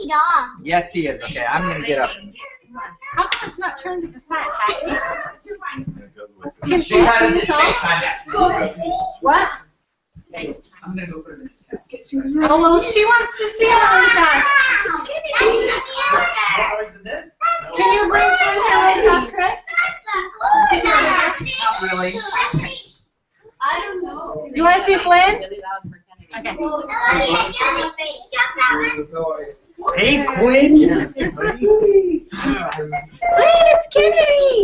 skinny dog. Yes, he is. Okay, I'm gonna get up. How come it's not turned to the side, Happy? Can she Because see it's herself? FaceTime next. What? I'm gonna go put it in his cat. Oh, well, she wants to see it really fast. What was this? Can you bring Flint really fast, Chris? Not really. I don't know. You want to see Flynn? Okay. Hey, Quinn. Flynn, it's Kennedy!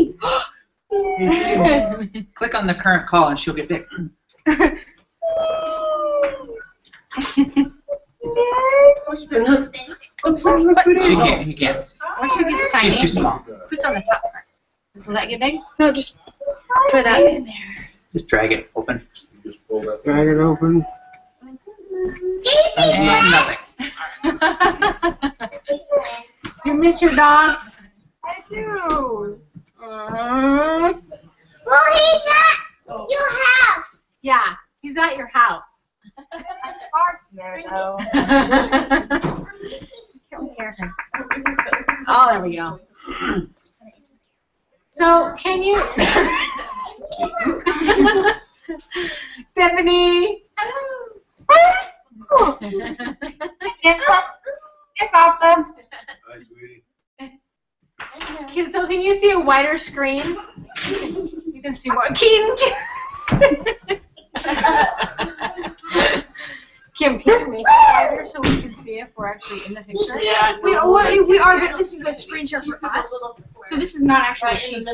Click on the current call and she'll get big. What's that? He can't. Once she gets tiny, She's too small. click on the top part. Will that get big? No, just try that in there. Just drag it open. Drag it open. And nothing. You miss your dog? I do. Well, he's at your house. Yeah, he's at your house. It's hard there, though. Oh, there we go. So, can you... Stephanie! Hey, Papa. So can you see a wider screen? You can see more. Kim, can you make it wider so we can see if we're actually in the picture? Yeah, we are, but this is a screen share for us. So this is not actually a sheet.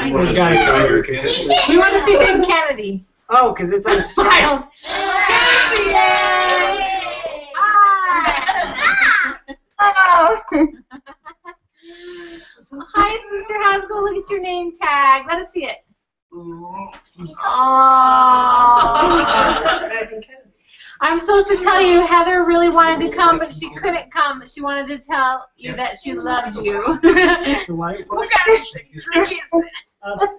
Who's got it? We want to see Big Kennedy. Oh, because it's on Skype. Smiles. Kennedy! Hi! Oh. Hi, Sister Haskell. Look at your name tag. Let us see it. Aww. I'm supposed to tell you Heather really wanted to come, but she couldn't come. But she wanted to tell you that she loved you. What kind of trick is this?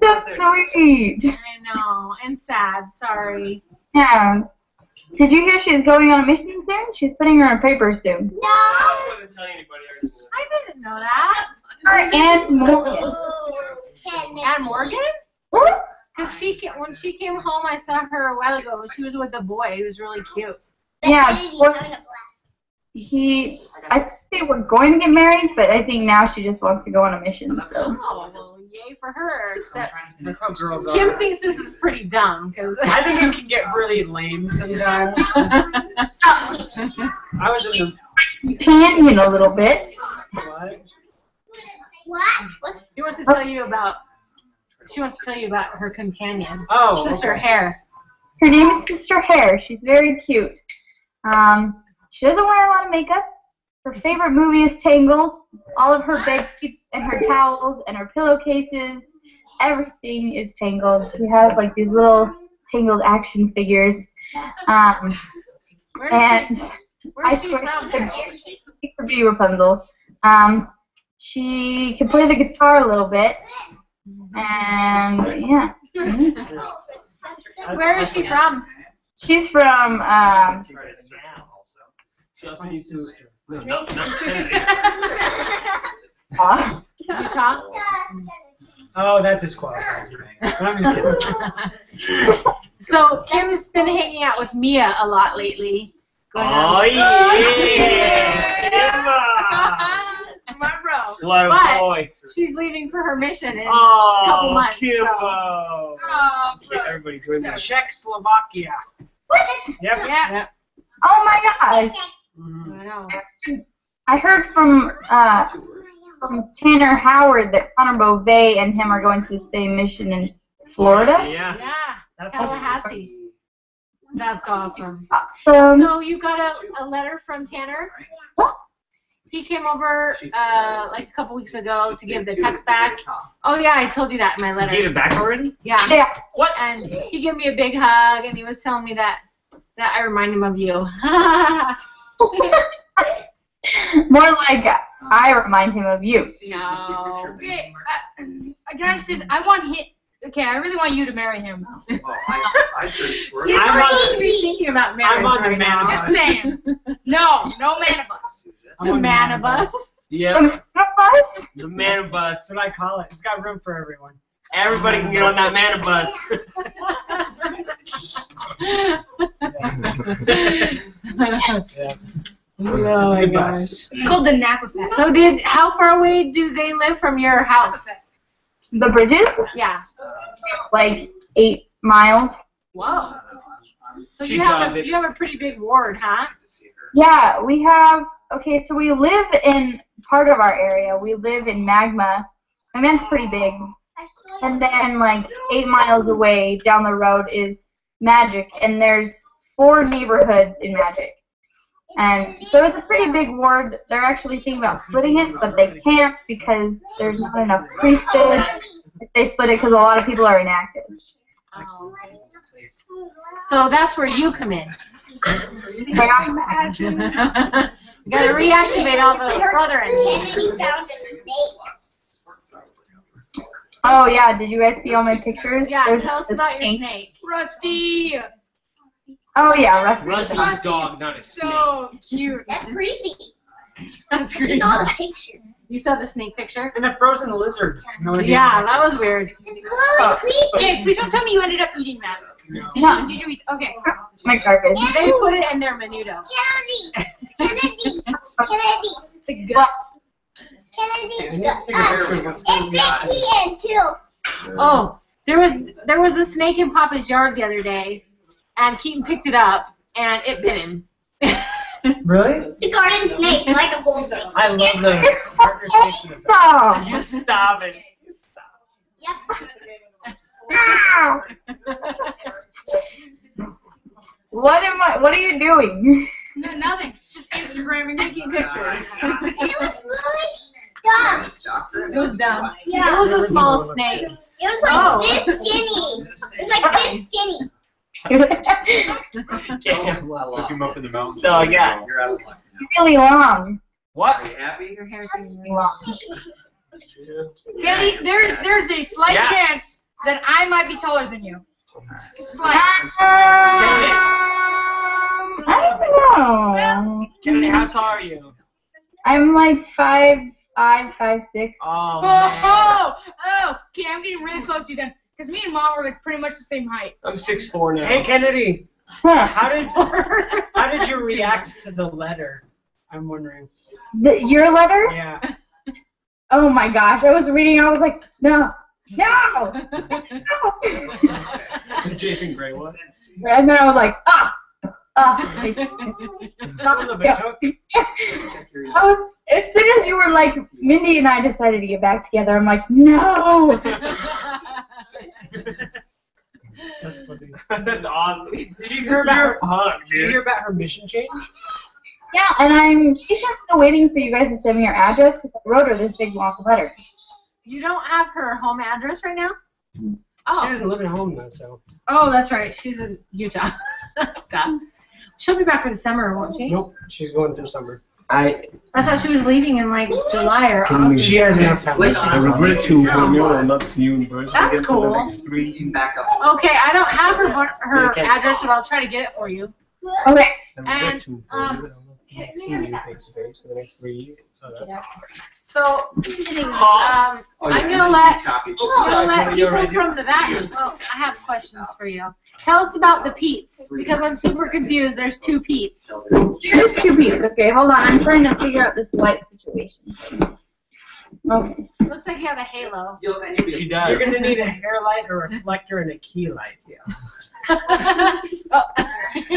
That's so sweet. I know. And sad. Sorry. Yeah. Did you hear she's going on a mission soon? She's putting her in paper soon. No. I didn't know that. Her and Morgan. And Morgan? Because when she came home, I saw her a while ago. She was with a boy. He was really cute. Yeah. Well, I think they were going to get married, but I think now she just wants to go on a mission. So. Oh, well, yay for her. Except That's how girls are. Kim thinks this is pretty dumb. Cause I think it can get really lame sometimes. I was in Companion a little bit. the... what? She wants to tell you about. She wants to tell you about her companion, Oh, Sister okay. Hare. Her name is Sister Hare. She's very cute. She doesn't wear a lot of makeup. Her favorite movie is Tangled. All of her bed sheets and her towels and her pillowcases, everything is Tangled. She has like these little Tangled action figures. And Where's I she swear from? she could be Rapunzel. She can play the guitar a little bit. And yeah. Where is she from? She's from Utah? Oh, that disqualifies me. I'm just kidding. So Kim's been hanging out with Mia a lot lately. Oh, yeah! It's my bro. Hello, But boy. she's leaving for her mission in a Oh, couple months. Kimbo. So. Oh, Everybody doing that. Czechoslovakia. Yep. Yeah. oh my gosh. Mhm. I know. I heard from Tanner Howard that Connor Beauvais and him are going to the same mission in Florida. Yeah. Yeah. That's Tallahassee. That's awesome. So, So you got a letter from Tanner? He came over like a couple weeks ago to give the text back. Oh yeah, I told you that in my You letter. gave it back already? Yeah. yeah. What? And he gave me a big hug, and he was telling me that I remind him of you. More like I remind him of you. No. Okay, can I say I want him. Okay, I really want you to marry him. I searched for You're I'm on- crazy. Thinking about I'm marriage on the right now. man Just bus. saying. No manibus. I'm on the Man bus. Yep, Bus? the man bus. That's what I call it. It's got room for everyone. Everybody can get on that man bus. Yeah. Oh It's a my good gosh. bus. It's called the Napa Pass. So how far away do they live from your house? The Bridges? Yeah. Like 8 miles. Whoa. So She you have drive it. a pretty big ward, huh? Yeah, we have, okay, so we live in part of our area. We live in Magma, and that's pretty big. And then, like, 8 miles away down the road is Magic, and there's 4 neighborhoods in Magic. And so it's a pretty big ward. They're actually thinking about splitting it, but they can't because there's not enough priesthood if they split it because a lot of people are inactive. Oh, okay. So that's where you come in. You gotta reactivate all those brethren. Kennedy found a snake. Oh, yeah, did you guys see all my pictures? Yeah, There's tell us this about your snake. snake. Rusty. Oh, yeah, Rusty. Rusty's dog, not a snake. So cute. That's creepy. That's I great. saw the picture. You saw the snake picture? And the frozen lizard. No idea. Yeah, that was weird. It's really creepy. Hey, please don't tell me you ended up eating that. Yeah, Did you eat? Okay. my garbage. They put it in their menudo. Kennedy. The guts. Kennedy. We need to take a picture of what's And going on. Becky in too. Oh, there was a snake in Papa's yard the other day, and Keaton picked it up, and it bit him. Really? It's a garden snake, like a whole snake. I love those partner snakes. Awesome. You stop it. Yep. Ow. What are you doing? No, nothing. Just Instagramming, taking pictures. It was really dumb. It was dumb. Yeah. It was a small snake. It was like Oh. this skinny. It was like this skinny. Look him up in the mountains. So, yeah. You're out of luck. Really long. What? Are you happy? Your hair's Really long. Kennedy, there's a slight Yeah. chance that I might be taller than you. Slight. I don't know. Kennedy, how tall are you? I'm like 5'5", 5'6". Oh, Oh, man. okay, I'm getting really close to you then. Because me and Mom are like pretty much the same height. I'm 6'4" now. Hey, Kennedy. Huh. How did you react to the letter? I'm wondering. Your letter? Yeah. Oh my gosh! I was reading. I was like, no, no, no. The Jason Gray one? And then I was like, A little bit took. I was, as soon as you were like, Mindy and I decided to get back together, I'm like, no. That's funny. That's awesome. Did you hear about her? Did you hear about her mission change? Yeah, and she's just still waiting for you guys to send me your address because I wrote her this big long letter. You don't have her home address right now? She Oh, doesn't live at home though, so. oh, that's right. She's in Utah. Duh. She'll be back for the summer, won't she? Nope, she's going through summer. I thought she was leaving in like July or Can we- August. She has enough time. I regret to inform you I will not see you in person That's again for the cool. next 3 You can back up. Okay, I don't have her Okay. address, but I'll try to get it for you. Okay. I regret And, to inform you that I will not be seeing you face to face for the next 3 years. So that's So, Huh? I'm gonna let Copy. people from the back. Well, I have questions for you. Tell us about the Pete's because I'm super confused. There's 2 Pete's. Here's 2 pieces. Okay, hold on. I'm trying to figure out this light situation. Okay. Looks like you have a halo. She You're does. gonna need a hair light, a reflector, and a key light. Oh. And a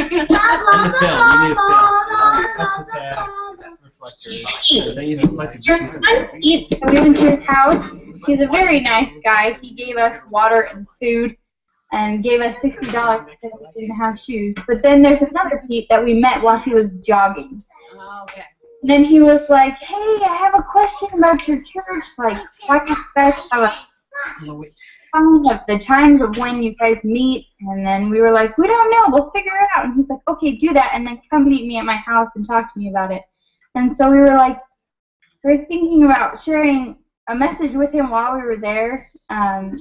film. You need a film. That's what Reflector. Then you have like Your son, we went to his house. He's a very nice guy. He gave us water and food and gave us $60 because we didn't have shoes. But then there's another Pete that we met while he was jogging. Oh, okay. And then he was like, hey, I have a question about your church. Like, why do you guys have a phone of the times of when you guys meet? And then we were like, we don't know. We'll figure it out. And he's like, okay, do that. And then come meet me at my house and talk to me about it. And so we were like, we were thinking about sharing a message with him while we were there. And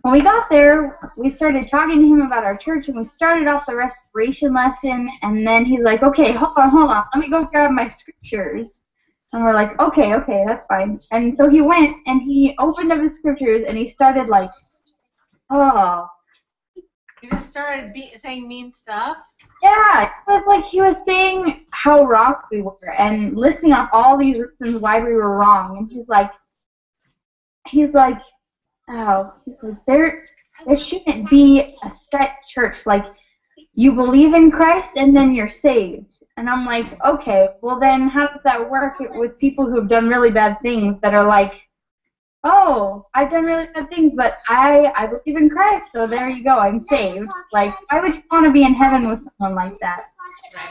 when we got there, we started talking to him about our church, and we started off the restoration lesson, and then he's like, okay, hold on, let me go grab my scriptures. And we're like, okay, that's fine. And so he went, and he opened up his scriptures, and he started like, oh. You just started saying mean stuff? Yeah, it was like he was saying how wrong we were, and listing off all these reasons why we were wrong. And he's like, there shouldn't be a set church, like, you believe in Christ and then you're saved. And I'm like, okay, well then how does that work with people who have done really bad things that are like, oh, I've done really bad things, but I believe in Christ, so there you go, I'm saved. Like, why would you want to be in heaven with someone like that?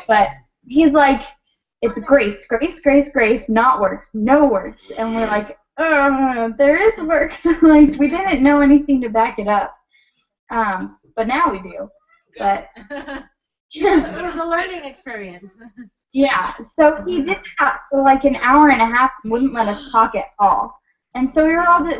But he's like, it's grace, not works, no works. And we're like, there is works. Like, we didn't know anything to back it up. But now we do. But it was a learning experience. yeah, so he did that for like an hour and a half and wouldn't let us talk at all. And so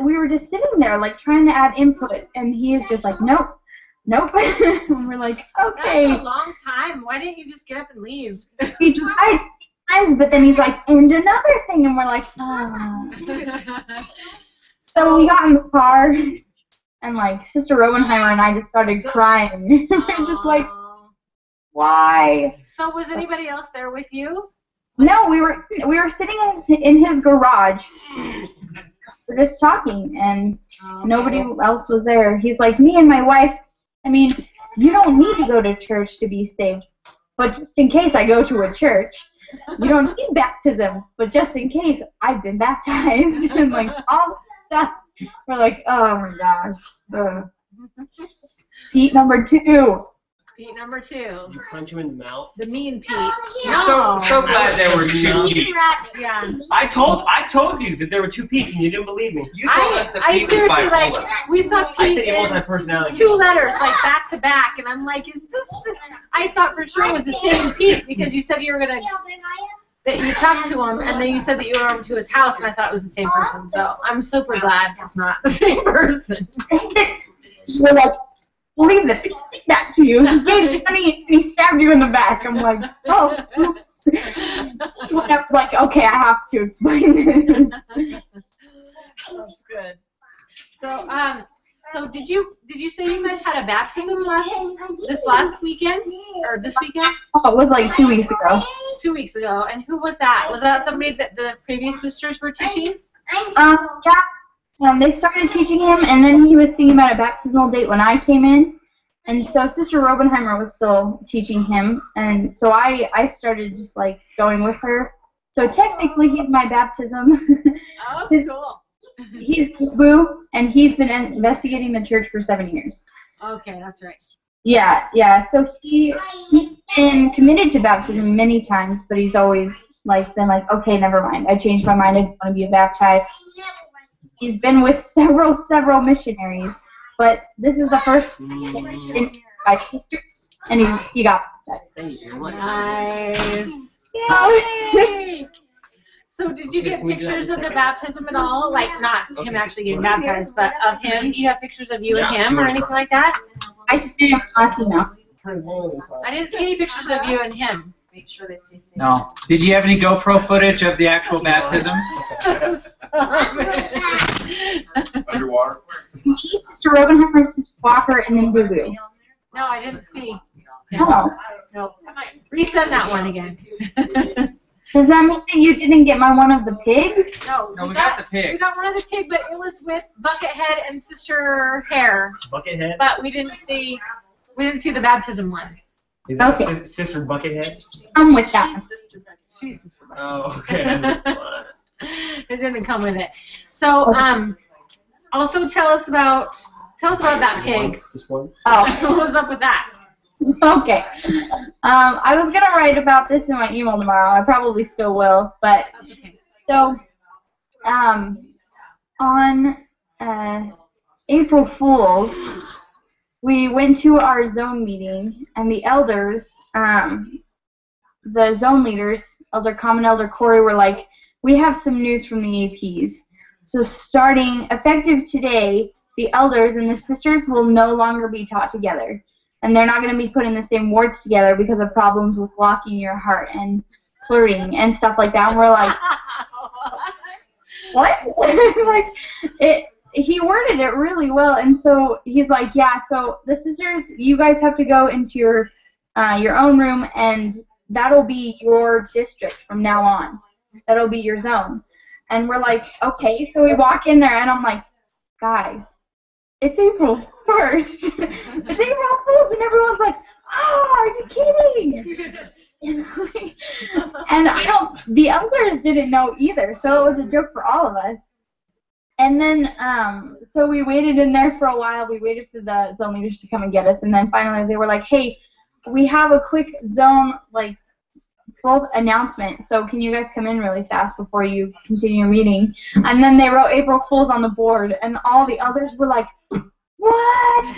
we were just sitting there like trying to add input, and he is just like, nope. And we're like, okay. That's a long time. Why didn't you just get up and leave? He tried times, but then he's like, and another thing, and we're like, oh. So we got in the car, and like Sister Robenheimer and I just started crying. We're just like, why? So was anybody else there with you? No, we were sitting in his garage, just talking, and nobody else was there. He's like, me and my wife, I mean, you don't need to go to church to be saved, but just in case I go to a church, you don't need baptism, but just in case I've been baptized, and like all this stuff. We're like, oh my gosh. Pete number 2. Pete number 2. You punch him in the mouth. The mean Pete. So glad there were 2 Petes. Yeah. I told you that there were 2 Petes, and you didn't believe me. You told us that I Pete was seriously, bipolar. like, we saw I Pete said you in multi-personality. 2 letters, like, back to back, and I'm like, is this I thought for sure it was the same Pete, because you said you were going to, that you talked to him, and then you said that you were over to his house, and I thought it was the same person, so I'm super glad it's not the same person. We're like, believe that. He stabbed you. He gave you money and he stabbed you in the back. I'm like, oh, oops. I'm like, okay, I have to explain this. That's good. So did you say you guys had a baptism this last weekend or this weekend? Oh, it was like 2 weeks ago. 2 weeks ago. And who was that? Was that somebody that the previous sisters were teaching? Yeah. They started teaching him, and then he was thinking about a baptismal date when I came in. And so Sister Robenheimer was still teaching him, and so I started just like going with her. So technically he's my baptism. Oh, cool. He's Boo, and he's been investigating the church for 7 years. Okay, that's right. Yeah. So he's been committed to baptism many times, but he's always like been like, okay, never mind. I changed my mind. I don't want to be baptized. He's been with several missionaries, but this is the first by sisters, and he got baptized. Nice. Yay! So did you get pictures of the baptism at all? Like, not him actually getting baptized, but of him? Do you have pictures of you and him or anything like that? I sent him last email. I didn't see any pictures of you and him. Make sure they stay safe. No. Did you have any GoPro footage of the actual baptism? Underwater? Me, Sister Robenheimer, Sister Walker, and then Boo Boo. No, I didn't see. Oh. No. Resend that one again. Does that mean that you didn't get my one of the pigs? No, No, we got the pig. We got one of the pig, but it was with Buckethead and Sister Hare. Buckethead? But we didn't see the baptism one. Is that Okay. Sister Buckethead? I'm with that. She's Sister Buckethead. Oh, okay. It didn't come with it. So, also tell us about that pig. Just once? Oh. What was up with that? Okay. I was gonna write about this in my email tomorrow. I probably still will, but That's okay. so on April Fools, we went to our zone meeting, and the elders, the zone leaders, Elder Common, Elder Corey, were like, we have some news from the APs. So starting effective today, the elders and the sisters will no longer be taught together. And they're not going to be put in the same wards together because of problems with locking your heart and flirting and stuff like that. And we're like, what? Like, he worded it really well. And so he's like, yeah, so the sisters, you guys have to go into your own room, and that'll be your district from now on. That'll be your zone. And we're like, okay. So we walk in there, and I'm like, guys, it's April 1st. It's April Fool's, and everyone's like, oh, are you kidding? And the elders didn't know either, so it was a joke for all of us. And then, so we waited in there for a while. We waited for the zone leaders to come and get us, and then finally they were like, hey, we have a quick zone, like, full announcement, so can you guys come in really fast before you continue your meeting? And then they wrote April Fool's on the board, and all the others were like, what?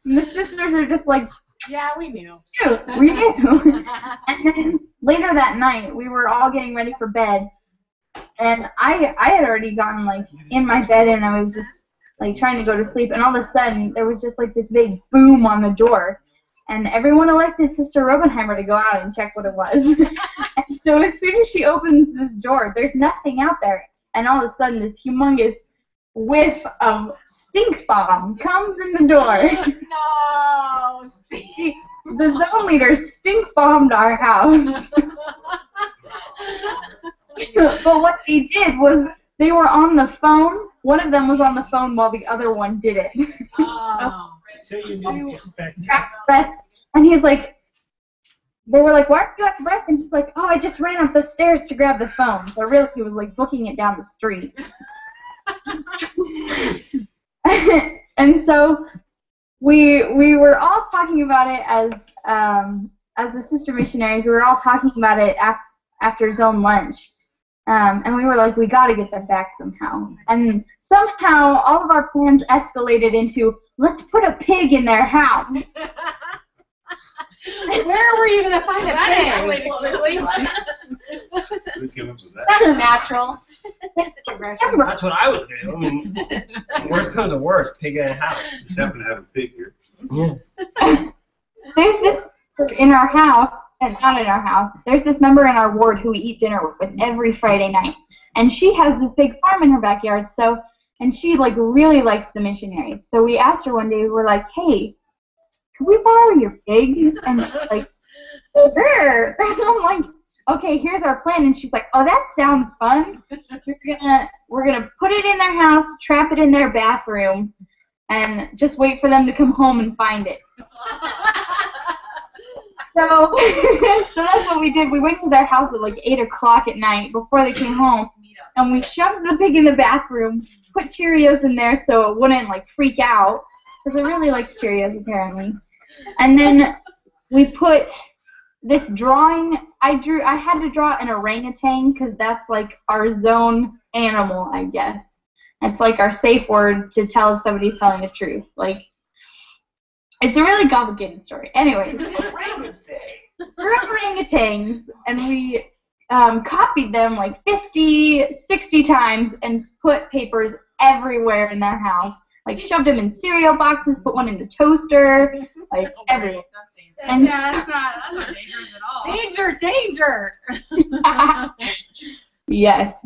And the sisters are just like, yeah, we knew. We knew. And then later that night, we were all getting ready for bed, and I had already gotten, like, in my bed, and I was just, like, trying to go to sleep, and all of a sudden, there was just, like, this big boom on the door. And everyone elected Sister Robenheimer to go out and check what it was. And so as soon as she opens this door, there's nothing out there. And all of a sudden, this humongous whiff of stink bomb comes in the door. No, stink. The zone leader stink bombed our house. But what they did was they were on the phone. One of them was on the phone while the other one did it. Oh. So you didn't suspect. Breath, and he's like, they were like, why are you out of breath? And he's like, oh, I just ran up the stairs to grab the phone. So really, he was like booking it down the street. And so we were all talking about it as the sister missionaries. We were all talking about it after zone lunch. And we were like, we got to get them back somehow. And somehow all of our plans escalated into, let's put a pig in their house. Where were you going to find a pig? Who came up with that? That's natural. That's what I would do. I mean, worst comes to worst, pig in a house. Just happen to have a pig here. Yeah. There's this in our house, and not in our house, there's this member in our ward who we eat dinner with every Friday night. And she has this big farm in her backyard, and she, like, really likes the missionaries. So we asked her one day, we were like, hey, can we borrow your pig? And she's like, sure. And I'm like, okay, here's our plan. And she's like, oh, that sounds fun. We're gonna put it in their house, trap it in their bathroom, and just wait for them to come home and find it. So that's what we did. We went to their house at like 8 o'clock at night before they came home, and we shoved the pig in the bathroom, put Cheerios in there so it wouldn't like freak out, because it really likes Cheerios apparently. And then we put this drawing. I had to draw an orangutan because that's like our zone animal, I guess. It's like our safe word to tell if somebody's telling the truth. Like, it's a really complicated story. Anyways, we're orangutans, and we copied them like 50, 60 times and put papers everywhere in their house. Like, shoved them in cereal boxes, put one in the toaster, like, everywhere. That's not dangerous at all. Danger! Yes,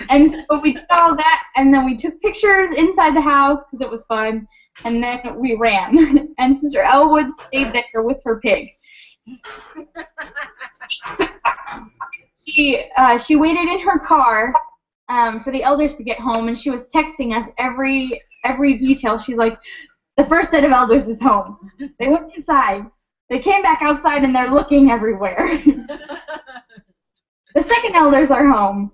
and so we did all that, and then we took pictures inside the house because it was fun, and then we ran. And Sister Elwood stayed there with her pig. She waited in her car for the elders to get home, and she was texting us every detail. She's like, the first set of elders is home. They went inside. They came back outside, and they're looking everywhere. The second elders are home.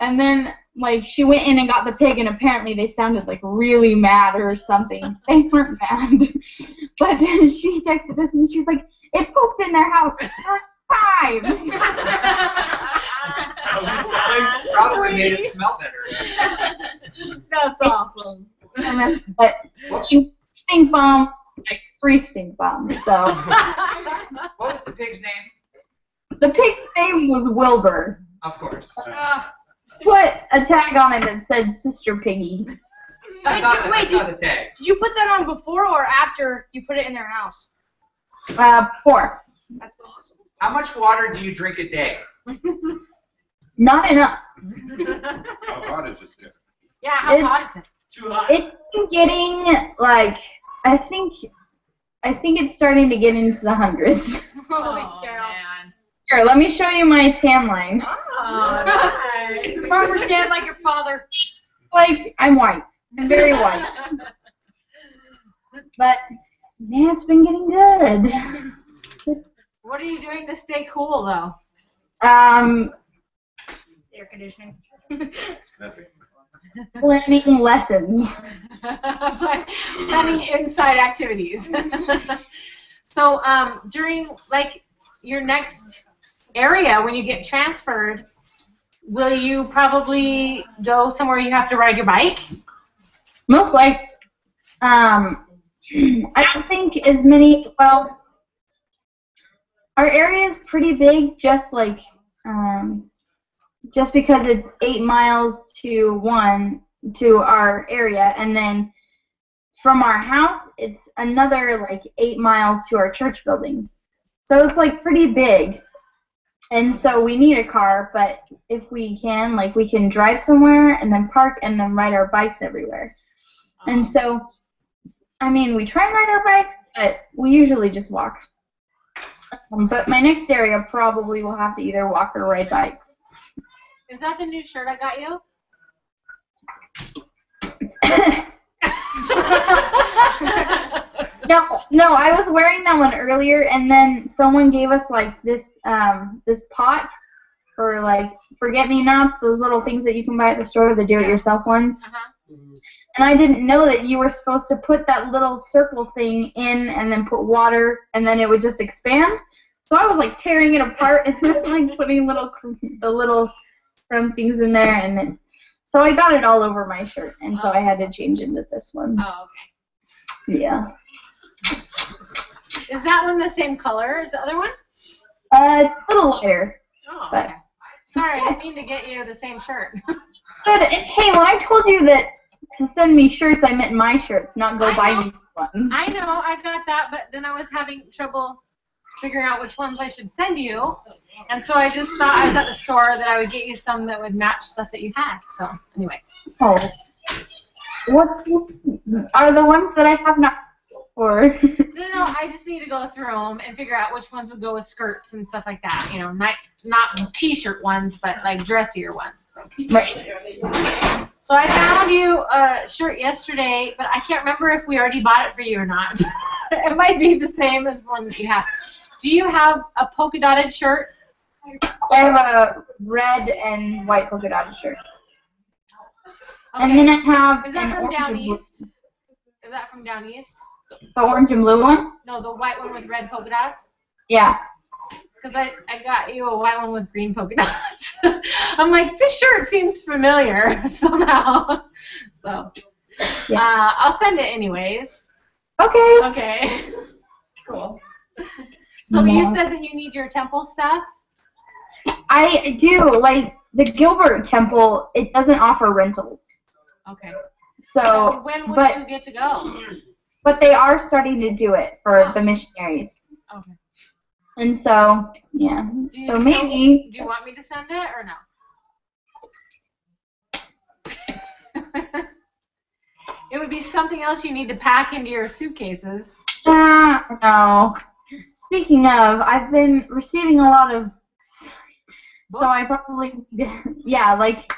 And then, like, she went in and got the pig, and apparently they sounded, like, really mad or something. They weren't mad. But she texted us, and she's like, it pooped in their house 4 times. Probably made it smell better. That's awesome. But stink bomb, like 3 stink bombs. So What was the pig's name? the pig's name was Wilbur. Of course. put a tag on it that said Sister Piggy. I saw the tag. Did you put that on before or after you put it in their house? 4. That's awesome. How much water do you drink a day? Not enough. How hot is it there? Yeah, how hot is it? Too hot. It's getting like I think it's starting to get into the hundreds. Holy Oh, cow. man. Here, let me show you my tan line. Oh, nice. Farmer stand like your father. Like I'm white. I'm very white. But yeah, it's been getting good. What are you doing to stay cool, though? Air conditioning. Nothing. Planning lessons. Planning inside activities. So, during like your next area when you get transferred, will you probably go somewhere you have to ride your bike? Most like, I don't think as many. Well, our area is pretty big, just like, just because it's 8 miles to our area, and then from our house, it's another like 8 miles to our church building. So it's like pretty big. And so we need a car, but if we can, like we can drive somewhere and then park and then ride our bikes everywhere. And so, I mean, we try and ride our bikes, but we usually just walk. But my next area probably will have to either walk or ride bikes. Is that the new shirt I got you? No, I was wearing that one earlier, and then someone gave us like this pot for like forget-me-nots, those little things that you can buy at the store, the do-it-yourself ones. And I didn't know that you were supposed to put that little circle thing in and then put water, and then it would just expand. So I was like tearing it apart and then like putting the little crumb things in there, and then so I got it all over my shirt, and so I had to change into this one. Oh, okay. Yeah. Is that one the same color as the other one? It's a little lighter. Oh, But- okay. Sorry, I didn't mean to get you the same shirt. But hey, when I told you that to send me shirts, I meant my shirts, not go I buy know. me ones. I know, I got that, but then I was having trouble figuring out which ones I should send you. And so I just thought I was at the store that I would get you some that would match stuff that you had. So, anyway. Oh. What are the ones that I have not for? No, I just need to go through them and figure out which ones would go with skirts and stuff like that. You know, not t-shirt ones, but like dressier ones. So. Right. So I found you a shirt yesterday, but I can't remember if we already bought it for you or not. It might be the same as one that you have. Do you have a polka dotted shirt? I have a red and white polka dotted shirt. Okay. And then I have Is that an from orange down and blue. east? Is that from down east? The orange and blue one? No, the white one with red polka dots? Yeah. Because I got you a white one with green polka dots. I'm like, this shirt seems familiar somehow. So, Yeah. I'll send it anyways. Okay. Okay. Cool. So you said that you need your temple stuff? I do. Like, the Gilbert Temple, it doesn't offer rentals. Okay. So, when would but you get to go? but they are starting to do it for the missionaries. Okay. And so, yeah. Do you So still- maybe. Do you want me to send it or no? It would be something else you need to pack into your suitcases. No. Speaking of, I've been receiving a lot of. So I probably, yeah, like,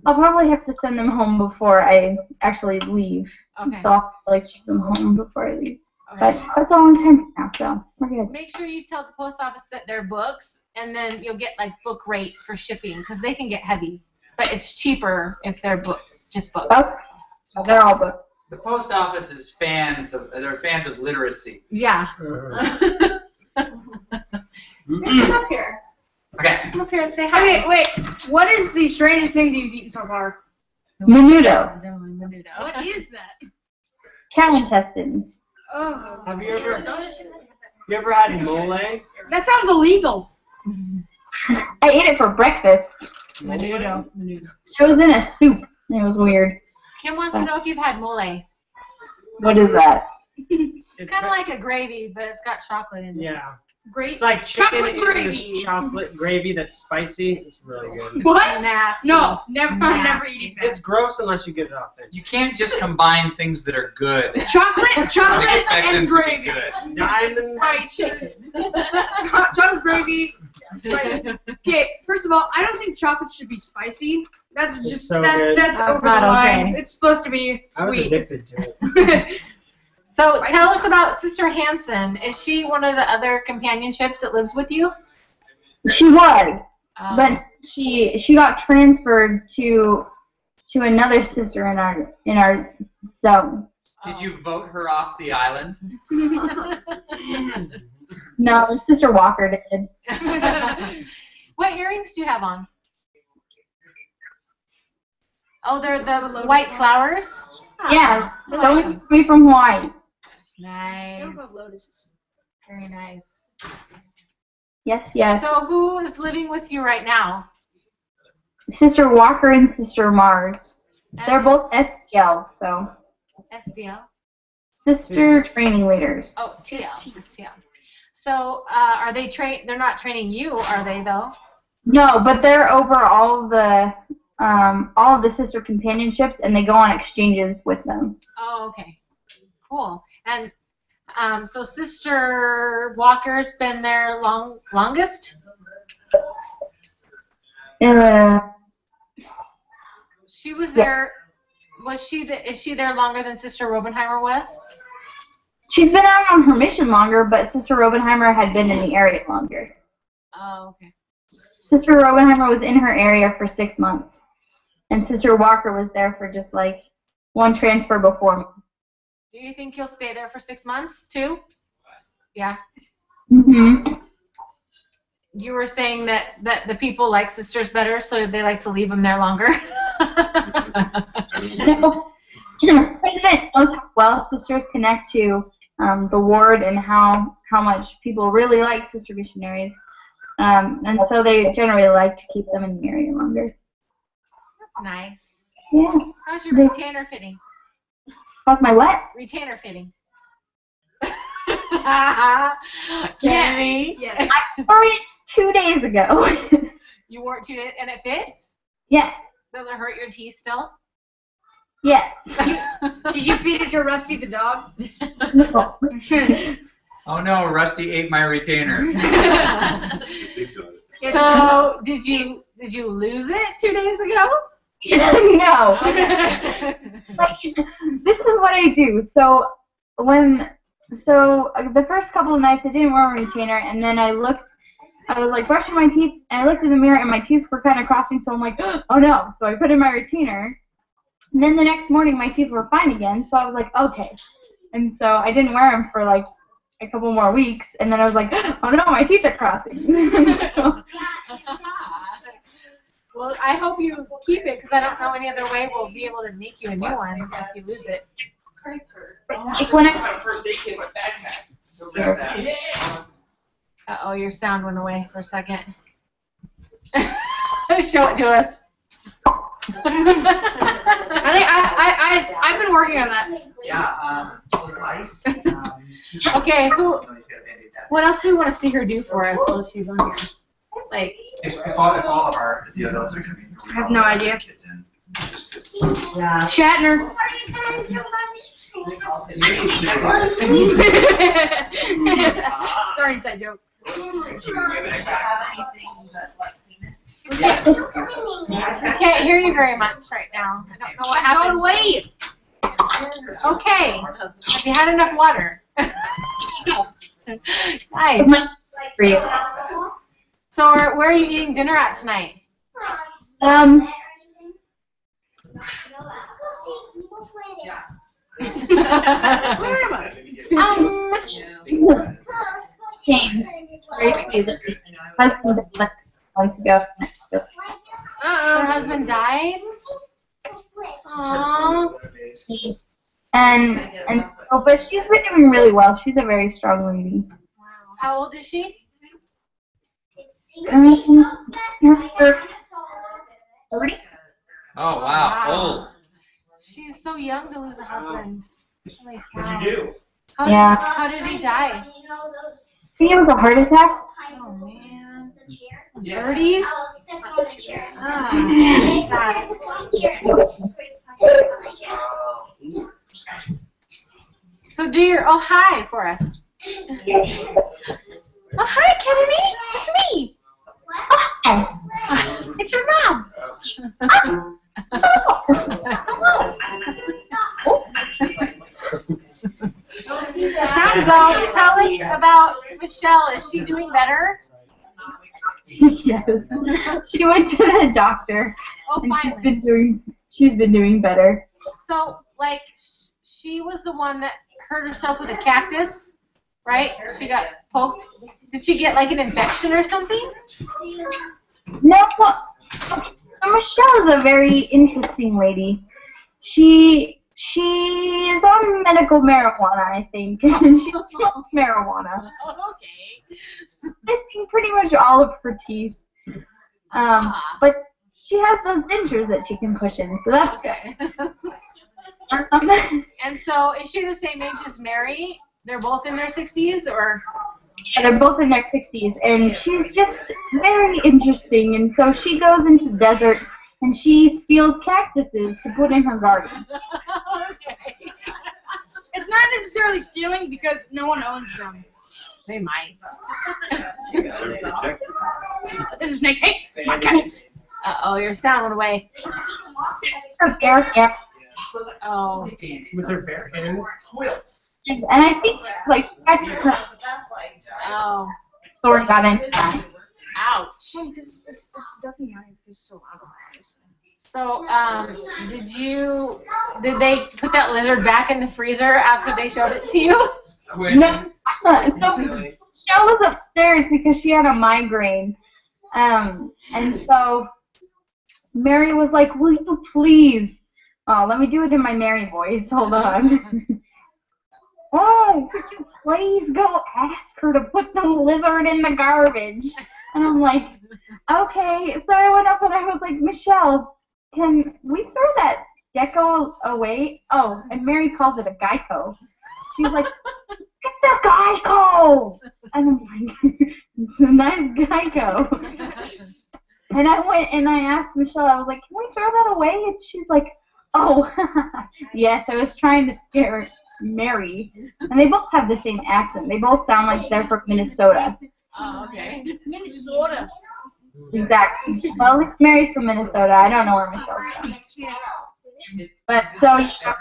I'll probably have to send them home before I actually leave. Okay. So I'll like ship them home before I leave. Okay. But that's all in time now, so we're good. Make sure you tell the post office that they're books, and then you'll get like book rate for shipping because they can get heavy, but it's cheaper if they're just books. Okay. So they're all booked. The post office is they're fans of literacy. Yeah. Come up here. Okay. Come up here and say hi. Okay, wait. What is the strangest thing that you've eaten so far? Menudo. What is that? Cow intestines. Oh, Have you ever had mole? that sounds illegal. I ate it for breakfast. Menudo. It was in a soup. It was weird. Kim wants to know if you've had mole. What is that? It's kind of like a gravy, but it's got chocolate in it. Yeah. Great. It's like chicken Chocolate in gravy. this chocolate gravy that's spicy. It's really good. What? Nasty. No, never. I'm never Nasty. eating that. It's gross unless you get it authentic. You can't just combine things that are good. Chocolate and expect them and to be gravy. good. Diamond Spice. Chocolate gravy. Spice. Okay, first of all, I don't think chocolate should be spicy. That's It's just so good. that's That's over the not line. okay. It's supposed to be I was sweet. addicted to it. So Spicy tell us chocolate. about Sister Hansen. Is she one of the other companionships that lives with you? She was, but she got transferred to another sister in our zone. Did you vote her off the island? No, Sister Walker did. What earrings do you have on? Oh, they're the lotus white flowers. flowers? Yeah, those took me from Hawaii. Nice. lotuses. Very nice. Yes, yes. So who is living with you right now? Sister Walker and Sister Mars. They're both STLs, so SDL? sister training leaders. Oh, TL. STL. So are they they're not training you, are they though? No, but they're over all of the sister companionships, and they go on exchanges with them. Oh, okay. Cool. And so Sister Walker's been there longest? She was there. Is she there longer than Sister Robenheimer was? She's been out on her mission longer, but Sister Robenheimer had been in the area longer. Oh, okay. Sister Robenheimer was in her area for 6 months, and Sister Walker was there for just like one transfer before me. Do you think you'll stay there for 6 months too? Yeah. Mhm. You were saying that the people like sisters better, so they like to leave them there longer. No, President knows how well sisters connect to the ward and how much people really like sister missionaries, and so they generally like to keep them in the area longer. That's nice. Yeah. How's your retainer fitting? How's my what? Retainer fitting. Yes. Yes. I wore it 2 days ago. You wore it 2 days and it fits? Yes. Does it hurt your teeth still? Yes. Did you feed it to Rusty the dog? No. Oh no, Rusty ate my retainer. So did you lose it 2 days ago? No. Like, this is what I do. So the first couple of nights I didn't wear a retainer, and then I was like brushing my teeth, and I looked in the mirror, and my teeth were kind of crossing, so I'm like, oh no. So I put in my retainer, and then the next morning my teeth were fine again, so I was like, okay. And so I didn't wear them for like a couple more weeks, and then I was like, oh no, my teeth are crossing. Well, I hope you keep it, because I don't know any other way we'll be able to make you a new one if you lose it. Like when I First aid kit, my backpack. Uh-oh, your sound went away for a second. Show it to us. I think I've been working on that. Yeah, ice. Okay, what else do we want to see her do for us while she's on here? Like, If all of our the adults are going to be, I have no idea. Kids in, just 'cause- Shatner. It's our inside joke. Yes. I can't hear you very much right now. I don't know what Go happened. away. Okay. Have you had enough water? Nice. for you. So where are you eating dinner at tonight? James, very sweet. Husband died months ago. Her husband died? Aww. But she's been doing really well. She's a very strong lady. How old is she? Her 30s. Oh wow, old. She's so young to lose a husband. Holy cow. What'd you do? Yeah. How did he die? I think it was a heart attack. Oh man. Yeah. 30s? Ah, sad. So do your oh hi for us. Oh hi, Kennedy. It's me. Oh. It's your mom. So tell us about Michelle. Is she doing better? Yes. She went to the doctor, Oh, and finally. she's been doing better. So like she was the one that hurt herself with a cactus, right? She got poked. Did she get like an infection or something? No, Michelle is a very interesting lady. She is on medical marijuana, I think, and she smokes marijuana. Oh, okay. Missing pretty much all of her teeth. But she has those dentures that she can push in, so that's Okay. good. And so is she the same age as Mary? They're both in their 60s, or? Yeah, they're both in their 60s, and she's just very interesting, and so she goes into the desert, and she steals cactuses to put in her garden. Okay. It's not necessarily stealing because no one owns them. They might. This is Snake. Hey, my cats. Uh-oh, your sound went away. Yeah. Oh. With her bare hands. And I think she's like scratching her Oh. sword got into that. Ouch. It's ducking out. It's so loud. So, did they put that lizard back in the freezer after they showed it to you? No, so Michelle was upstairs because she had a migraine. And so Mary was like, will you please? Oh, let me do it in my Mary voice. Hold on. Oh, could you please go ask her to put the lizard in the garbage? And I'm like, okay. So I went up and I was like, Michelle, can we throw that gecko away? Oh, and Mary calls it a gecko. She's like, get the gecko! And I'm like, it's a nice gecko. And I went and I asked Michelle, I was like, can we throw that away? And she's like, oh, yes, I was trying to scare Mary. And they both have the same accent. They both sound like they're from Minnesota. Oh, okay. Minnesota. Exactly. Well, it's Mary's from Minnesota. I don't know where Michelle's from. But so yeah,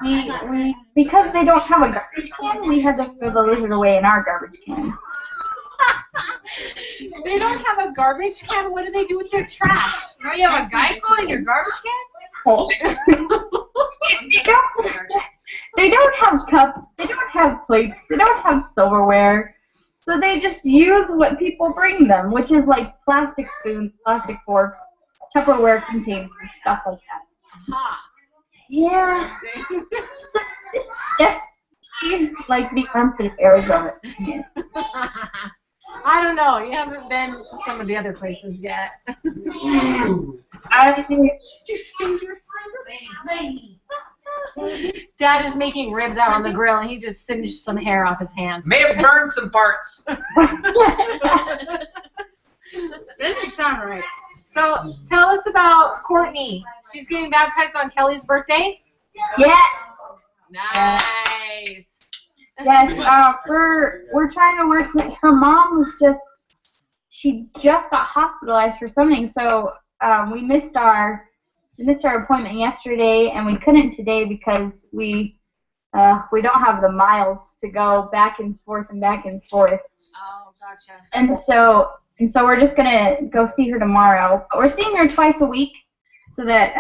we because they don't have a garbage can, we had to throw the lizard away in our garbage can. They don't have a garbage can? What do they do with their trash? Now you have a gecko in your garbage can? Oh. They don't have cups. They don't have plates. They don't have silverware. So they just use what people bring them, which is like plastic spoons, plastic forks, Tupperware containers, stuff like that. Aha. Yeah. So this is definitely like the armpit of Arizona. Yeah. I don't know. You haven't been to some of the other places yet. Dad is making ribs out on the grill, and he just singed some hair off his hand. May have burned some parts. That doesn't sound right. So tell us about Courtney. She's getting baptized on Kelly's birthday. Yeah. Nice. Yes. We're trying to work with her mom. She just got hospitalized for something, so we missed our appointment yesterday, and we couldn't today because we don't have the miles to go back and forth and back and forth. Oh, gotcha. And so we're just gonna go see her tomorrow. But we're seeing her twice a week, so that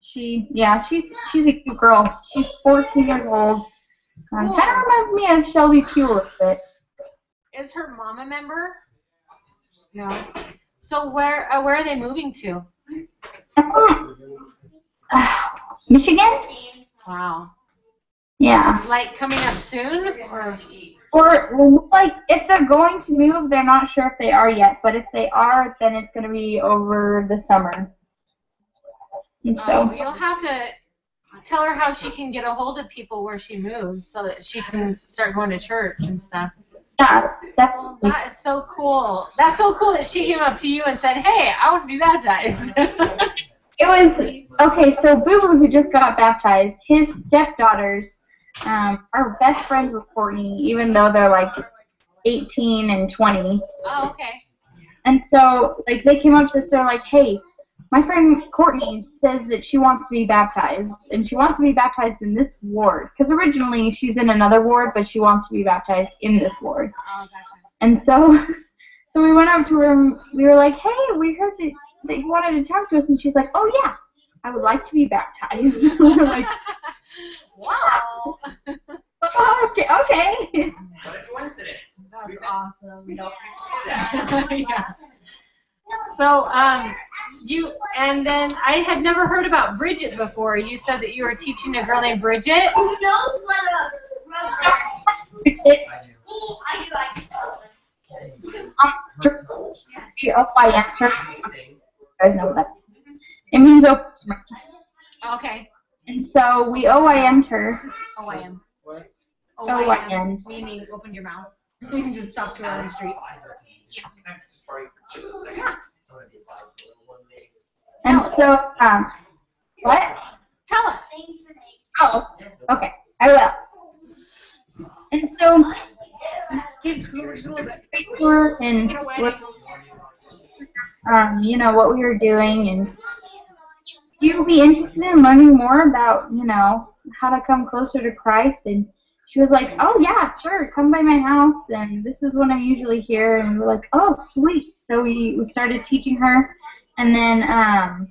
she's a cute girl. She's 14 years old. Kind of reminds me of Shelby Pugh a little bit. Is her mom a member? No. So where are they moving to? Michigan? Wow. Yeah. Like coming up soon, Or like if they're going to move, they're not sure if they are yet. But if they are, then it's going to be over the summer. And Oh, so, you'll have to tell her how she can get a hold of people where she moves so that she can start going to church and stuff. yeah, Well, definitely. that is so cool. That's so cool that she came up to you and said, hey, I want to be baptized. It was, okay, so Boo Boo, who just got baptized, his stepdaughters are best friends with Courtney, even though they're like 18 and 20. Oh, okay. And so, like, they came up to us, they're like, hey, my friend Courtney says that she wants to be baptized, and she wants to be baptized in this ward. Because originally she's in another ward, but she wants to be baptized in this ward. Oh, gotcha. And so we went up to her and we were like, hey, we heard that you wanted to talk to us. And she's like, oh, yeah, I would like to be baptized. We're like, Wow. oh, okay. What a coincidence. That's awesome. Yeah. Yeah. So, and then I had never heard about Bridget before. You said that you were teaching a girl named Bridget. Who knows what a road O-Y-M church. You guys know what that means. It means open. Okay. And so we OIM'd her. OIM. What? OIM. Meaning opened your mouth. You can just talk to her on the street. Can I just borrow you for just a second? And so, what? Tell us. Oh, okay, I will. And so, and you know, what we were doing, and do you be interested in learning more about, you know, how to come closer to Christ? And she was like, oh yeah, sure, come by my house, and this is when I'm usually here. And we're like, oh, sweet. So we started teaching her, and then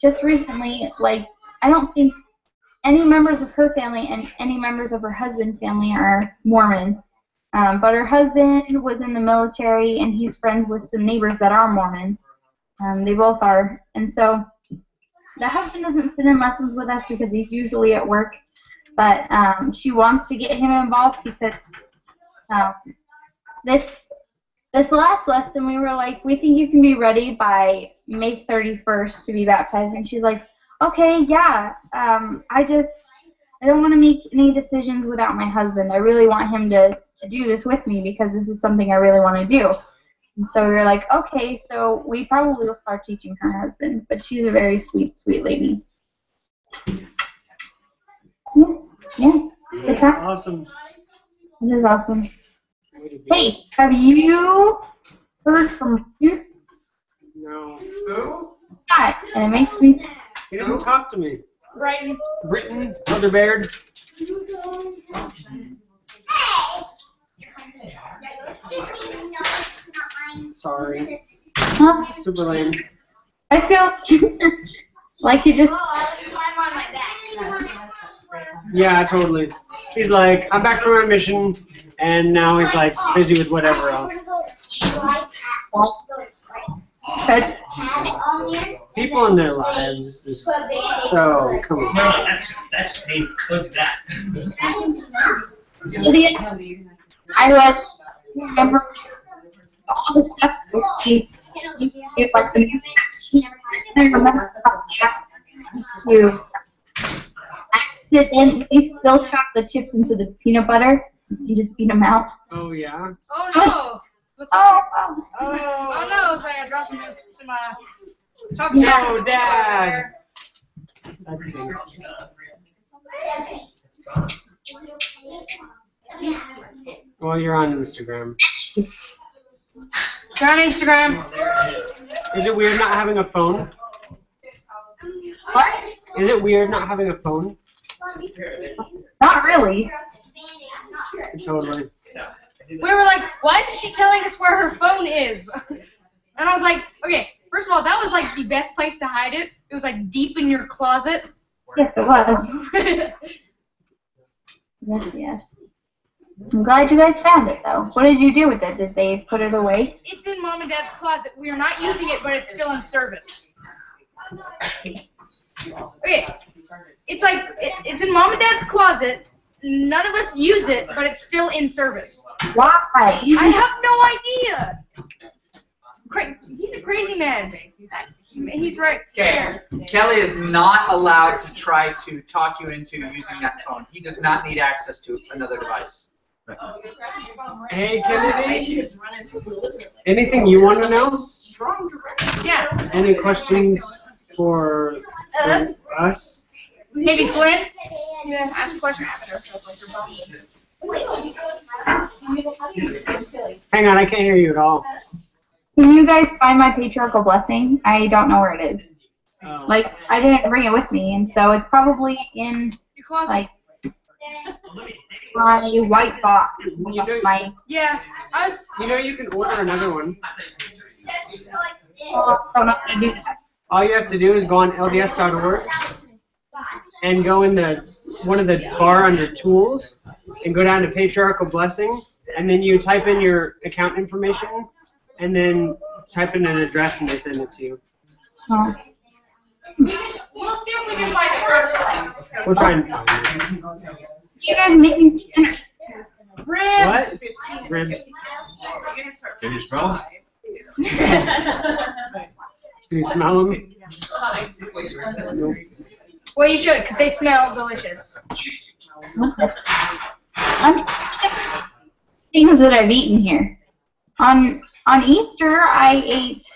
just recently, like, I don't think any members of her family and any members of her husband's family are Mormon. But her husband was in the military, and he's friends with some neighbors that are Mormon. They both are. And so the husband doesn't sit in lessons with us because he's usually at work. But she wants to get him involved because this last lesson we were like, we think you can be ready by May 31st to be baptized. And she's like, okay, yeah, I don't want to make any decisions without my husband. I really want him to do this with me because this is something I really want to do. And so we were like, okay, so we probably will start teaching her husband. But she's a very sweet, sweet lady. Yeah. Good time. Awesome. It is awesome. Hey, have you heard from Bruce? No. Who? Hi, and it makes me sad. He doesn't talk to me. Brighton. Britton, Brother Baird. Sorry. Huh? Super lame. I feel like you just. Yeah, totally. He's like, I'm back from my mission, and now he's like busy with whatever else. People in their lives, just so come on. No, that's just painful. Look at that. I like remember all the stuff that she used to do, like the music. I remember how Dad used to accidentally spill chocolate chips into the peanut butter and just beat them out. Oh yeah. Oh no! What's Oh, up? oh. Oh no! It's like I dropped some chocolate chips. No, Dad. That stinks. Well, you're on Instagram. You're on Instagram. Is it weird not having a phone? What? Is it weird not having a phone? Not really. Totally. We were like, why isn't she telling us where her phone is? And I was like, okay, first of all, that was like the best place to hide it. It was like deep in your closet. Yes, it was. Yes, yes. I'm glad you guys found it, though. What did you do with it? Did they put it away? It's in Mom and Dad's closet. We are not using it, but it's still in service. Okay, it's like, it's in Mom and Dad's closet. None of us use it, but it's still in service. Why? I have no idea. He's a crazy man. He's right. Okay, Kelly is not allowed to try to talk you into using that phone. He does not need access to another device. Hey, Kennedy. Anything you want to know? Yeah. Any questions for us? Maybe Flynn? Yeah, ask a question. Hang on, I can't hear you at all. Can you guys find my patriarchal blessing? I don't know where it is. Like, I didn't bring it with me, and so it's probably in, Your closet. like, my white box. My, Yeah. I was. You know, you can order another one. I don't know how to do that. All you have to do is go on LDS.org and go in one of the bar under tools and go down to patriarchal blessing, and then you type in your account information and then type in an address and they send it to you. Oh. We'll see if we can find it first. We're trying to find it. You guys making dinner? Ribs. What? Ribs. Can you smell them? Can you smell them? Nope. Well, you should, because they smell delicious. I'm things that I've eaten here. On Easter, I ate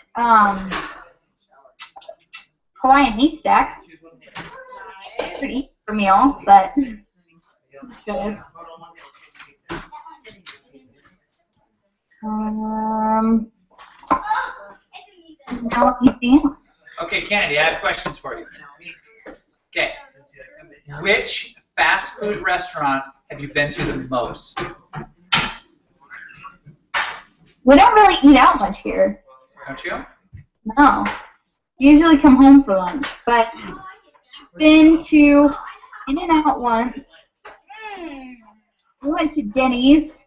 Hawaiian haystacks. Good Easter meal, but good. No, you see? Okay, Kennedy, I have questions for you. Okay. Which fast food restaurant have you been to the most? We don't really eat out much here. Don't you? No. We usually come home for lunch, but I've been to In-N-Out once. We went to Denny's.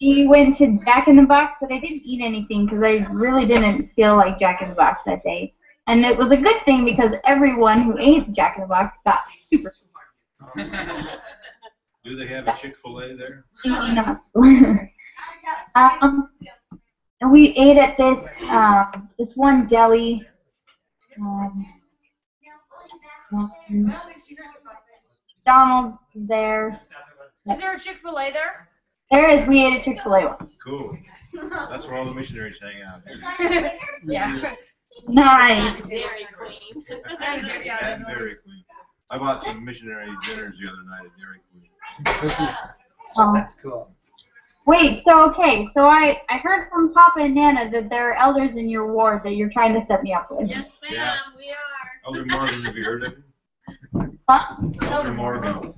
We went to Jack in the Box, but I didn't eat anything because I really didn't feel like Jack in the Box that day. And it was a good thing because everyone who ate Jack in the Box got super smart. Do they have a Chick-fil-A there? And we ate at this this one deli. McDonald's is there. Is there a Chick-fil-A there? There is. We ate at Chick-fil-A once. Cool. That's where all the missionaries hang out. Yeah. Nice. And Dairy Queen. I bought some missionary dinners the other night at Dairy Queen. That's cool. Wait, so I heard from Papa and Nana that there are elders in your ward that you're trying to set me up with. Yes, ma'am, Yeah. we are. Elder Morgan, have you heard of him? Huh? Elder Morgan.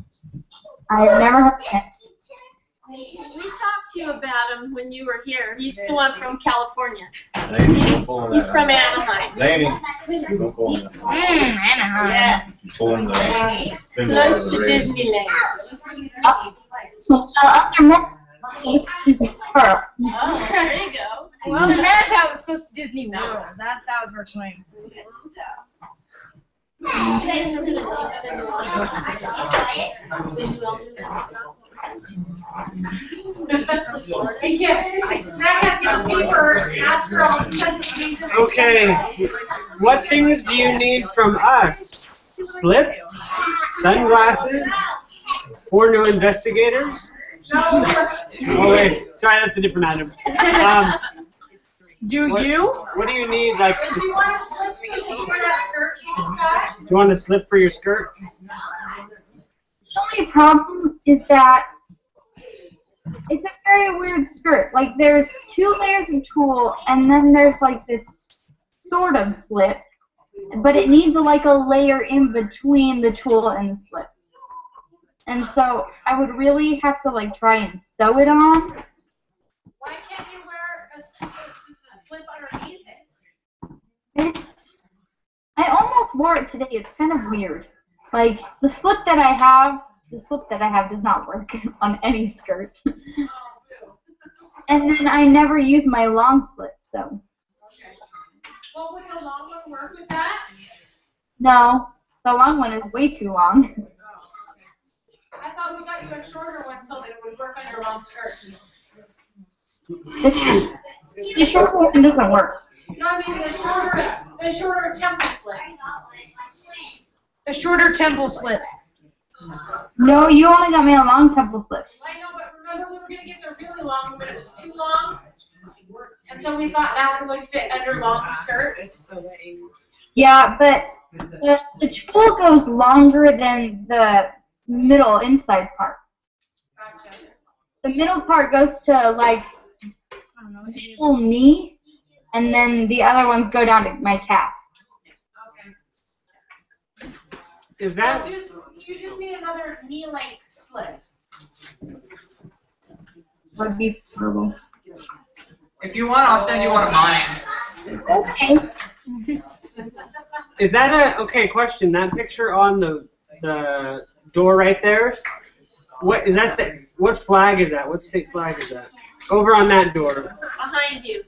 I have never heard of it. We talked to you about him when you were here. He's the one from California. Laney, don't pull on that. He's from Anaheim. Laney, don't pull on that. Anaheim. Yes. You're pulling the finger out of Close the to raven. Disneyland. After Morgan is Disney Pearl. Oh, there you go. Well, America was close to Disney World. That was her claim. Snack that piece of paper and ask her all the stuff that Jesus Okay. What things do you need from us? Slip? Sunglasses? 4 new investigators? Oh wait, sorry, that's a different item. Do What- you? What do you need, like, Does she want to slip because she wore that skirt she just got? do you want a slip for your skirt? The only problem is that it's a very weird skirt. Like, there's 2 layers of tulle, and then there's, like, this sort of slip, but it needs, like, a layer in between the tulle and the slip. And so I would really have to, like, try and sew it on. Why can't you wear a slip underneath it? I almost wore it today. It's kind of weird. Like, the slip that I have does not work on any skirt. And then I never use my long slip, so. Well, would the long one work with that? No, the long one is way too long. I thought we got you a shorter one so that it would work on your long skirt. The short one doesn't work. No, I mean the shorter temple slip. A shorter temple slip. No, you only got me a long temple slip. I know, but remember we were gonna get the really long, but it was too long. And so we thought that one would fit under long skirts. Yeah, but the tulle goes longer than the middle inside part. Gotcha. The middle part goes to like middle knee, and then the other ones go down to my calf. Okay. Is that You just need another knee-length slip. Would be horrible. If you want, I'll send you one of mine. Okay. is that a okay question? That picture on the door right there. What is that? What flag is that? What state flag is that? Over on that door. Behind you.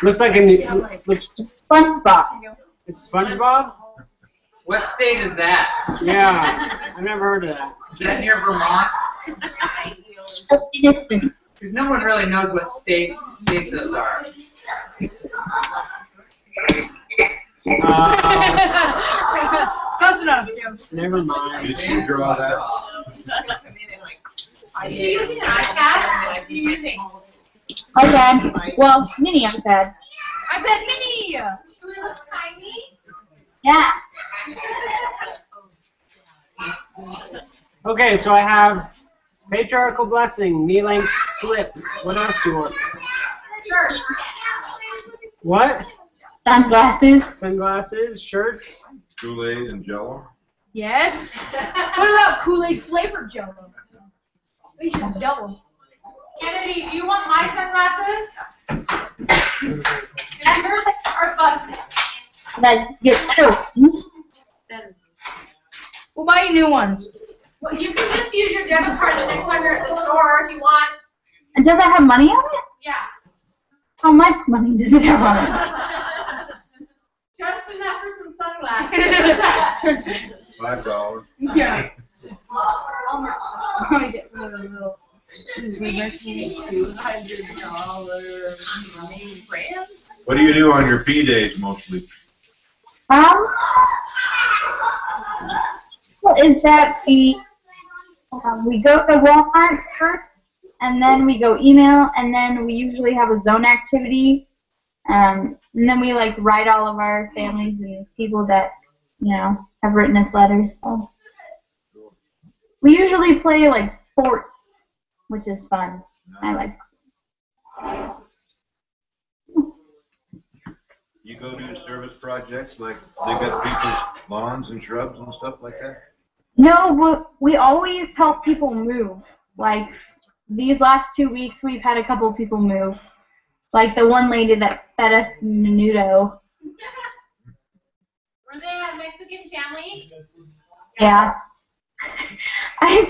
Looks like It's SpongeBob. it's SpongeBob. What state is that? Yeah, I've never heard of that. Is that near Vermont? Innocent. Because no one really knows what states those are. Close enough. Never mind. Did you draw that? Is she using an iPad? What are you using? iPad. Well, mini iPad. iPad Mini. Do it look tiny? Yeah. Okay, so I have patriarchal blessing, knee-length slip. What else do you want? Sure. What? Sunglasses. Sunglasses, shirts. Kool-Aid and Jello? Yes. What about Kool-Aid flavored Jello? At least it's double. Kennedy, do you want my sunglasses? And yours are busted. Let's get through. We'll buy you new ones. Well, you can just use your debit card the next time you're at the store if you want. And does it have money on it? Yeah. How much money does it have on it? Just enough for some sunglasses. $5. Yeah. I'm gonna get some of those little. What do you do on your P days mostly? What is that? We go to Walmart first, and then we go email, and then we usually have a zone activity, and then we like write all of our families and people that have written us letters. So we usually play like sports, which is fun. I like sports. You go do service projects like dig up people's lawns and shrubs and stuff like that? No, but we always help people move. Like these last 2 weeks, we've had a couple of people move. Like the one lady that fed us menudo. Were they a Mexican family? Yeah. I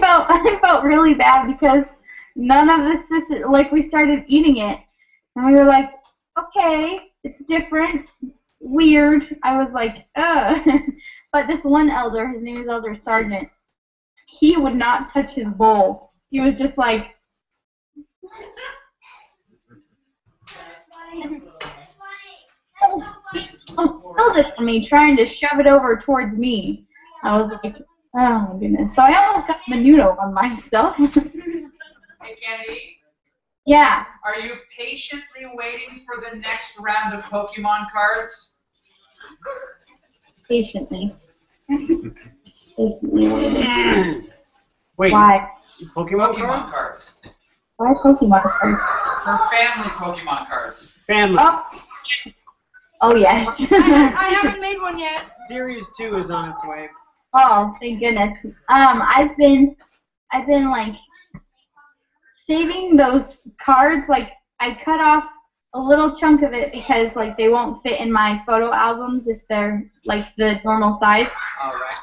felt really bad because none of the sisters, like we started eating it, and we were like, okay, it's different, it's weird. I was like, ugh. But this one elder, his name is Elder Sargent, he would not touch his bowl. He was just like, spilled it on me, trying to shove it over towards me. I was like, oh my goodness. So I almost got menudo on myself. Hey, Kennedy, Yeah. are you patiently waiting for the next round of Pokemon cards? Patiently. Patiently waiting. Wait, Why? Pokemon Pokemon cards? cards. Why Pokemon cards? For family Pokemon cards. Family. Oh yes. I haven't made one yet. Series 2 is on its way. Oh, thank goodness. I've been like saving those cards. Like I cut off a little chunk of it because like they won't fit in my photo albums if they're like the normal size. All right.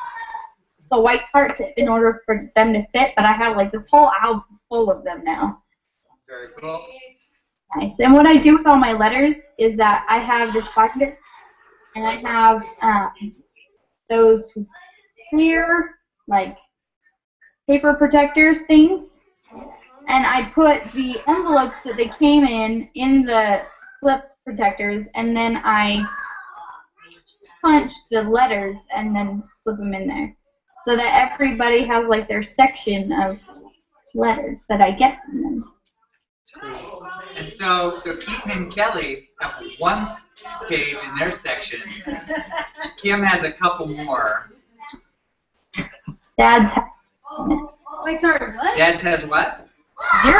The white parts in order for them to fit, but I have like this whole album full of them now. Very cool. Nice. And what I do with all my letters is that I have this binder, and I have those clear like paper protectors things, and I put the envelopes that they came in the slip protectors, and then I punch the letters and then slip them in there, so that everybody has like their section of letters that I get from them. And so Keaton and Kelly have one page in their section. Kim has a couple more. Dad's Wait, sorry, what? Dad has what? 0.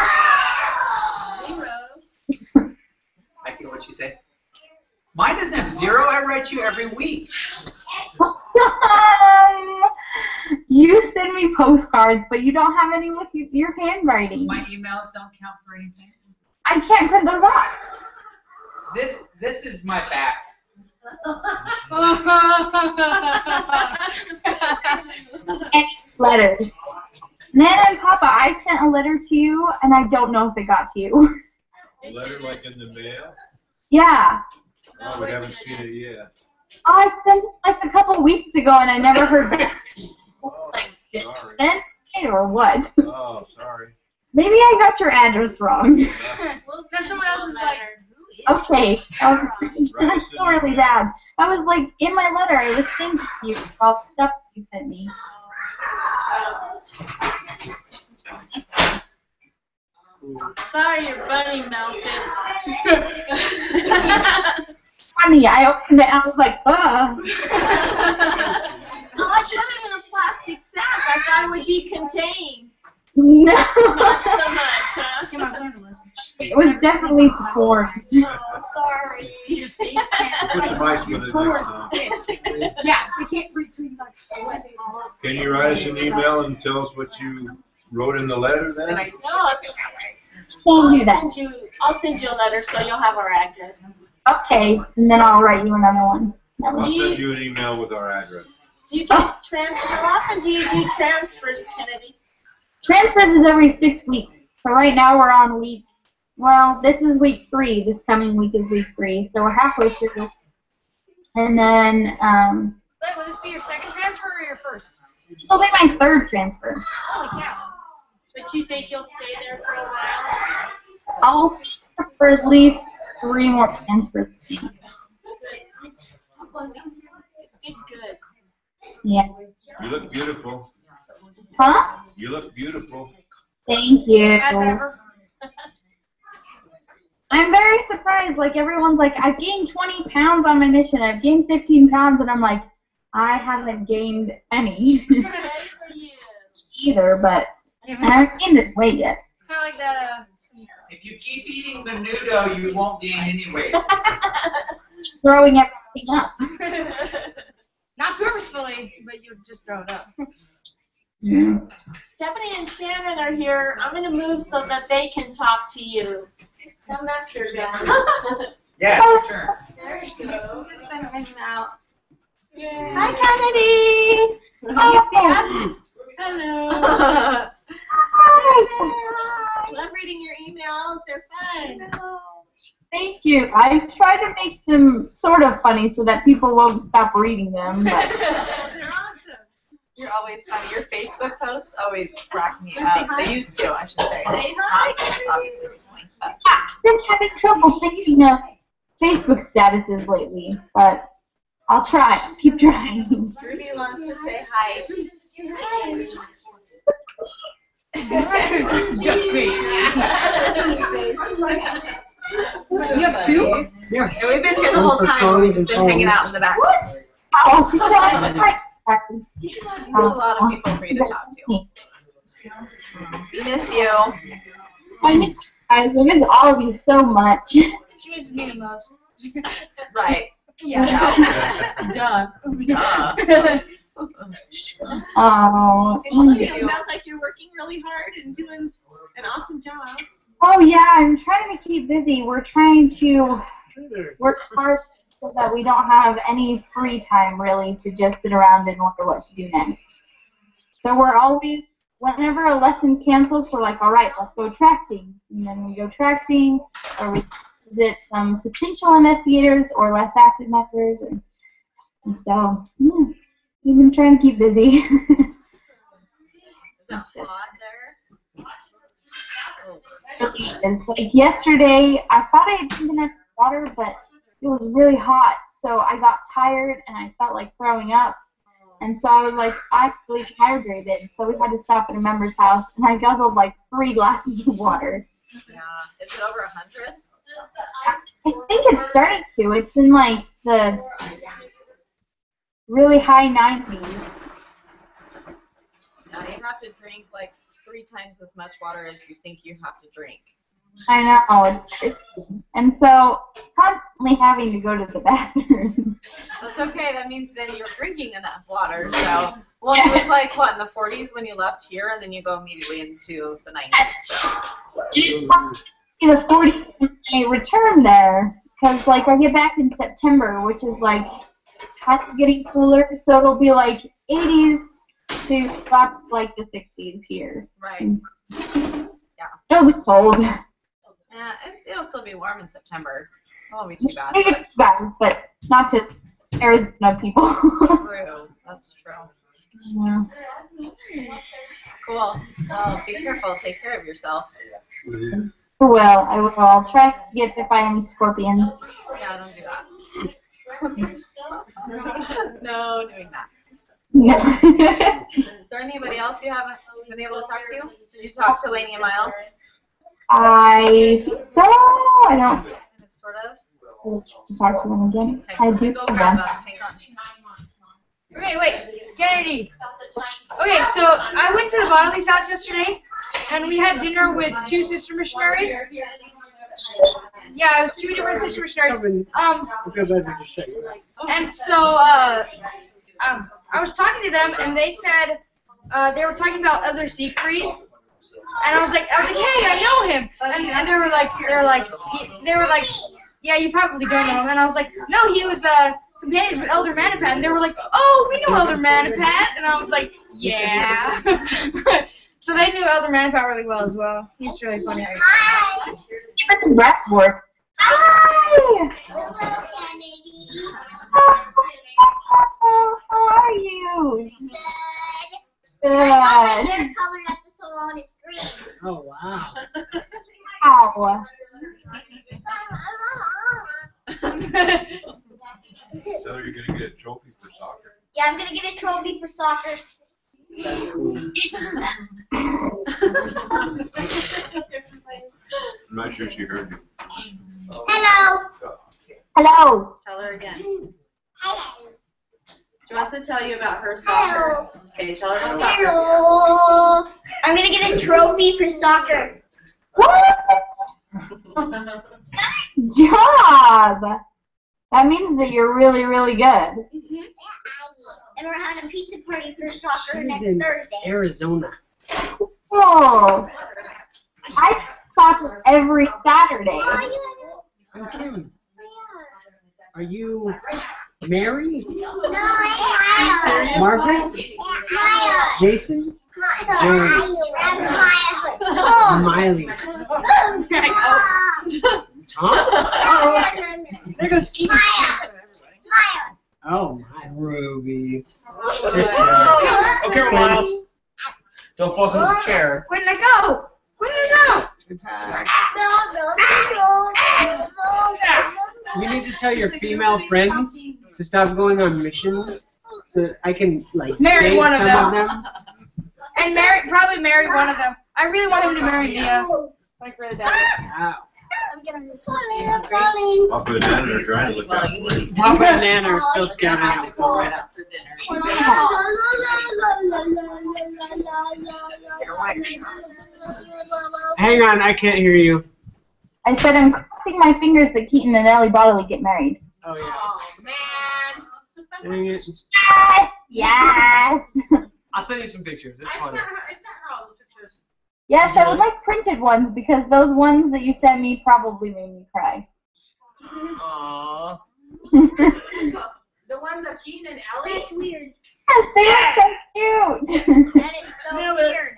I get what she said. Mine doesn't have 0. I write you every week. You send me postcards, but you don't have any with your handwriting. My emails don't count for anything. I can't print those off. This is my back. And letters. Nana and Papa, I sent a letter to you, and I don't know if it got to you. A letter like in the mail? Yeah. Oh, we haven't seen it yet. Oh, I sent it like a couple weeks ago, and I never heard back. Sorry. Sent it or what? Oh, sorry. Maybe I got your address wrong. Well, then someone else is like, Okay. That's so really bad. I was like, in my letter, I was thanking you for all the stuff you sent me. Sorry, your bunny melted. Funny, I opened it and I was like, Well, I put it in a plastic sack. I thought it would be contained. No. Not so much, huh? come on, learn to listen. It was definitely before. Oh, sorry. Your face can't. Put some ice with it next time. Yeah, they can't read, so you like sweating all up. Can you write us an email and tell us what you wrote in the letter then? Can't do that. I'll send you a letter so you'll have our address. Okay, and then I'll write you another one. That I'll was- send you an email with our address. Do you get how often do you do transfers, Kennedy? Transfers is every 6 weeks. So right now we're on this is week 3. This coming week is week 3. So we're halfway through. And then, Wait, will this be your second transfer or your first? this will be my 3rd transfer. Holy cow. But you think you'll stay there for a while? I'll stay for at least 3 more transfers. Good. Yeah. You look beautiful. Huh? You look beautiful. Thank you. As ever. I'm very surprised. Like, everyone's like, I've gained 20 pounds on my mission. I've gained 15 pounds. And I'm like, I haven't gained any Good for you. either, but I haven't gained any weight yet. Kind of like that, If you keep eating menudo, you won't gain any weight. Throwing everything up. not purposefully, but you just throw it up. Yeah. Stephanie and Shannon are here. I'm going to move so that they can talk to you. Come back here, guys. Yeah, it's your turn. There you go. Just been hanging out. Yay. Hi, Kennedy. Hello. Hi. Love reading your emails. They're fun. Thank you. I try to make them sort of funny so that people won't stop reading them. But They're awesome. You're always funny. Your Facebook posts always crack me up. They used to, I should say. Say hi. Not obviously recently. But I've been having trouble thinking of Facebook statuses lately, but I'll try. I'll keep trying. Ruby wants to say hi. You have 2? Yeah. And we've been here the whole time. We've just been hanging out in the back. I'll keep trying. Practice. There's a lot of people for you to talk to. We miss you. I miss you guys. I miss all of you so much. She misses me the most. Right. Yeah. Duh. Oh. It sounds like you're working really hard and doing an awesome job. Oh yeah, I'm trying to keep busy. We're trying to work hard so that we don't have any free time really to just sit around and wonder what to do next. So we're always, whenever a lesson cancels, we're like, all right, let's go tracting. And then we go tracting, or we visit some potential investigators or less active members. And so, yeah, we've been trying to keep busy. Is it hot there? is. Like yesterday, I thought I had drinking enough water, but it was really hot, so I got tired and I felt like throwing up. And so I was like, I'm really dehydrated. So we had to stop at a member's house, and I guzzled like 3 glasses of water. Yeah. Is it over 100? I think it's starting to. It's in like the really high 90s. Now you have to drink like 3 times as much water as you think you have to drink. I know, it's crazy. And so, constantly having to go to the bathroom. That's okay. That means then you're drinking enough water. So, well, it was like, what, in the 40s when you left here, and then you go immediately into the 90s. So. It's probably the 40s when I return there, because, like, I get back in September, which is, like, kind of getting cooler, so it'll be, like, 80s to, like, the 60s here. Right. And yeah. It'll be cold. Yeah, it'll still be warm in September. It won't be too bad. Maybe to you guys, but not to Arizona people. True. That's true. Yeah. Cool. Well, be careful. Take care of yourself. I will. I'll try to get bit by any scorpions. Yeah, don't do that. No doing that. No. Is there anybody else you haven't been able to talk to? Did you talk to Lainey and Miles? I don't Sort of. need to talk to them again. Okay, I do go for grab them. them. Hang on. Okay, wait, Kennedy. Okay, so I went to the Bodley's house yesterday, and we had dinner with 2 sister missionaries. Yeah, it was 2 different sister missionaries. I feel bad for just checking. And so I was talking to them, and they said they were talking about Elder Siegfried, and I was like, hey, I know him, and they were like, yeah, you probably don't know him, and I was like, no, he was companions with Elder Manapat, and they were like, oh, we know Elder Manapat, and I was like, yeah. So they knew Elder Manapat really well as well. He's really funny. Hi! Give us some breath work. Hi! Hello, Kennedy. How are you? Good. Good. I got my hair colored at the salon. It's green. Oh, wow. Ow. So you're gonna get a trophy for soccer. Yeah, I'm gonna get a trophy for soccer. That's cool. I'm not sure she heard you. Hello. Hello. Tell her again. Hello. She wants to tell you about her Hello. soccer. Okay, tell her about soccer. Hello. I'm gonna get a trophy for soccer. What? Nice job. That means that you're really, really good. Mm-hmm. And we're having a pizza party for soccer She's next in Thursday. Arizona. Cool. I soccer every Saturday. I'm Kim. Are you Mary? No, I'm Margaret? Maya. Jason? Maya. Miley. Tom? There goes Keith. Oh, my Ruby. Okay, Miles. Don't fall from the chair. Where did I go? Where did I You need to tell your female friends to stop going on missions so that I can, like, Marry date one of some them. of them. go? And probably marry one of them. I really want him to marry Mia. Like really bad. Wow. I'm falling. Papa and Dad are trying to look out for you. Papa and Nana are still scouting Have to out go for right it. after dinner. Hang on, I can't hear you. I said I'm crossing my fingers that Keaton and Ellie Bodley get married. Oh, yeah. Oh, man. Dang it. Yes! Yes! I'll send you some pictures. It's I funny. sent her all those pictures. Yes, I would like printed ones because those ones that you sent me probably made me cry. Aww. The ones of Keaton and Ellie? That's weird. Yes, they are so cute. That is so weird.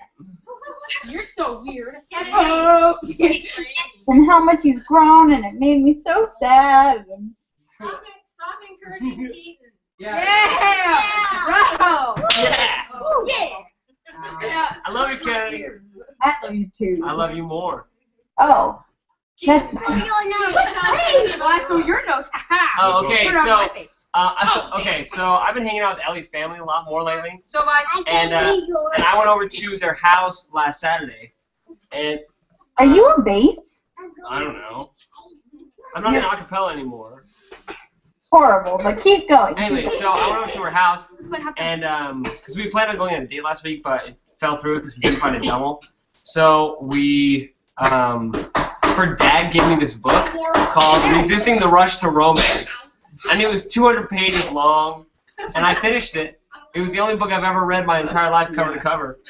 You're so weird. Oh. And how much he's grown, and it made me so sad. Stop encouraging Keaton. Yeah! Bravo! Yeah. Yeah. Yeah. I love you, Kennedy. I love you too. I love you more. Oh, that's Your nose. Well, I stole your nose. Oh, okay, Put it on so, my face. so I've been hanging out with Ellie's family a lot more lately, So like, and I went over to their house last Saturday, and Are you a bass? I don't know. I'm not in acapella anymore. It's horrible, but keep going. Anyway, so I went over to her house, what happened? and because we planned on going on a date last week, but it fell through because we didn't find a double. So we, her dad gave me this book called Resisting the Rush to Romance, and it was 200 pages long, and I finished it. It was the only book I've ever read my entire life cover to cover.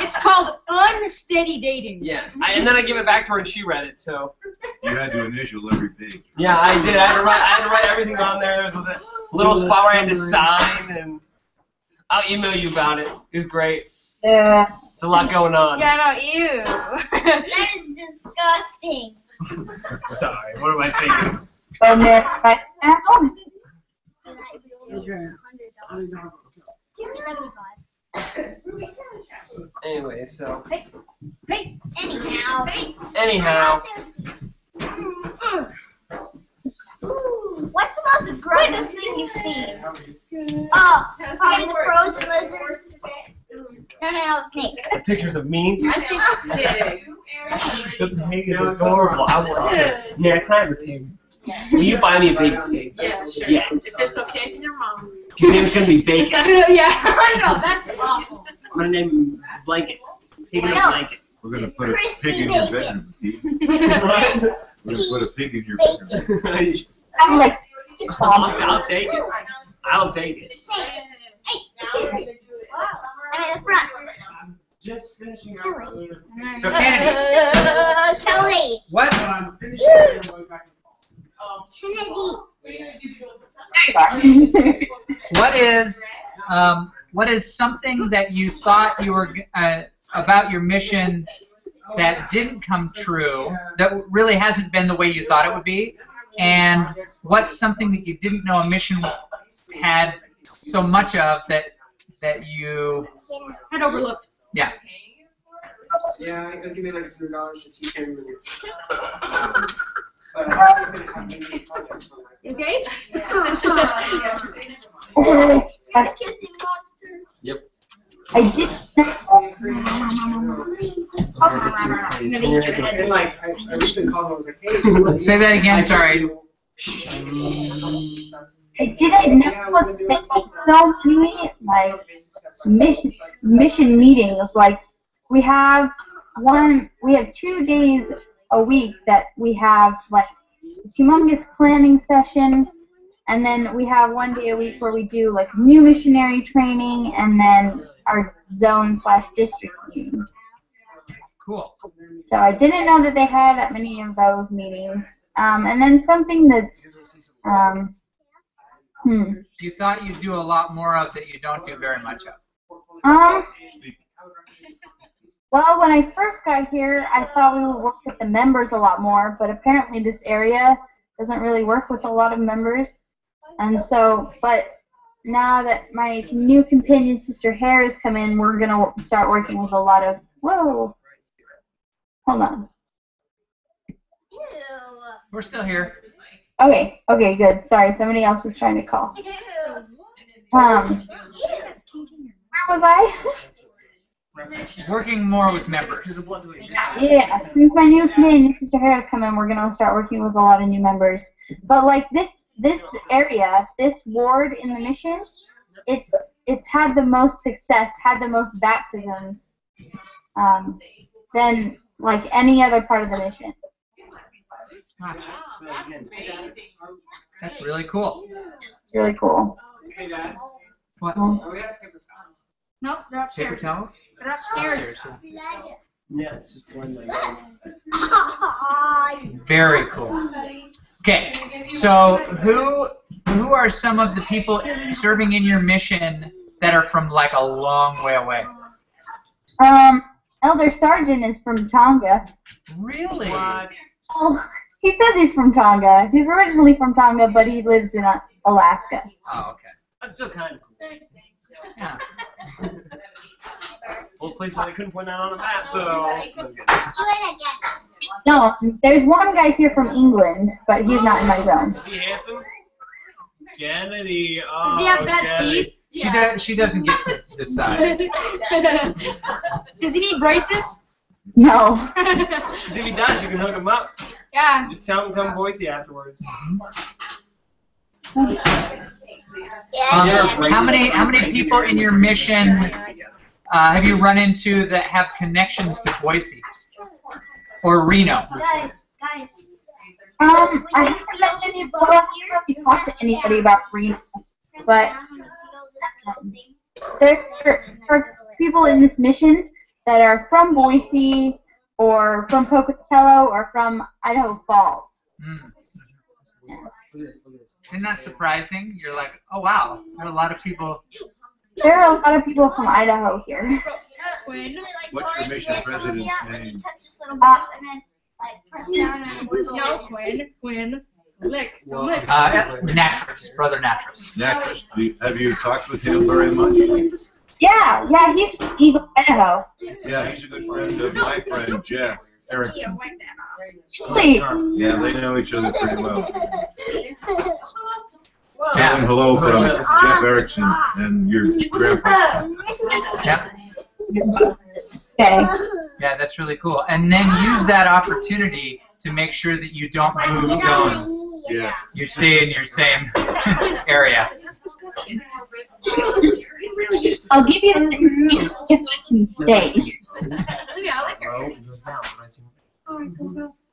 It's called Unsteady Dating. Yeah, and then I gave it back to her, and she read it. So You had to initial every page. yeah, I did. I had to write everything on there. There was a little spot where I had to sign, and I'll email you about it. It was great. Yeah. It's a lot going on. Yeah, no, ew. That is disgusting. Sorry, what am I thinking? And then, Anyway, so Anyhow. anyhow, What's the most grossest thing you've seen? Oh, probably the frozen lizard. No, the snake. the pictures of me. I think The pig is adorable. I want it. Yeah, I kind of a pig. Will you buy me a big pig? yeah, sure. Yeah. If it's okay with your mom. His name's gonna be Bacon. Yeah, I know, that's awful. I'm gonna name him Blanket. Pig in a No. blanket. We're gonna put a Crispy pig in your bacon. bedroom, Pete. We're gonna put a pig in your bedroom. I'm like, I'll take it. I'll take it. Hey. I'm in the front. Just finishing up. So Kennedy, Kelly. what? I'm finishing and going back Kennedy. What is something that you thought you were about your mission that didn't come true, that really hasn't been the way you thought it would be, and what's something that you didn't know a mission had so much of that you Had overlooked. yeah. Yeah, it'll give me like $100 to teach him. But I'm going to something projects on that. Okay? Kissing monster. Yep. I did. And like, I recently called him, I was like, hey. Say that again, sorry. I didn't know they had so many like mission meetings. Like we have 2 days a week that we have like this humongous planning session, and then we have 1 day a week where we do like new missionary training, and then our zone/district meeting. Cool. So I didn't know that they had that many of those meetings. And then something that's You thought you'd do a lot more of that you don't do very much of. Well, when I first got here, I thought we would work with the members a lot more, but apparently this area doesn't really work with a lot of members. And so, but now that my new companion, Sister Hare, has come in, we're going to start working with a lot of, whoa, hold on. Ew. We're still here. Okay, good. Sorry, somebody else was trying to call. Ew. Where was I? Working more with members. Yeah, since my new companion, Sister Hare, has come in, we're going to start working with a lot of new members. But like this area, this ward in the mission, it's had the most success, had the most baptisms than like any other part of the mission. Gotcha. That's really cool. It's really cool. Hey, Dad. What? Oh, we have paper towels. Nope, they're Paper upstairs. towels? They're upstairs. Yeah, it's just one like. Very cool. Okay, so who are some of the people serving in your mission that are from like a long way away? Elder Sergeant is from Tonga. Really? What? Well, he says he's from Tonga. He's originally from Tonga, but he lives in Alaska. Oh, okay. That's still kind of cool. Yeah. Well, places I couldn't point out on a map, so. Do it again. No, there's one guy here from England, but he's not in my zone. Is he handsome? Kennedy. Oh, Does he have bad Kennedy. teeth? She doesn't get to decide. Does he need braces? No. Because if he does, you can hook him up. Yeah. Just tell him to come Boise afterwards. How many people in your mission have you run into that have connections to Boise or Reno? Guys. I haven't met any, well, I haven't talked to anybody about Reno, but there are people in this mission that are from Boise or from Pocatello or from Idaho Falls. Mm. Yeah. Isn't that surprising? You're like, oh wow, there are a lot of people. There are a lot of people from Idaho here. What's the mission president's name? Quinn. Lick. Natris, Brother Natris. Natris. Have you talked with him very much? Yeah, he's from Eagle, Idaho. Yeah, he's a good friend of my friend Jeff Erickson. Really? Yeah, they know each other pretty well. Tell Yeah. him hello from Jeff Erickson and your grandpa. Yeah. Okay. Yeah, that's really cool. And then use that opportunity to make sure that you don't move zones. Yeah. You stay in your same area. I'll give you the information if I can stay.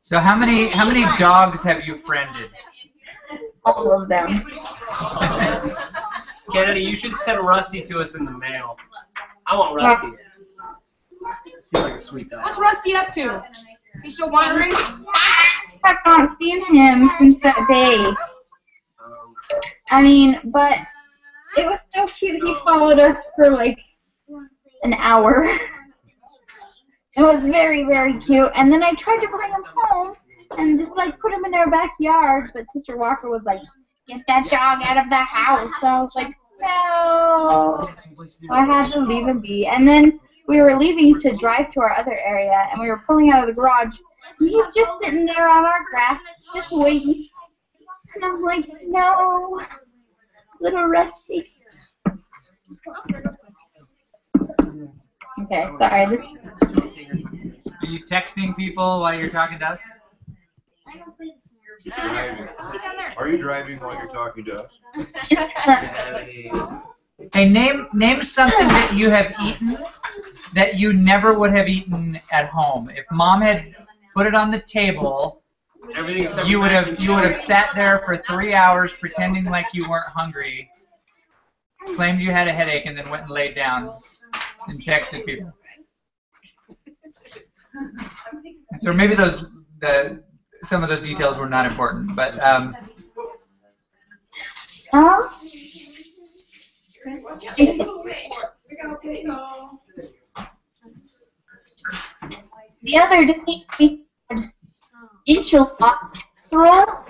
So how many dogs have you friended? All of them. Kennedy, you should send Rusty to us in the mail. I want Rusty. Seems like a sweet guy. What's Rusty up to? Is he still wandering? I've not seen him since that day. I mean, but it was so cute. He followed us for like an hour. It was very, very cute. And then I tried to bring him home and just like put him in our backyard, but Sister Walker was like, "Get that dog out of the house." So I was like, no. So I had to leave him be. And then we were leaving to drive to our other area, and we were pulling out of the garage. And he's just sitting there on our grass, just waiting. And I'm like, no, little Rusty. Okay, sorry. Are you texting people while you're talking to us? Driving. Are you driving while you're talking to us? Hey, name something that you have eaten that you never would have eaten at home. If Mom had put it on the table, you would have sat there for 3 hours pretending like you weren't hungry, claimed you had a headache, and then went and laid down and texted people. So maybe some of those details were not important, but the other day we had enchilada casserole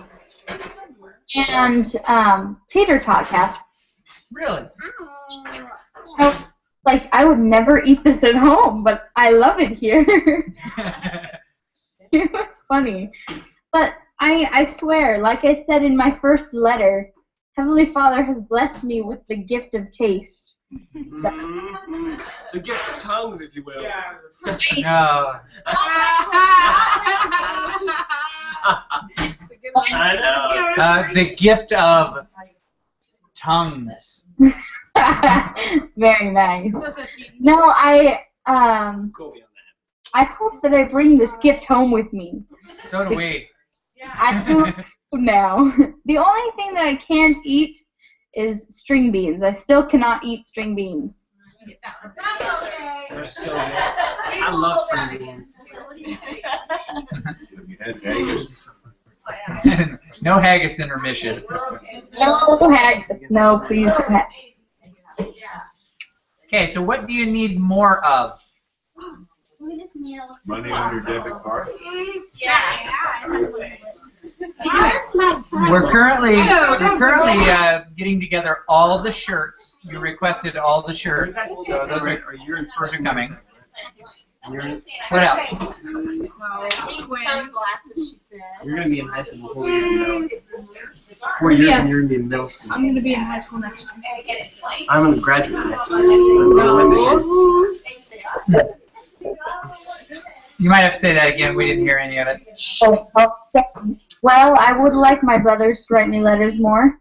and tater tot casserole. Really? So, like, I would never eat this at home, but I love it here. It was funny. But I swear, like I said in my first letter, Heavenly Father has blessed me with the gift of taste. So. The gift of tongues, if you will. No. I know. The gift of tongues. Very nice. No, I hope that I bring this gift home with me. So do we. I do now. The only thing that I can't eat is string beans. I still cannot eat string beans. They're so good. I love string beans. Have you had haggis? No haggis intermission. No haggis. No, please no haggis. Okay, so what do you need more of? Money on your debit card? We're currently getting together all the shirts. You requested all the shirts, so those are coming. What else? Sunglasses, she said. You're gonna be in high school before you're in middle. 4 years and you're gonna be in middle school. I'm gonna be in high school next year. I'm gonna graduate next year. I'm gonna mission. You might have to say that again. We didn't hear any of it. Well, I would like my brothers to write me letters more.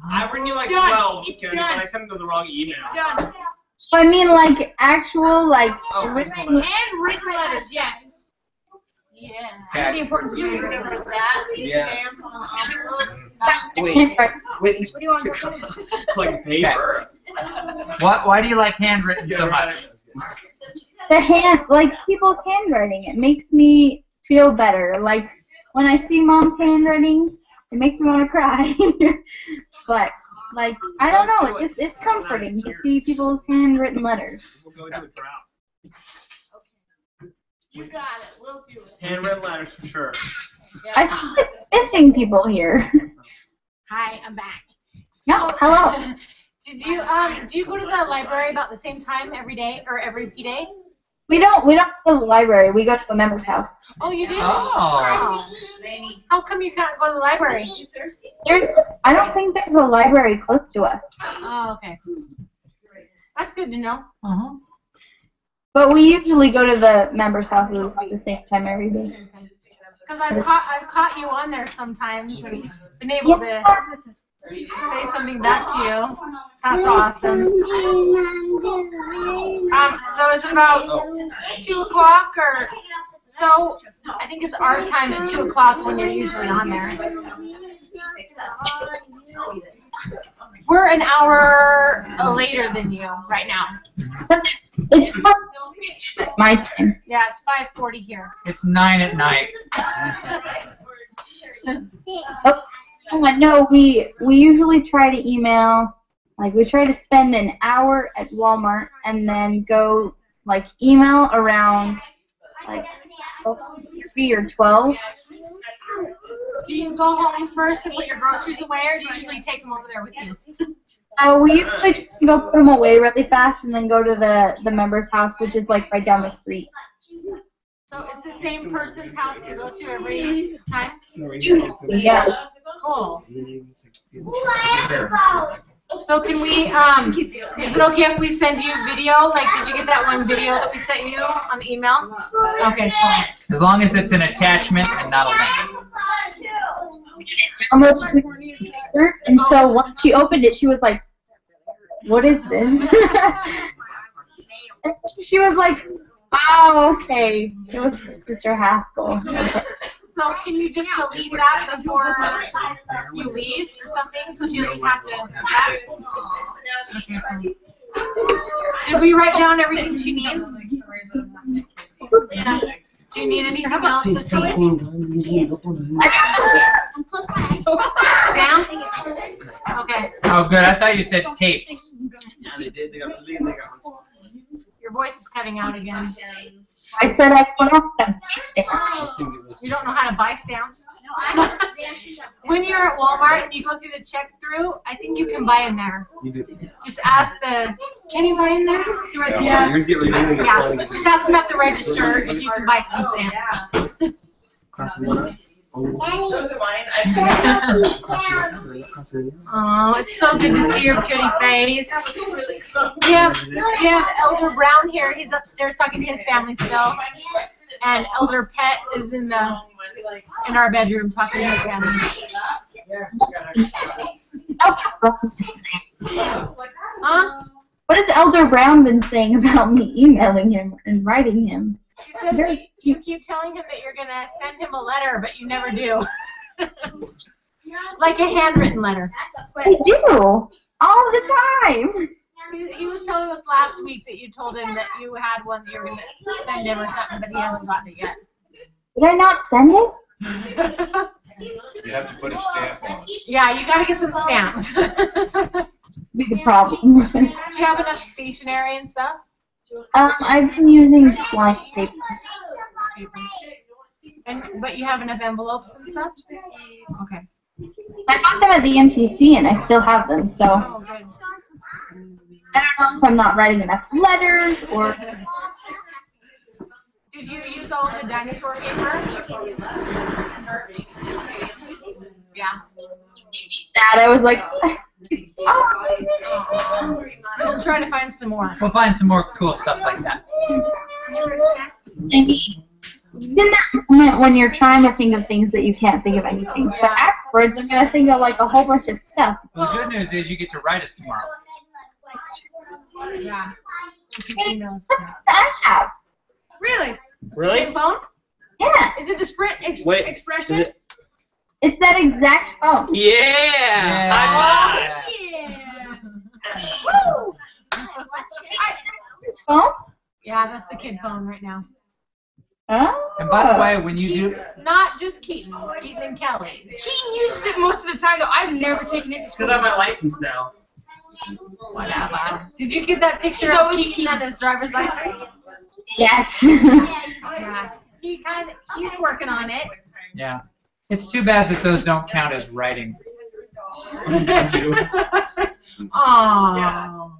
I've written you like Done. 12, It's Jody, done. but I sent them to the wrong email. It's done. So I mean, like actual, like Oh, Handwritten letters, yes. Yeah. I know the importance of You handwritten remember letters. that Yeah. stamp on the envelope? Wait, handwriting. wait, What do you want to go? it's like paper. Why do you like handwritten so much? The hand, like people's handwriting, it makes me feel better. Like when I see mom's handwriting, it makes me want to cry. But like I don't know, it's comforting to see people's handwritten letters. We'll go to the crowd. You got it. We'll do it. Handwritten letters for sure. I feel like missing people here. Hi, I'm back. No, hello. Do you go to the library about the same time every day or every P day? We don't go to the library. We go to a member's house. Oh, you do? Oh. How come you can't go to the library? I don't think there's a library close to us. Oh, okay. That's good to know. Uh-huh. But we usually go to the members' houses at the same time every day. Because I've caught you on there sometimes and been able to say something back to you. That's awesome. So is it about 2 o'clock or so? I think it's our time at 2 o'clock when you're usually on there. We're an hour later than you right now. It's my time. Yeah, it's 5:40 here. It's 9 at night. No, we usually try to email. Like we try to spend an hour at Walmart and then go like email around like 3 or 12. Do you go home first and put your groceries away, or do you usually take them over there with you? We usually just go put them away really fast and then go to the member's house, which is like right down the street. So it's the same person's house you go to every time? Usually, yeah. Cool. So can we, is it okay if we send you video? Like, did you get that one video that we sent you on the email? Okay, cool. As long as it's an attachment and not a link. Downloaded to her computer, and so once she opened it, she was like, "What is this?" And she was like, "Oh, okay, it was for Sister Haskell." So can you just delete that before you leave or something, so she doesn't have to? Okay. Did we write down everything she needs? Yeah. Do you need anything else to see? Stamps? Okay. Oh, good. I thought you said tapes. Yeah, they did. They got one. Your voice is cutting out again. I said I don't have them stamps. You don't know how to buy stamps? When you're at Walmart and you go through the check-through, I think you can buy in there. You do. Just ask can you buy in there? Yeah. Yours get really Yeah. Just ask them at the register if you can buy some stamps. Oh, it's so good to see your pretty face. We have Elder Brown here. He's upstairs talking to his family still. And Elder Pet is in our bedroom talking to his family. Huh? What has Elder Brown been saying about me emailing him and writing him? He says you keep telling him that you're going to send him a letter, but you never do. Like a handwritten letter. I do, all the time. He was telling us last week that you told him that you had one that you were going to send him or something, but he hasn't gotten it yet. Did I not send it? You have to put a stamp on it. Yeah, you got to get some stamps. Be the problem. Do you have enough stationery and stuff? I've been using blank paper. But you have enough envelopes and stuff? Okay. I got them at the MTC and I still have them, so Oh, good. I don't know if I'm not writing enough letters or Did you use all the dinosaur paper? Yeah. Sad. I was like, it's We'll try to find some more. We'll find some more cool stuff like that. it's in that moment when you're trying to think of things that you can't think of anything. But afterwards, I'm gonna think of like a whole bunch of stuff. Well, the good news is you get to write us tomorrow. Yeah. Hey, I have. Really? Really? Same phone? Yeah. Is it the Sprint Wait, expression? is it- It's that exact phone. Yeah! High five! Yeah. Woo! This phone? Yeah, that's the kid phone right now. Oh. And by the way, when you do, Not just Keaton's, Keaton and Kelly. Keaton uses it most of the time, though. I've never taken it to school. Because I have my license now. Whatever. Did you get that picture So of it's Keaton on his driver's license? Yes. Yeah. He's working on it. yeah, it's too bad that those don't count as writing. Aww.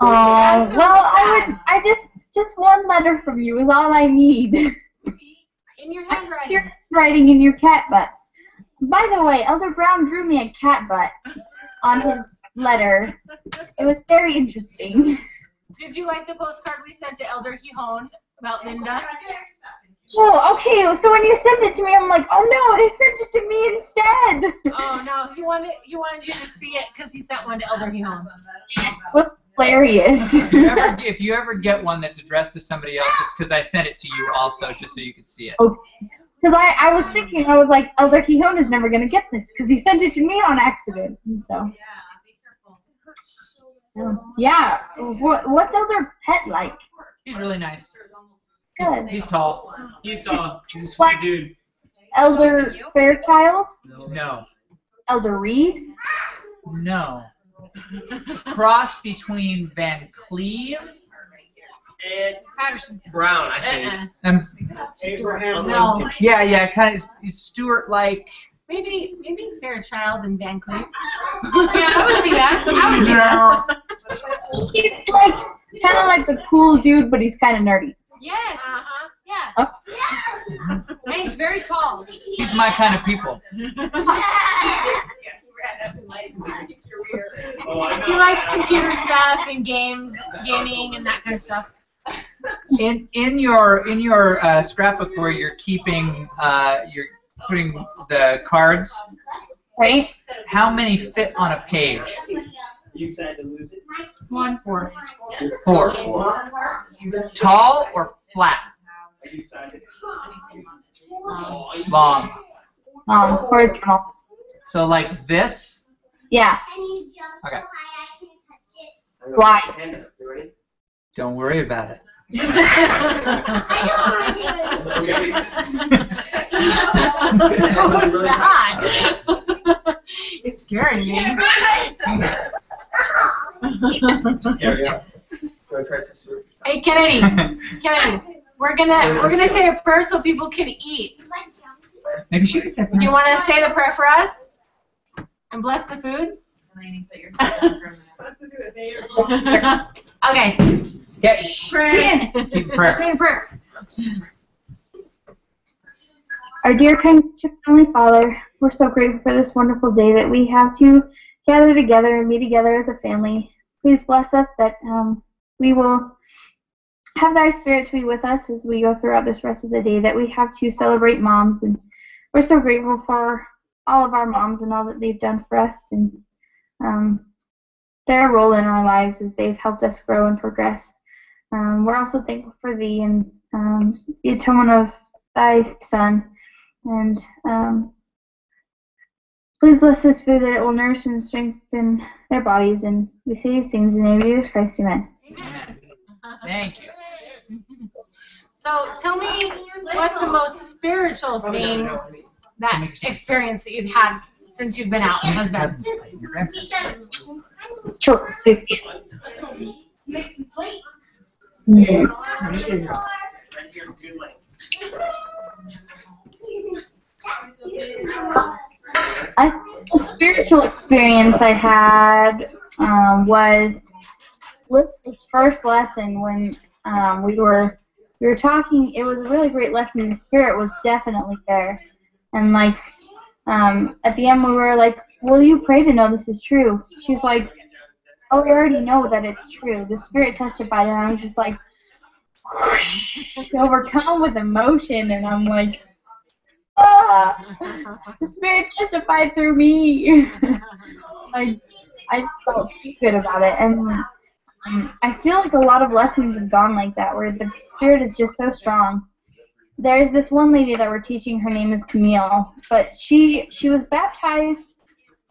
Oh, well, I just one letter from you is all I need. In your I can see your handwriting. handwriting in your cat butts. By the way, Elder Brown drew me a cat butt on his letter. It was very interesting. Did you like the postcard we sent to Elder Hihon about Linda? Oh, okay, so when you sent it to me, I'm like, oh no, they sent it to me instead. Oh no, he wanted you to see it because he sent one to Elder Hihon. Yes, it was hilarious. If you ever get one that's addressed to somebody else, it's because I sent it to you also, just so you could see it. Because I was thinking, I was like, Elder Hihon is never going to get this because he sent it to me on accident. And so. Yeah. What's Elder Pet like? He's really nice. Good. He's tall. He's tall. He's a sweet dude. Elder Fairchild? No. Elder Reed? No. Cross between Van Cleve And Patterson Brown, I think. and Abraham No. Lincoln. yeah, kind of Stuart-like. Maybe Fairchild and Van Cleef. Yeah, I would see that. I would see that. He's like, kind of like the cool dude, but he's kind of nerdy. Yes. Yeah. Oh. And he's very tall. He's my kind of people. He likes computer stuff and gaming and that kind of stuff. In your scrapbook where you're keeping you're putting the cards, Right? how many fit on a page? You excited to lose it? 4. 4. Tall or flat? Are you excited? Long. Horizontal. So like this? Yeah. Okay. Why? You ready? Don't worry about it. Oh God! You're scaring me. Hey Kennedy, we're gonna say a prayer so people can eat. Maybe she could say You want to say the prayer for us and bless the food? Okay. Yes. Pray. Keep prayer. Say a prayer. Our dear kind Heavenly Father, we're so grateful for this wonderful day that we have to gather together and be together as a family. Please bless us that we will have Thy Spirit to be with us as we go throughout this rest of the day, that we have to celebrate moms. And we're so grateful for all of our moms and all that they've done for us and their role in our lives as they've helped us grow and progress. We're also thankful for Thee and the atonement of Thy Son. And please bless this food that it will nourish and strengthen their bodies. And we say these things in the name of Jesus Christ. Amen. Amen. Thank you. So tell me what the most spiritual thing, that experience that you've had since you've been out has been. Sure. Make some plates. The spiritual experience I had was Lisa's first lesson when we were we were talking. It was a really great lesson. The Spirit was definitely there. And, like, at the end we were like, will you pray to know this is true? She's like, oh, we already know that it's true. The Spirit testified, and I was just like, overcome with emotion, and I'm like, the Spirit testified through me. Like, I just felt so good about it, and I feel like a lot of lessons have gone like that, where the Spirit is just so strong. There's this one lady that we're teaching, her name is Camille, but she was baptized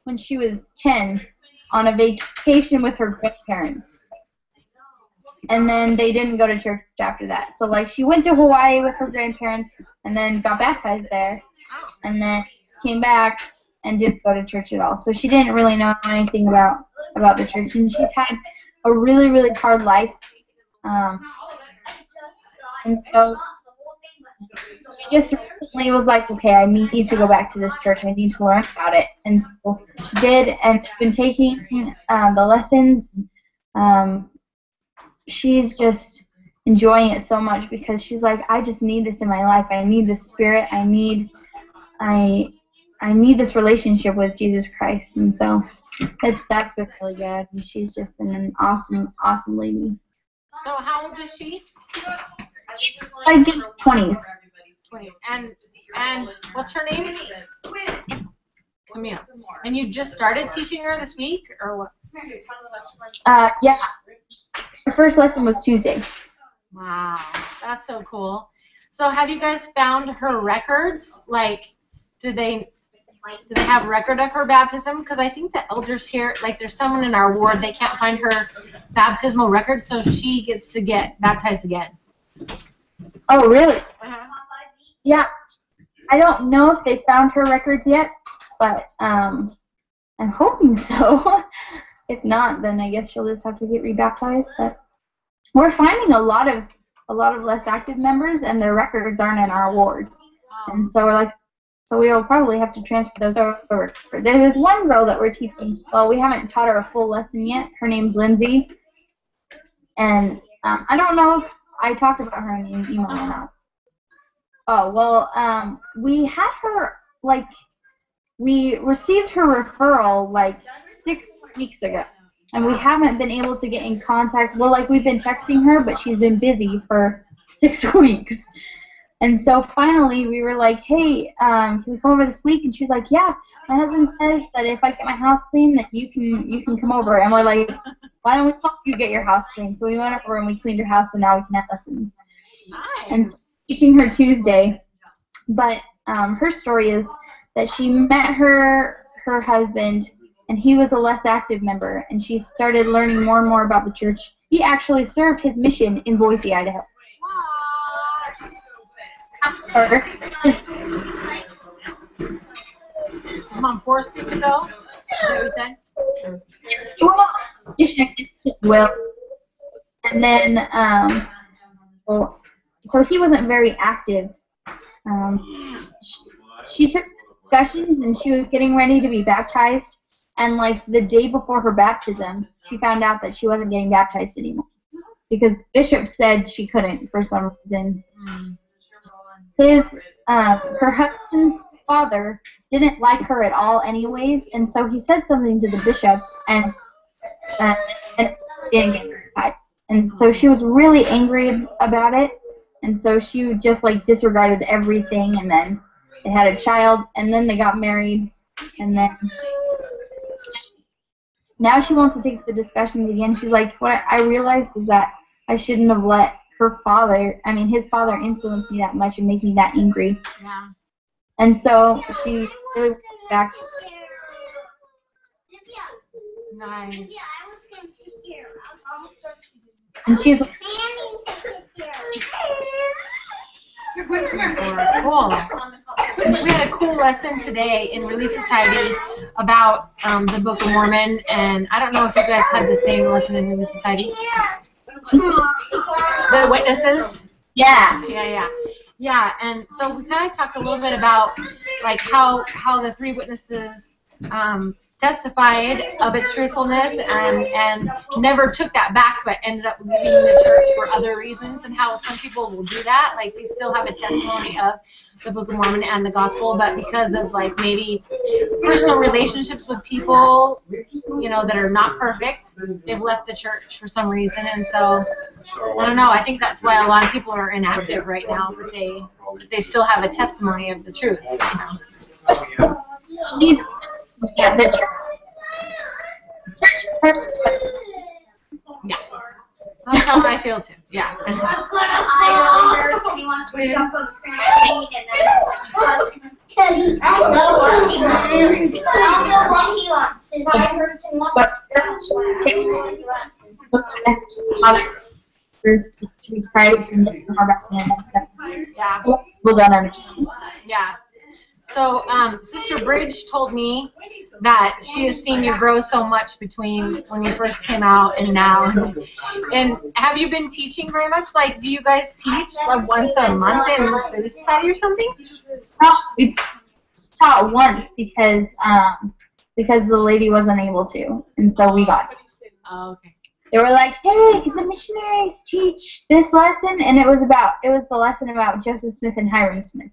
when she was 10 on a vacation with her grandparents. And then they didn't go to church after that. So, like, she went to Hawaii with her grandparents and then got baptized there, and then came back and didn't go to church at all. So she didn't really know anything about the church, and she's had a really, really hard life. And so she just recently was like, okay, I need to go back to this church. I need to learn about it. And so she did, and she's been taking the lessons. She's just enjoying it so much because she's like, I just need this in my life. I need this Spirit. I need this relationship with Jesus Christ. And so that's been really good. And she's just been an awesome, awesome lady. So how old is she? It's like in her 20s. 20. And what's her name? Camille. And you just started teaching her this week, or what? Yeah. Her first lesson was Tuesday. Wow, that's so cool. So have you guys found her records? Like, do they have record of her baptism? Because I think the elders here, like, there's someone in our ward, they can't find her baptismal record, so she gets to get baptized again. Oh, really? Yeah. I don't know if they found her records yet, but I'm hoping so. If not, then I guess she'll just have to get rebaptized. But we're finding a lot of less active members, and their records aren't in our ward. And so we're like, so we'll probably have to transfer those over. There's one girl that we're teaching. Well, we haven't taught her a full lesson yet. Her name's Lindsay, and I don't know if I talked about her in the email or not. Oh, well, we had her, like, we received her referral, like, 6 weeks ago, and we haven't been able to get in contact. Well, like, we've been texting her, but she's been busy for 6 weeks. And so finally we were like, hey, can we come over this week? And she's like, yeah, my husband says that if I get my house clean that you can come over. And we're like, why don't we help you get your house clean? So we went over and we cleaned her house, and now we can have lessons. Nice. And so teaching her Tuesday. But her story is that she met her husband, and he was a less active member, and she started learning more and more about the church. He actually served his mission in Boise, Idaho. Is Mom forced him to go? Is that what you said? Well, mission well, and then well, so he wasn't very active. She took discussions, and she was getting ready to be baptized, and like the day before her baptism, she found out that she wasn't getting baptized anymore because the bishop said she couldn't for some reason. Her husband's father didn't like her at all anyways, and so he said something to the bishop, and didn't get baptized. And so she was really angry about it, and so she just like disregarded everything, and then they had a child, and then they got married, and then now she wants to take the discussions again. She's like, what I realized is that I shouldn't have let his father influenced me that much and make me that angry. Yeah. And so she really went back. Nice. And she's like, cool. We had a cool lesson today in Relief Society about the Book of Mormon, and I don't know if you guys had the same lesson in Relief Society. The witnesses? Yeah. Yeah, and so we kind of talked a little bit about like how the three witnesses testified of its truthfulness and never took that back, but ended up leaving the church for other reasons, and how some people will do that. Like, they still have a testimony of the Book of Mormon and the gospel, but because of, like, maybe personal relationships with people, you know, that are not perfect, they've left the church for some reason. And so, I don't know, I think that's why a lot of people are inactive right now, but they still have a testimony of the truth, you know. Yeah, the church is perfect, but Yeah. That's how I feel too. Yeah. for Jesus Christ and how about him and stuff. Yeah. People don't understand. Yeah. So, Sister Bridge told me that she has seen you grow so much between when you first came out and now. And have you been teaching very much? Like, do you guys teach like once a month in Food Society or something? Well, we taught once because the lady wasn't able to, and so we got to. Oh, okay. They were like, "Hey, can the missionaries teach this lesson?" And it was the lesson about Joseph Smith and Hiram Smith.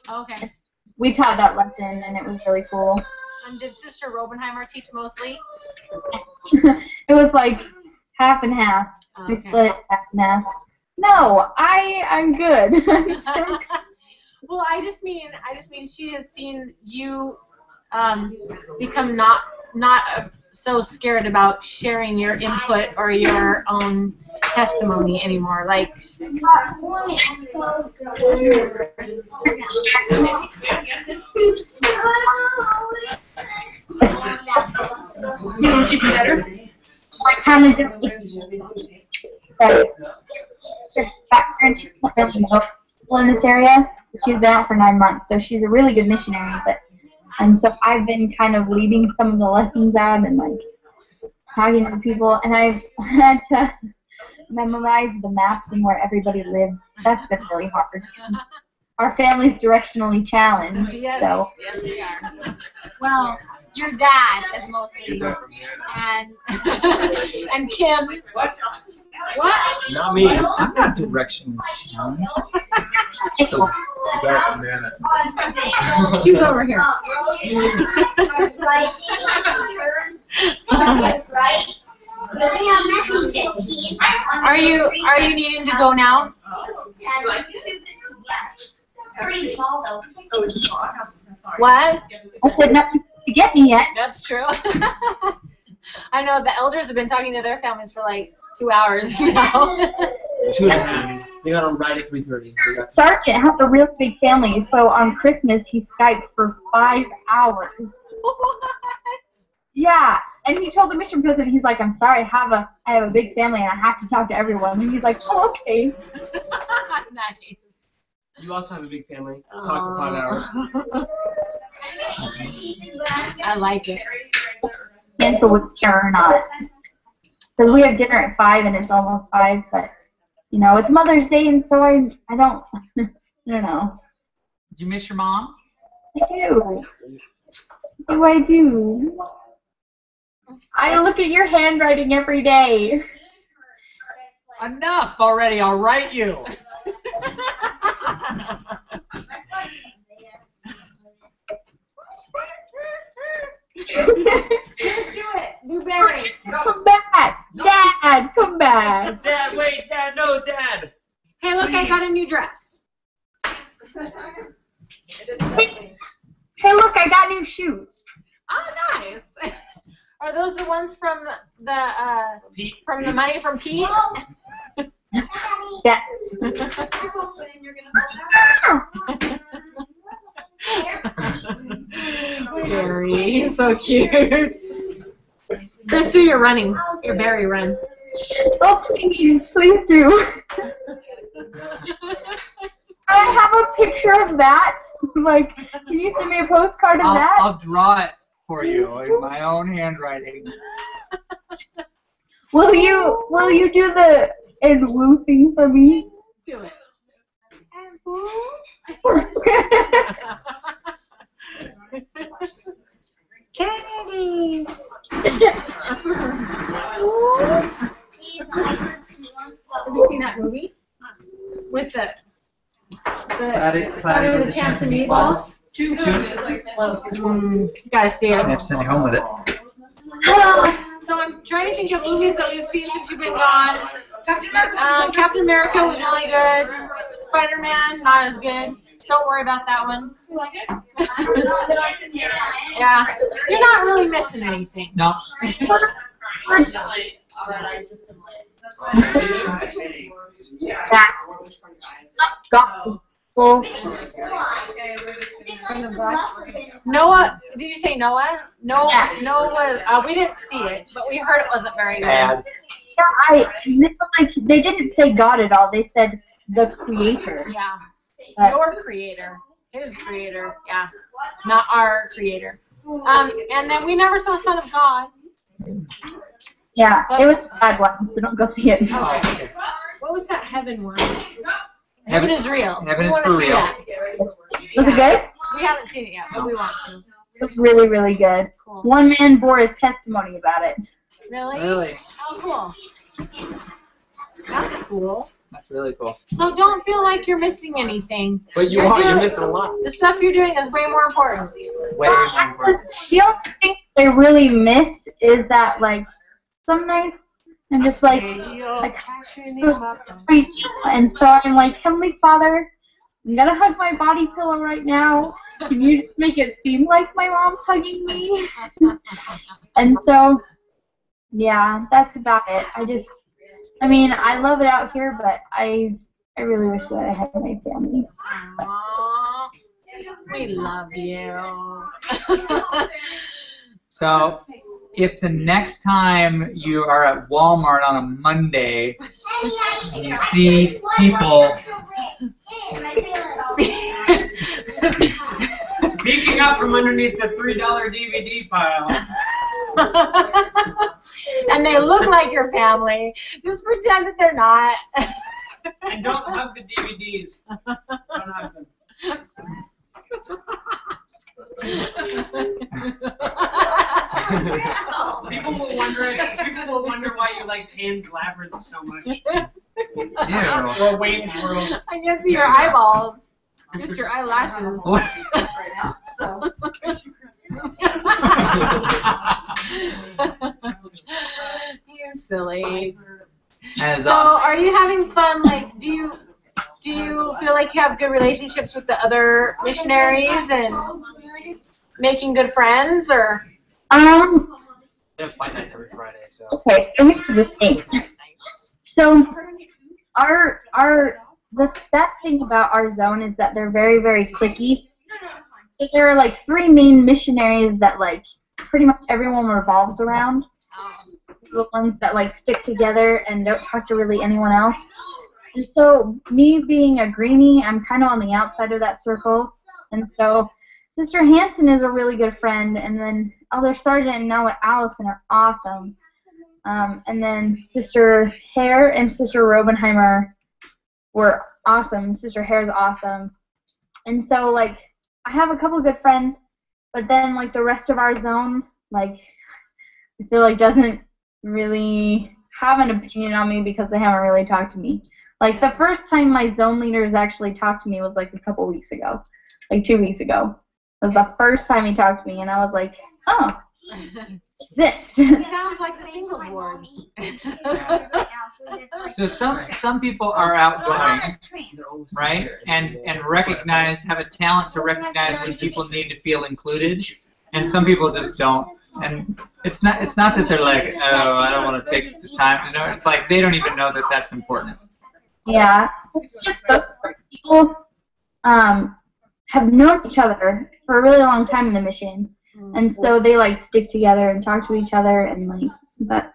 Okay. We taught that lesson, and it was really cool. And did Sister Robenheimer teach mostly? It was like half and half. Okay. We split it half and half. No, I'm good. Well, I just mean she has seen you become not so scared about sharing your input or your own testimony anymore. Like, I kind of just background. She doesn't really know people in this area. She's been out for 9 months, so she's a really good missionary. And so I've been kind of leading some of the lessons out and like talking to people, and I've had to memorize the maps and where everybody lives. That's been really hard because our family's directionally challenged. So. yes, we are. Well, your dad is mostly, and and Kim. What? Not me. I'm not directionally challenged. She's over here. Are you needing to go now? Pretty small though. What? I said nothing to get me yet. That's true. I know the elders have been talking to their families for like 2 hours now. 2:30. They got on right at 3:30. Sergeant has a real big family, so on Christmas he Skyped for 5 hours. What? Yeah, and he told the mission president, he's like, "I'm sorry, I have a big family and I have to talk to everyone." And he's like, "Oh, okay." Nice. You also have a big family. Talk for 5 hours. I like it. Cancel with care or not. Because we have dinner at 5 and it's almost 5, but, you know, it's Mother's Day and so I don't know. Do you miss your mom? I do. I do. I look at your handwriting every day. Enough already, I'll write you. Let's do it. Blueberries. Come back. Dad, come back. Dad, wait, Dad, no, Dad. Hey, look, I got a new dress. Hey, look, I got new shoes. Oh, nice. Are those the ones from the money from Pete? Yes. Barry, he's so cute. Chris, do your running, your Barry run. Oh, please do. I have a picture of that. Like, can you send me a postcard of that? I'll draw it for you in my own handwriting. Will you do the and woo thing for me? Do it. And woo? Kennedy. Have you seen that movie? With the Cloudy with a Chance of Meatballs? You gotta see I it. have to send you home with it. So I'm trying to think of movies that we've seen since you've been gone. Captain America was really good. Spider-Man, not as good. Don't worry about that one. Yeah. You're not really missing anything. No. Noah, did you say Noah? Noah, Yeah. Noah, we didn't see it, but we heard it wasn't very good. Bad. Yeah, they didn't say God at all. They said the creator. Yeah. But- Your creator. His creator. Yeah. Not our creator. And then we never saw Son of God. Yeah, it was a bad one, so don't go see it. Oh, okay. What was that Heaven one? Heaven is real. Heaven We is wanna for see real. that. Was it good? We haven't seen it yet, but we want to. It was really, really good. Cool. One man bore his testimony about it. Really? Really? Oh, cool. That's cool. That's really cool. So don't feel like you're missing anything. But you You're are. You're doing- missing a lot. The stuff you're doing is way more important. Way more important. The only thing I really miss is that, like, some nights I'm just like and so I'm like, Heavenly Father, I'm gonna hug my body pillow right now. Can you just make it seem like my mom's hugging me? And so, yeah, that's about it. I mean, I love it out here, but I really wish that I had my family. Aww. We love you. So, if the next time you are at Walmart on a Monday and you see people Peeking up from underneath the $3 DVD pile. And they look like your family, just pretend that they're not. And don't hug the DVDs. Don't hug them. People will wonder why you like Pan's Labyrinth so much. Ew. Or Wayne's World. I can see your eyeballs, just your eyelashes. You silly. That is So, awesome. are you having fun? Like, do you feel like you have good relationships with the other missionaries and making good friends, or? They have fight nights every Friday, so. Okay, so here's the thing. So the bad thing about our zone is that they're very, very cliquey. So there are like 3 main missionaries that like pretty much everyone revolves around. The ones that like stick together and don't talk to really anyone else. And so me being a greenie, I'm kind of on the outside of that circle. And so Sister Hansen is a really good friend, and then Elder Sargent and now Allison are awesome. And then Sister Hare and Sister Robenheimer were awesome. Sister Hare's awesome. And so, like, I have a couple good friends, but then, like, the rest of our zone, like, I feel like doesn't really have an opinion on me because they haven't really talked to me. Like, the first time my zone leaders actually talked to me was, like, a couple weeks ago. Like, 2 weeks ago. It was the first time he talked to me, and I was like, oh, exist. Sounds like the singles ward. So some people are outgoing, right? And recognize, have a talent to recognize when people need to feel included, and some people just don't. And it's not that they're like, oh, I don't want to take the time to know. It's like they don't even know that that's important. Yeah, it's just those people have known each other for a really long time in the mission, and so they like stick together and talk to each other and like that.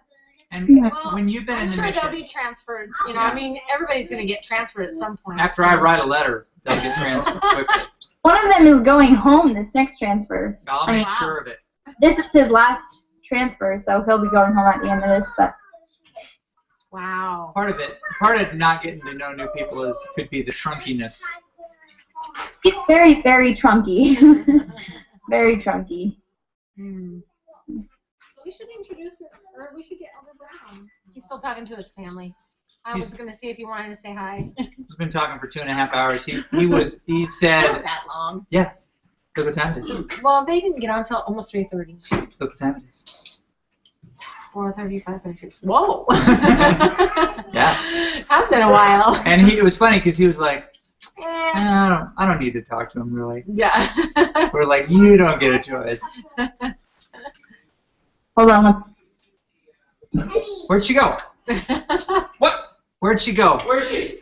And when you've been I'm in the sure they'll mission, be transferred. You know, I mean, everybody's going to get transferred at some point. after I write a letter, they'll get transferred quickly. One of them is going home this next transfer. I'll make sure of it. This is his last transfer, so he'll be going home at the end of this. But Wow. Part of not getting to know new people could be the trunkiness. he's very, very trunky. Very trunky. We should introduce her, or we should get Elder Brown. He's still talking to his family. I was going to see if he wanted to say hi. He's been talking for 2.5 hours. He said. Not that long. Yeah. Look what time it is. Well, they didn't get on until almost 3:30. Look what time it is. 4:30, 5:36. Whoa. Yeah. Has been a while. And it was funny because he was like, I don't need to talk to him really. Yeah. We're like, you don't get a choice. Hold on. Where'd she go? What? Where'd she go? Where's she?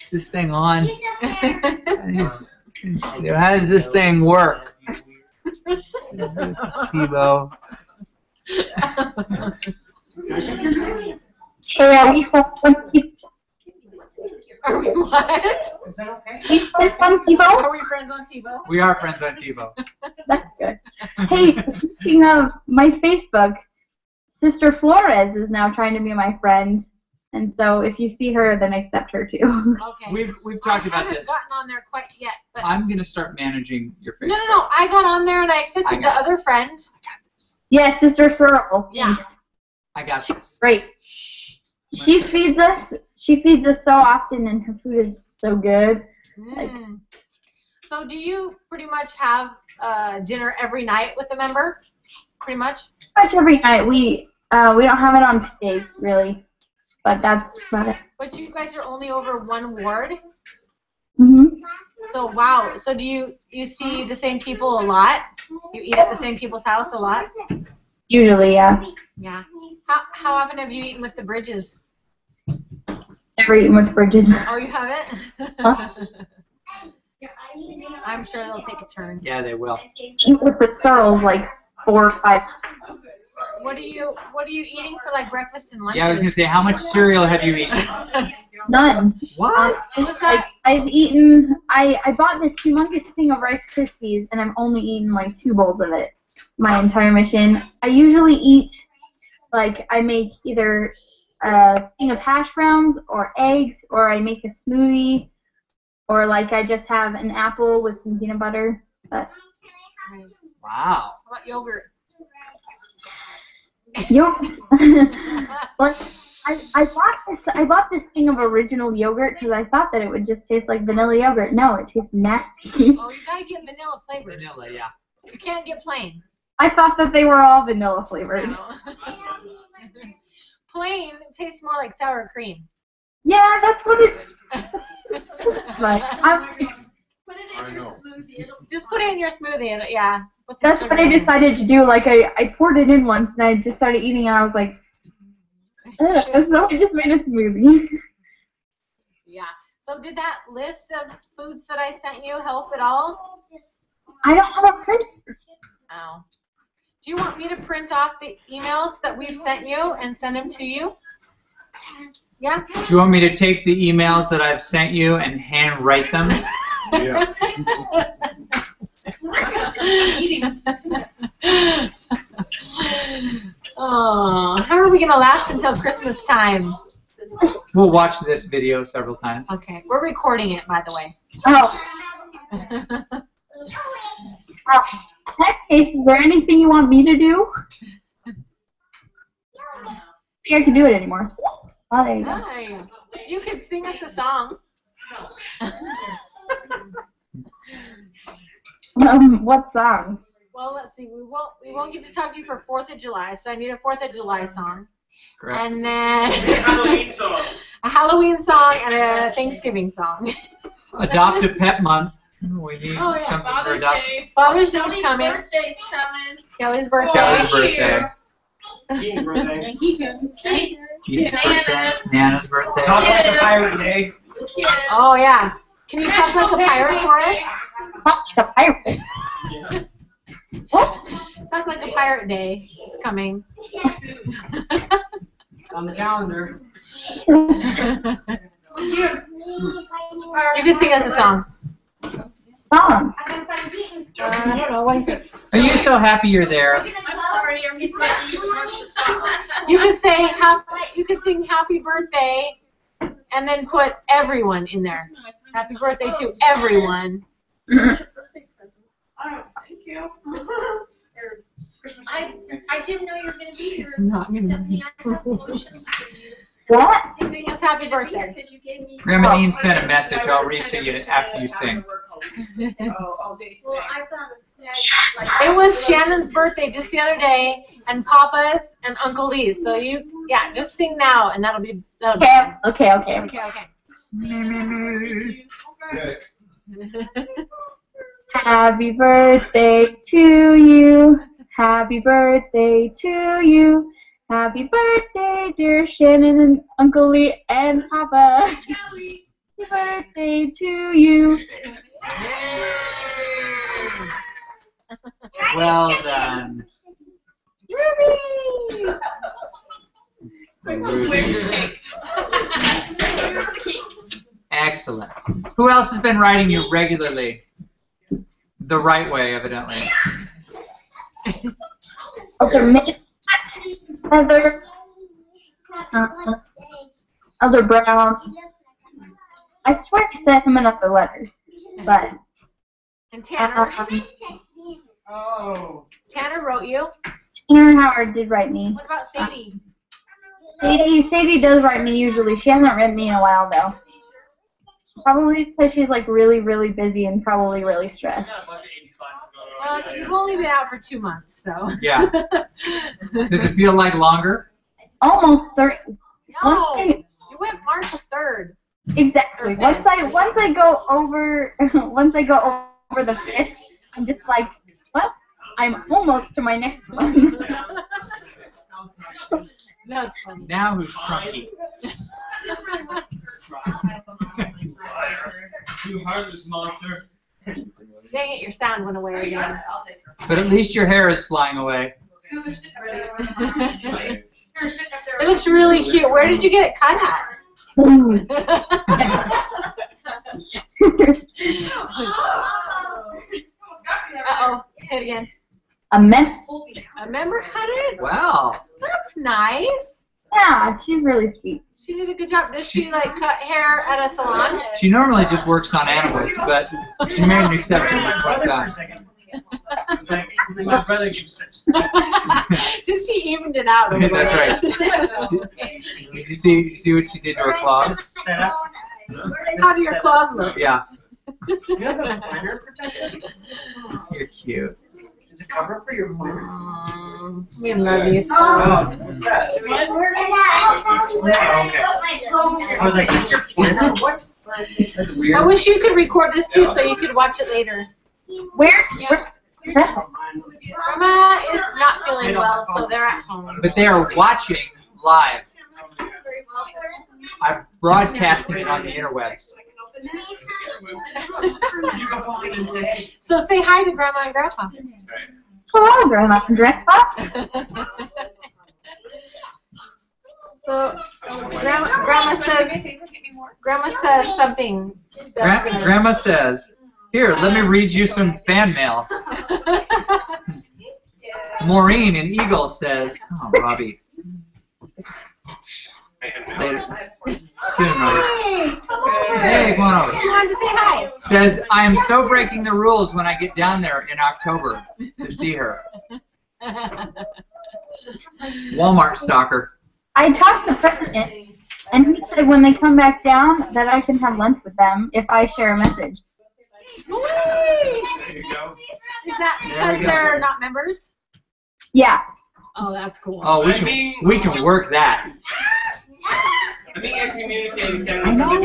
Is this thing on? How does this thing work? Tebow. Hey, are we friends on Tebow? Are we what? Is that okay? We friends on Tebow? Are we friends on Tebow? We are friends on Tebow. That's good. Hey, speaking of my Facebook, Sister Flores is now trying to be my friend. And so if you see her, then accept her too. Okay. We've talked about I haven't this. gotten on there quite yet. But I'm gonna start managing your Facebook. no. I got on there and I accepted the other friend. Yeah, Sister Sorrel. Yeah. Thanks. I got this. Great. She feeds us so often, and her food is so good. Like, So do you pretty much have dinner every night with a member? Pretty much? pretty much every night. We don't have it on days really, but that's about it. But you guys are only over one ward? Mhm. So wow. So do you see the same people a lot? You eat at the same people's house a lot? Usually, yeah. Yeah. How often have you eaten with the Bridges? Never eaten with Bridges. Oh, you haven't? Huh? I'm sure they'll take a turn. Yeah, they will. Eat with the Sorrels like 4 or 5. What are you eating for like breakfast and lunch? Yeah, I was gonna say, how much cereal have you eaten? None. What? Like, I've eaten. I bought this humongous thing of Rice Krispies, and I've only eaten like 2 bowls of it my entire mission. I usually eat, like, I make either a thing of hash browns or eggs, or I make a smoothie, or like I just have an apple with some peanut butter. But Nice. Wow. How about yogurt? yogurt. Like, I bought this thing of original yogurt because I thought that it would just taste like vanilla yogurt. No, it tastes nasty. Oh, you gotta get vanilla flavored. Vanilla, yeah. You can't get plain. I thought that they were all vanilla flavored. No. Plain tastes more like sour cream. Yeah, that's what it tastes like. Put it in your smoothie. Just put it in your smoothie, and yeah. That's what I decided to do. Like, I poured it in once, and I just started eating it, and I was like, ugh. So I just made a smoothie. Yeah. So did that list of foods that I sent you help at all? I don't have a printer. Oh. Do you want me to print off the emails that we've sent you and send them to you? Yeah? Do you want me to take the emails that I've sent you and hand write them? Yeah. Oh, how are we going to last until Christmas time? We'll watch this video several times. Okay, we're recording it, by the way. Oh. In that case, is there anything you want me to do? I don't think I can do it anymore. Oh, there you go. Nice. You could sing us a song. What song? Well, let's see. We won't get to talk to you for 4th of July, so I need a 4th of July song. Correct. And then Halloween song. a Halloween song and a Thanksgiving song. Adopt a Pet Month. We need something for adopt. Father's Day's coming. Birthday's coming. Kelly's birthday. Kelly's birthday. King's birthday. Yankee too. Keith's birthday. Nana's birthday. Talk like a pirate day. Oh yeah. Can you talk like a pirate for us? Talk like a pirate. Yeah. What? Talk like a pirate day is coming. It's on the calendar. You can sing us a song. Song. I don't know. What do you think? Are you so happy you're there? I'm sorry, everybody's You could say you could sing Happy Birthday, and then put everyone in there. Happy birthday to everyone. Thank you. I didn't know you were going to be here. not gonna Stephanie, I have lotions for you. What? To sing us happy birthday. Because you gave me. Grandma Dean sent a message. I'll read to you after you sing. Well, I found It was Shannon's birthday just the other day, and Papa's and Uncle Lee's. So just sing now, and that'll be. Okay. Okay. Happy birthday to you. Happy birthday to you. Happy birthday, dear Shannon and Uncle Lee and Papa. Happy birthday to you. Well done. Ruby! Excellent. Who else has been writing you regularly? The right way, evidently. Elder Brown. I swear I sent him another letter, but. And Tanner. Tanner wrote you. Tanner Howard did write me. What about Sadie? Sadie does write me usually. She hasn't written me in a while though. Probably because she's like really, really busy and probably really stressed. Well, you've only been out for 2 months, so. Yeah. Does it feel like longer? Almost 30. No, you went March 3rd. Exactly. Once I go over the 5th, I'm just like, well, I'm almost to my next one. That's funny. Now who's Trunky? You heartless monster. Dang it, your sound went away again. But at least your hair is flying away. It looks really cute. Where did you get it cut at? Uh-oh. Say it again. A member cut it? Wow. That's nice. Yeah, she's really sweet. She did a good job. Does she like cut hair at a salon? She normally just works on animals, but she made an exception this one time. My brother gives She evened it out a little That's bit. right. Did you see what she did to her claws? How do your claws look? Yeah. You have a planner protector? You're cute. Is it cover for your planner? We love you so Oh, what's that? Oh, okay. I was like, that's your planner? What? That's weird. I wish you could record this too so you could watch it later. Where's Grandpa? Grandma is not feeling well, so they're at home. But they are watching live. I'm broadcasting it on the interwebs. So say hi to Grandma and Grandpa. Hello, Grandma and Grandpa. So Grandma says something. Grandma says, "Here, let me read you some fan mail." Maureen in Eagle says, "Oh, Robbie." Later. Soon, Robbie. Hey, come on over. She wanted to say hi. Says, "I am so breaking the rules when I get down there in October to see her." Walmart stalker. I talked to President, and he said when they come back down that I can have lunch with them if I share a message. There you go. Is that because they're not members? Yeah. Oh, that's cool. Oh, we can work that. I'm being excommunicated. I know.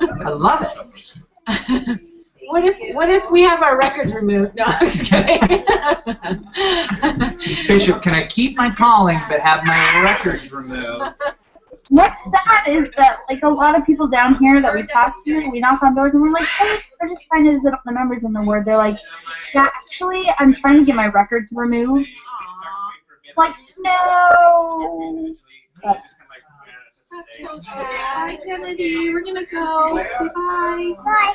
I love it. What if we have our records removed? No, I'm just kidding. Bishop, can I keep my calling but have my records removed? What's sad is that like a lot of people down here that we talk to, we knock on doors and we're like, hey, we're just trying to visit all the members in the ward. They're like, yeah, actually, I'm trying to get my records removed. Like, no. But, That's so sad. Hi, Kennedy. We're gonna go. Say bye. Bye.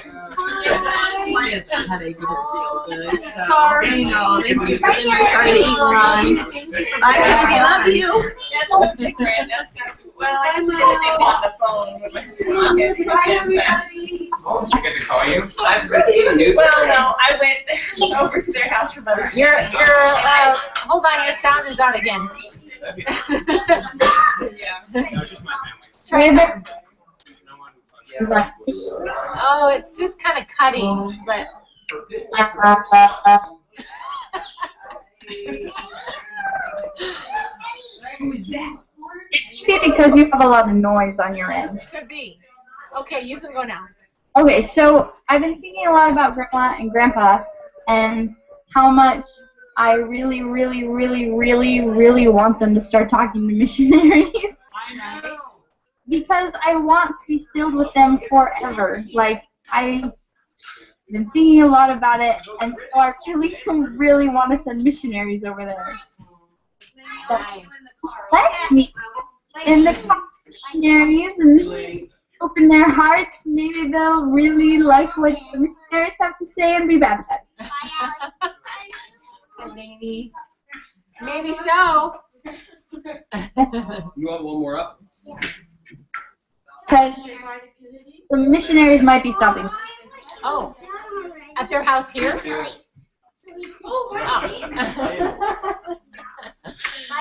Sorry. No, thank you. I'm very sorry to eat Ron. Bye, Kennedy. Love you. Well, I just did it on the phone with my sister. Bye, everybody. Oh, did I get to call you? I'm ready, dude. Well, no, I went over to their house for Mother's Day. Hold on, your sound is out again. No, it's just my Try Is it. it? Oh, it's just kind of cutting, but. Who's that? Maybe because you have a lot of noise on your end. Could be. Okay, you can go now. Okay, so I've been thinking a lot about Grandma and Grandpa and how much I really, really, really, really, really want them to start talking to missionaries. I know. Because I want to be sealed with them forever. Like, I've been thinking a lot about it, and so I really, really want to send missionaries over there. So, let me in the car, missionaries, and open their hearts. Maybe they'll really like what the missionaries have to say and be baptized. Maybe so. You want one more up? Because some missionaries might be stopping. Oh, at their house here? Oh,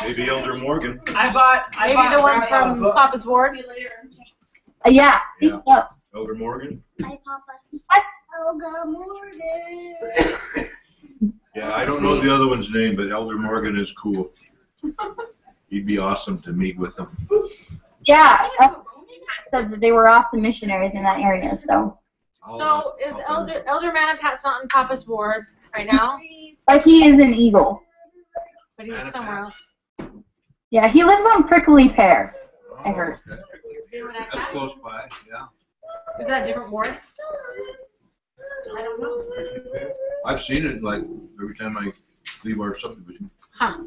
Maybe Elder Morgan. I bought Maybe the ones Grandpa a from book. Papa's Ward? Yeah, I think so. Elder Morgan? Hi, Papa. Elga Morgan. Yeah, I don't know the other one's name, but Elder Morgan is cool. He'd be awesome to meet with him. Yeah, said that they were awesome missionaries in that area, so. So is Elder Manapat's not in Papa's Ward right now? But he is an eagle. But he was somewhere else. Yeah, he lives on Prickly Pear, I heard. Okay. That's close by, yeah. Is that a different ward? I don't know. I've seen it like every time I leave our subdivision. Huh.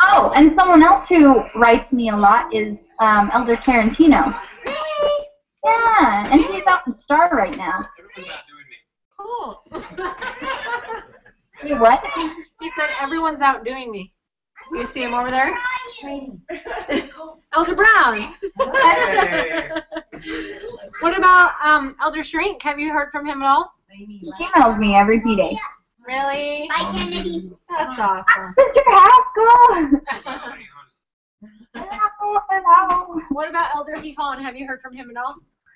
Oh, and someone else who writes me a lot is Elder Tarantino. Really? Yeah, and he's out in Star right now. Cool. Wait, what? He said everyone's outdoing me. You see him over there? Elder Brown. What about Elder Shrink? Have you heard from him at all? He emails me every few days. Really? Bye, Kennedy. That's awesome. Sister Haskell! Hello. What about Elder Hehon? Have you heard from him at all?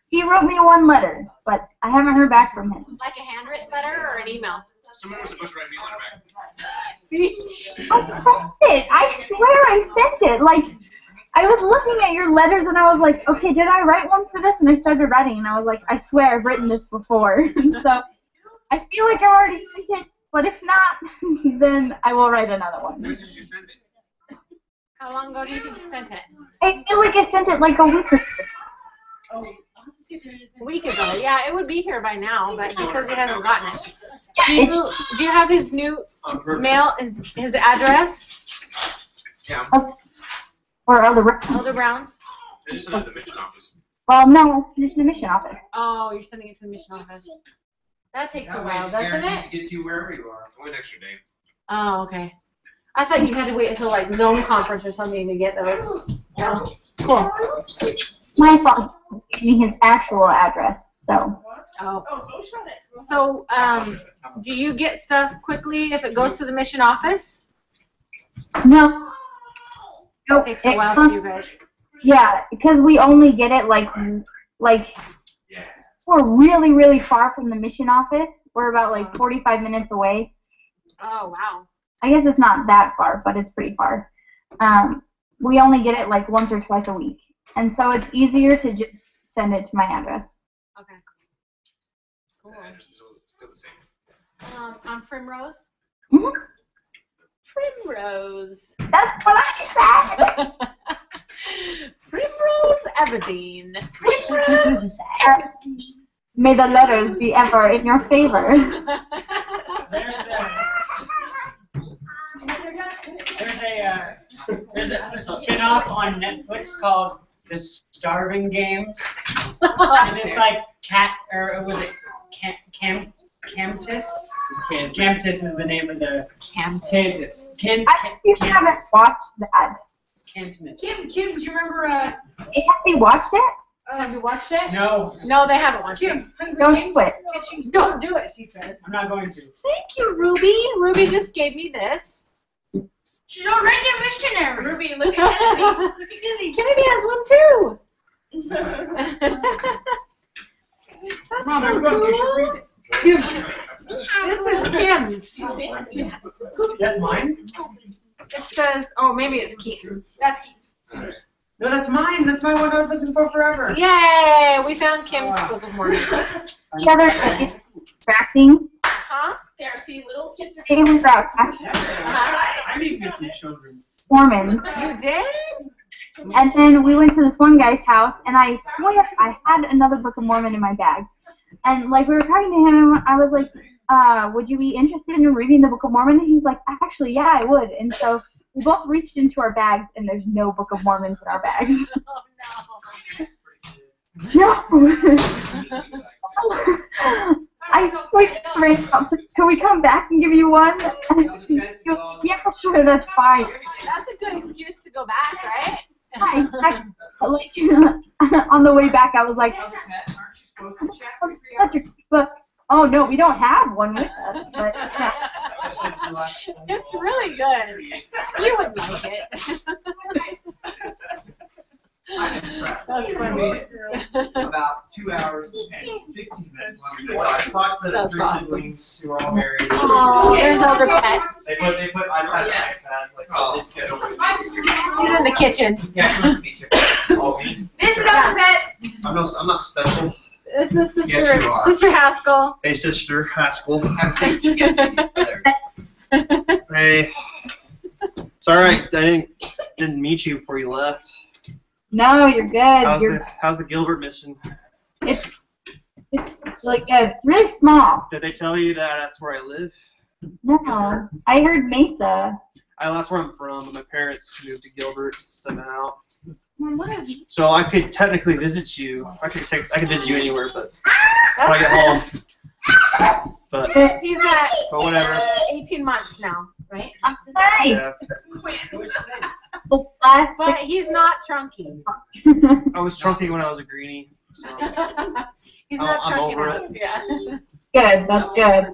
He wrote me one letter, but I haven't heard back from him. Like a handwritten letter or an email? Someone was supposed to write me a letter back. See? I sent it! I swear I sent it! Like, I was looking at your letters and I was like, okay, did I write one for this? And I started writing and I was like, I swear I've written this before. So, I feel like I already sent it, but if not, then I will write another one. When did you send it? How long ago do you think you sent it? I feel like I sent it like a week or two. A week ago. Yeah, it would be here by now, but he says he hasn't gotten it. Yeah, Do you have his new mail, his address? Yeah. Or Elder Brown. Elder Brown's? I just sent it to the mission office. Well, no, it's just the mission office. Oh, you're sending it to the mission office. That takes a while, doesn't it? Get you wherever you are. Only an extra day. Oh, okay. I thought you had to wait until like zone conference or something to get those. Yeah. Cool. My father gave me his actual address, so. Oh. So, do you get stuff quickly if it goes to the mission office? No. It takes a while for you guys. Yeah, because we only get it like we're really, really far from the mission office. We're about like 45 minutes away. Oh, wow. I guess it's not that far, but it's pretty far. We only get it like once or twice a week. And so it's easier to just send it to my address. Okay. Cool. The address is still the same. On Primrose? Mm-hmm. Primrose. That's what I said! Primrose Aberdeen. Primrose. May the letters be ever in your favor. There's a spin-off on Netflix called The Starving Games, and it's like Camtus? Camtus is the name of the Camtus. I haven't watched that. Cantus. Kim, do you remember? Have you watched it? Have you watched it? No, No, they haven't watched it. Don't quit. Don't do it, she says. I'm not going to. Thank you, Ruby. Ruby just gave me this. She's already a missionary. Ruby, look at Kennedy. Look at Kennedy. Kennedy has one too. That's Mom, so everybody, you should cool. read it. This is Kim's. That's mine? It says, oh, maybe it's Keaton's. That's cute. No, that's mine. That's my one I was looking for forever. Yay! We found Kim's Book of Mormon. The other it's distracting. Huh? There, see, little kids are. They were out I need me some children. Mormons. You did? And then we went to this one guy's house, and I swear I had another Book of Mormon in my bag. And like we were talking to him, I was like, would you be interested in reading the Book of Mormon? And he's like, actually, yeah, I would. And so we both reached into our bags, and there's no Book of Mormons in our bags. No. I swear straight up. So can we come back and give you one? Yeah, sure, that's fine. That's a good excuse to go back, right? Yeah, exactly. Like, on the way back, I was like, such a cute book. Oh no, we don't have one with us, but yeah. It's really good. You would like it. That's funny. About 2 hours and 15 minutes. I talked to the That's three awesome. siblings who are all married. Oh, there's older pets. They put iPad and iPad like this kid over there. He's in the kitchen. Yeah, she wants to meet you. Oh, me? This is our pet. I'm not special. This is Yes, you are. Sister Haskell. Hey, Sister Haskell. Hey. Hey. It's all right. I didn't meet you before you left. No, you're good. How's the Gilbert mission? It's like it's really small. Did they tell you that that's where I live? No, I heard Mesa. That's where I'm from, but my parents moved to Gilbert somehow. What have you? So I could technically visit you. I could visit you anywhere, but when I get home. But He's at whatever. 18 months now, right? Nice. Yeah. The last But he's not chunky. I was trunking when I was a greenie. So. He's not I'm chunky over now. it. Yeah. Good. That's good.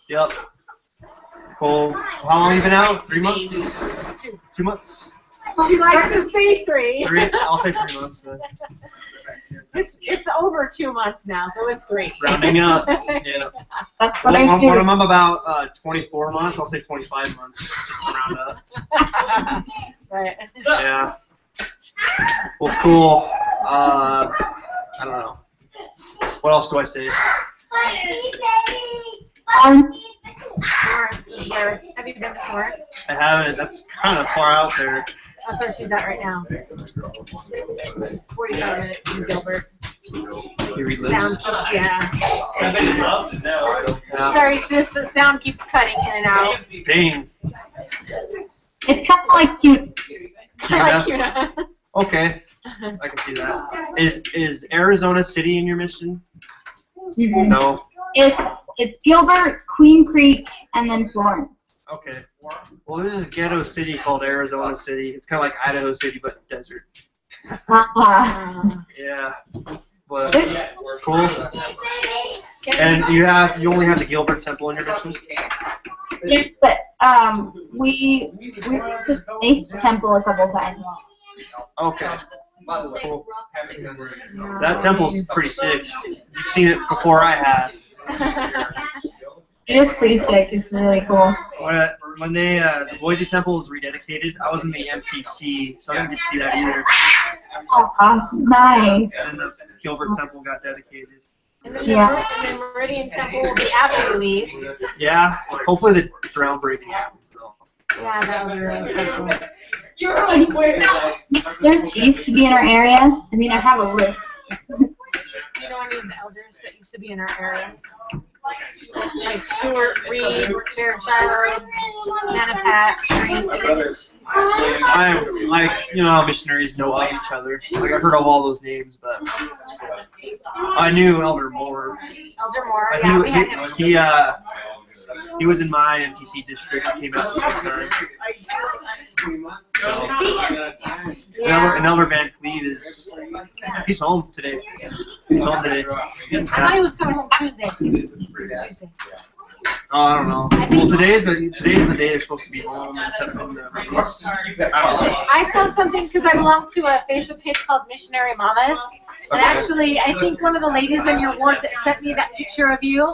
Yep. Cool. How long have you been out? 3 months? 2 months? She likes to say 3. 3? I'll say 3 months then. It's over 2 months now, so it's 3. Rounding up. Yeah. That's what I When do. I'm about 24 months, I'll say 25 months, just to round up. Right. Yeah. Well, cool. I don't know. What else do I say? Florence is there. Have you been to Florence? I haven't. That's kind of far out there. That's where she's at right now. 45 minutes from Gilbert. You read Sound lips? keeps, yeah. Yeah. Sorry, sis, the sound keeps cutting in and out. Dang. It's kind of like cute. Like Cuna? Cuna. Okay. I can see that. Is Arizona City in your mission? Mm-mm. No. It's Gilbert, Queen Creek, and then Florence. Okay. Well, there's this ghetto city called Arizona City. It's kind of like Idaho City, but desert. Yeah. But cool. And you only have the Gilbert Temple in your mission? Yeah, but we went to the Mesa Temple a couple times. Okay. Cool. That temple's pretty sick. You've seen it before I have. It is pretty sick. It's really cool. When the Boise Temple was rededicated, I was in the MTC, so I didn't get to see that either. Nice. And then the Gilbert Temple got dedicated. And then Yeah. the Meridian Temple will be after you leave. Yeah, hopefully the groundbreaking happens though. Yeah, that would be really special. There's used to be in our area. I mean, I have a list. You know any of the elders that used to be in our area? Like Stuart, Reed, Fairchild, Manapat, Shrink. I'm like, how missionaries know of each other. Like I've heard of all those names, but I knew Elder Moore. Elder Moore, I yeah, knew we had him. he he was in my MTC district. He came out the same time. So, and Elder Van Cleve he's home today. He's home today. I thought he was coming home Tuesday. Tuesday. Oh, I don't know. Well, today's the day they're supposed to be home and set up in the release. I don't know. I saw something because I belong to a Facebook page called Missionary Mamas. And actually, I think one of the ladies in your ward that sent me that picture of you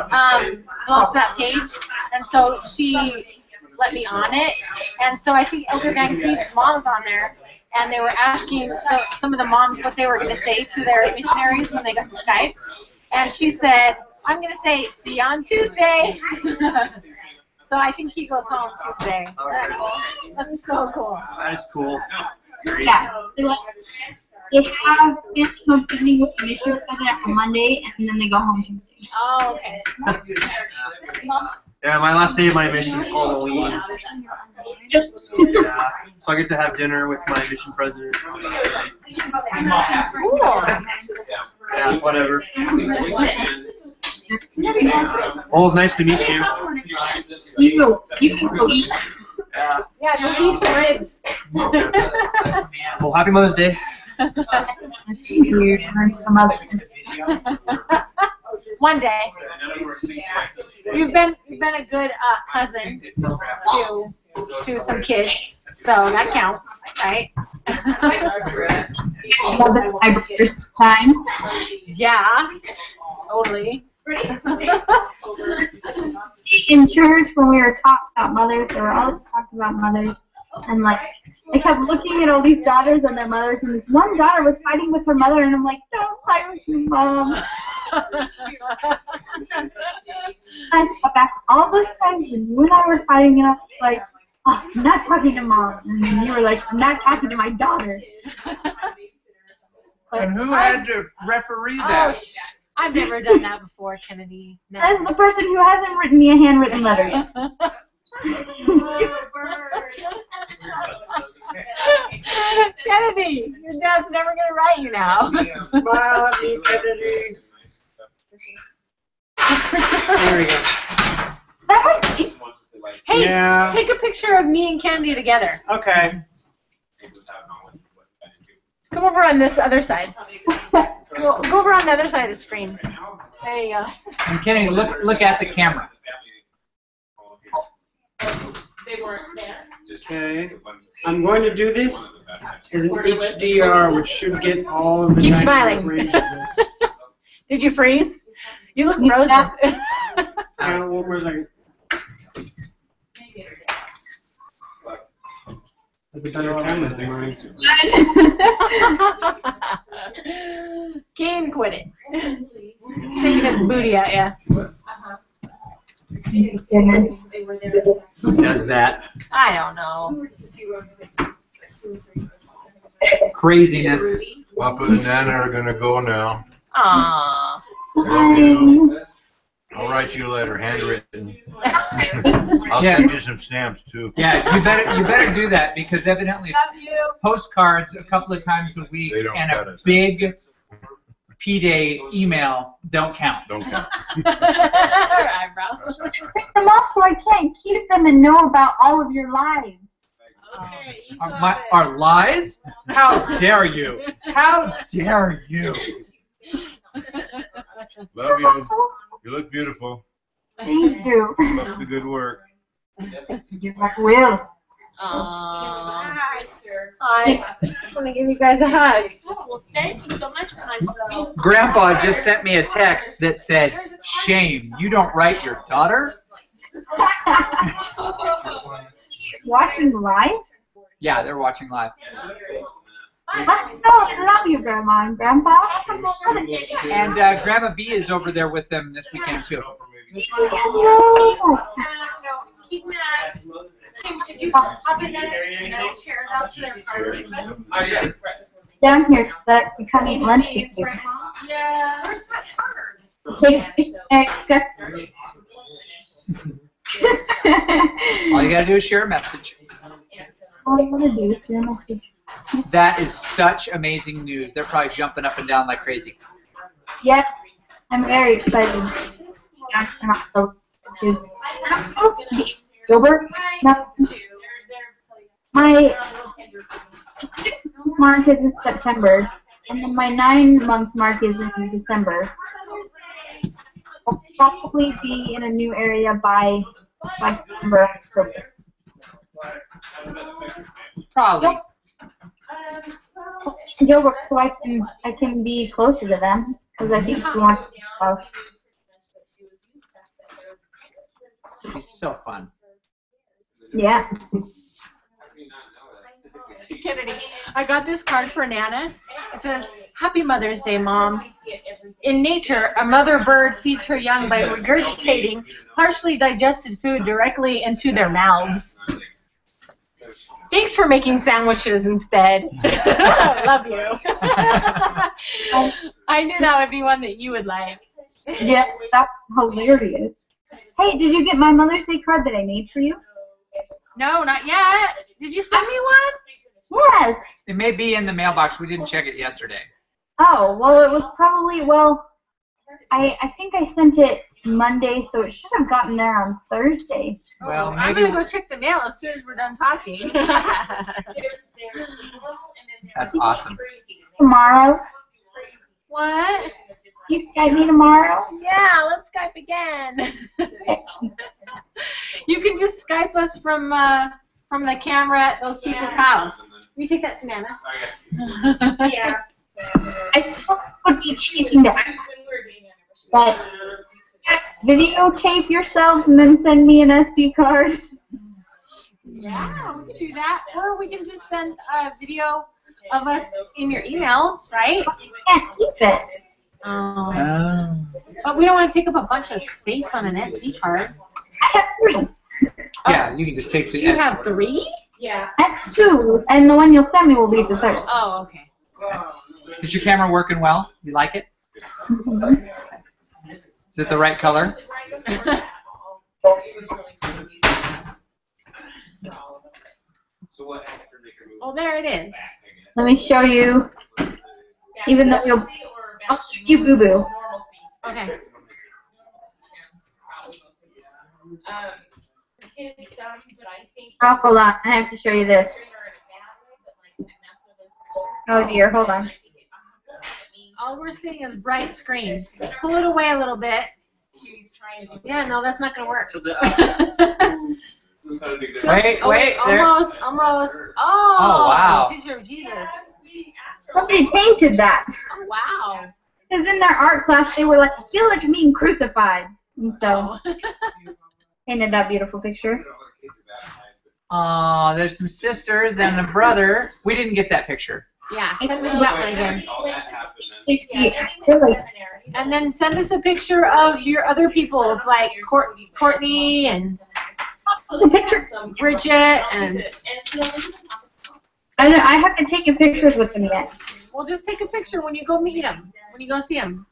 belongs to that page. And so she let me on it. And so I think Elder Van Cleve's mom's on there. And they were asking some of the moms what they were going to say to their missionaries when they got to Skype. And she said, I'm going to say, see you on Tuesday. So I think he goes home Tuesday. Is that cool? That's so cool. That is cool. Great. Yeah. They have family homecoming with the mission president on Monday, and then they go home Tuesday. Oh, okay. Yeah, my last day of my mission is Halloween. Yeah. So I get to have dinner with my mission president. Cool. Yeah, whatever. Well, it's nice to meet you. You can go eat. Yeah. Yeah, go eat some ribs. Well, happy Mother's Day. One day. You've been a good cousin to some kids, so that counts, right? First times. Yeah, totally. In church, when we were talking about mothers, there were all these talks about mothers, and like I kept looking at all these daughters and their mothers, and this one daughter was fighting with her mother, and I'm like, don't fight with your mom. I thought back all those times when you and I were fighting, and I was like, oh, I'm not talking to mom, and then you were like, I'm not talking to my daughter. And who had to referee that? Oh, I've never done that before, Kennedy. No. Says the person who hasn't written me a handwritten letter yet. Kennedy, your dad's never gonna write you now. Smile at me, Kennedy. There we go. Is that my face? Hey, Yeah. take a picture of me and Kennedy together. Okay. Come over on this other side. Go over on the other side of the screen. There you go. And Kennedy, look at the camera. They weren't there. Okay. I'm going to do this as an HDR, which should get all of the Keep dynamic smiling. range of this. Did you freeze? You look frozen. One more second. That's a better camera than mine. Kane quit it. Shaking his booty at ya. Who does that? I don't know. Craziness. Papa and Nana are gonna go now. Aww. I'll write you a letter, handwritten. I'll send you some stamps too. Yeah, you better do that because evidently postcards a couple of times a week They don't and cut a it. big P-Day email don't count. Don't count. Eyebrows. Print them off so I can't keep them and know about all of your lives. Okay, you Our, got it. our lies? How dare you? How dare you? Love you. You look beautiful. Thank you. Keep up the good work. You're like, Will. Aww. I want to give you guys a hug. Oh, well, thank you so much for my phone. Grandpa just sent me a text that said, "Shame, you don't write your daughter?" Watching live? Yeah, they're watching live. I love you, Grandma and Grandpa. And Grandma B is over there with them this weekend too. No. Keep that. Could you hop in that chairs out to their car? Down here, that we come eat lunch with you. Yeah. Where's that card? Take accept. All you gotta do is share a message. All I want to do is share a message. That is such amazing news. They're probably jumping up and down like crazy. Yes, I'm very excited. I'm not so. is Gilbert. No. My 6-month mark is in September, and then my 9-month mark is in December. I'll probably be in a new area by September, October. Probably. Gilbert, so I can be closer to them because I think it's more stuff. It's so fun. Yeah. Kennedy, I got this card for Nana. It says, "Happy Mother's Day, Mom. In nature, a mother bird feeds her young by regurgitating partially digested food directly into their mouths. Thanks for making sandwiches instead. Love you." I knew that would be one that you would like. Yeah, that's hilarious. Hey, did you get my Mother's Day card that I made for you? No, not yet. Did you send me one? Yes. It may be in the mailbox. We didn't check it yesterday. Oh, well, it was probably, I think I sent it Monday, so it should have gotten there on Thursday. Well, I'm maybe going to go check the mail as soon as we're done talking. that's awesome. Tomorrow. What? You Skype me tomorrow? Yeah, let's Skype again. You can just Skype us from the camera at those people's house. Will you take that to Nana? Yeah. I thought it would be cheating to ask, but videotape yourselves and then send me an SD card. Yeah, we can do that. Or we can just send a video of us in your email, right? Can't keep it. But we don't want to take up a bunch of space on an SD card. I have 3. Yeah, you can just take the. You have 3? Yeah. I have 2, and the one you'll send me will be the 3rd. Oh, okay. Is your camera working well? You like it? Mm-hmm. Is it the right color? Oh, there it is. Let me show you, even though I'll show you Boo Boo. Okay. Oh, hold on, I have to show you this. Oh dear, hold on. All we're seeing is bright screen. Pull it away a little bit. Yeah, no, that's not going to work. Wait, there. Almost. Oh, Oh, wow. Picture of Jesus. Somebody painted that. Oh, wow. Because in their art class, they were like, I feel like I'm being crucified. And so, painted that beautiful picture. Oh, there's some sisters and a brother. We didn't get that picture. Yeah, send us that one again. Really? And then send us a picture of your other peoples, like Courtney and Bridget and... I haven't taken pictures with them yet. Well, just take a picture when you go meet them, when you go see them.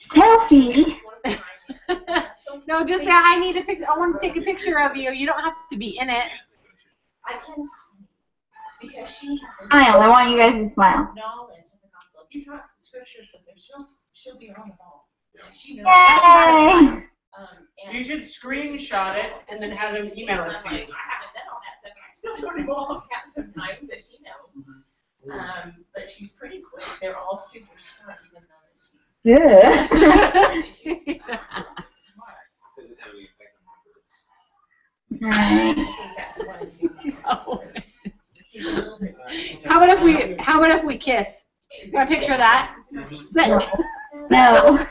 Selfie? No, just say, I want to take a picture of you. You don't have to be in it. Smile. I want you guys to smile. Yay! You should screenshot it and then have them email it to you. But she's pretty quick. They're all super smart, even though Yeah. How about if we kiss? Want a picture of that? No.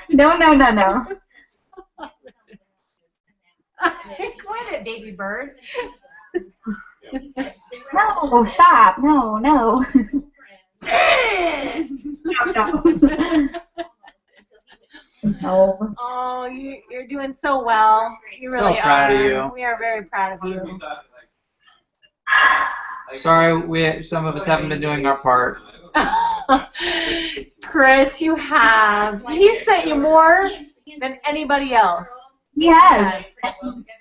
No. Quit it, baby bird. No, stop. No. No. No. Oh, you're doing so well. You really So proud are. of you. We are very proud of you. Sorry, some of us haven't been doing our part. Chris, you have. He sent you more than anybody else. He has.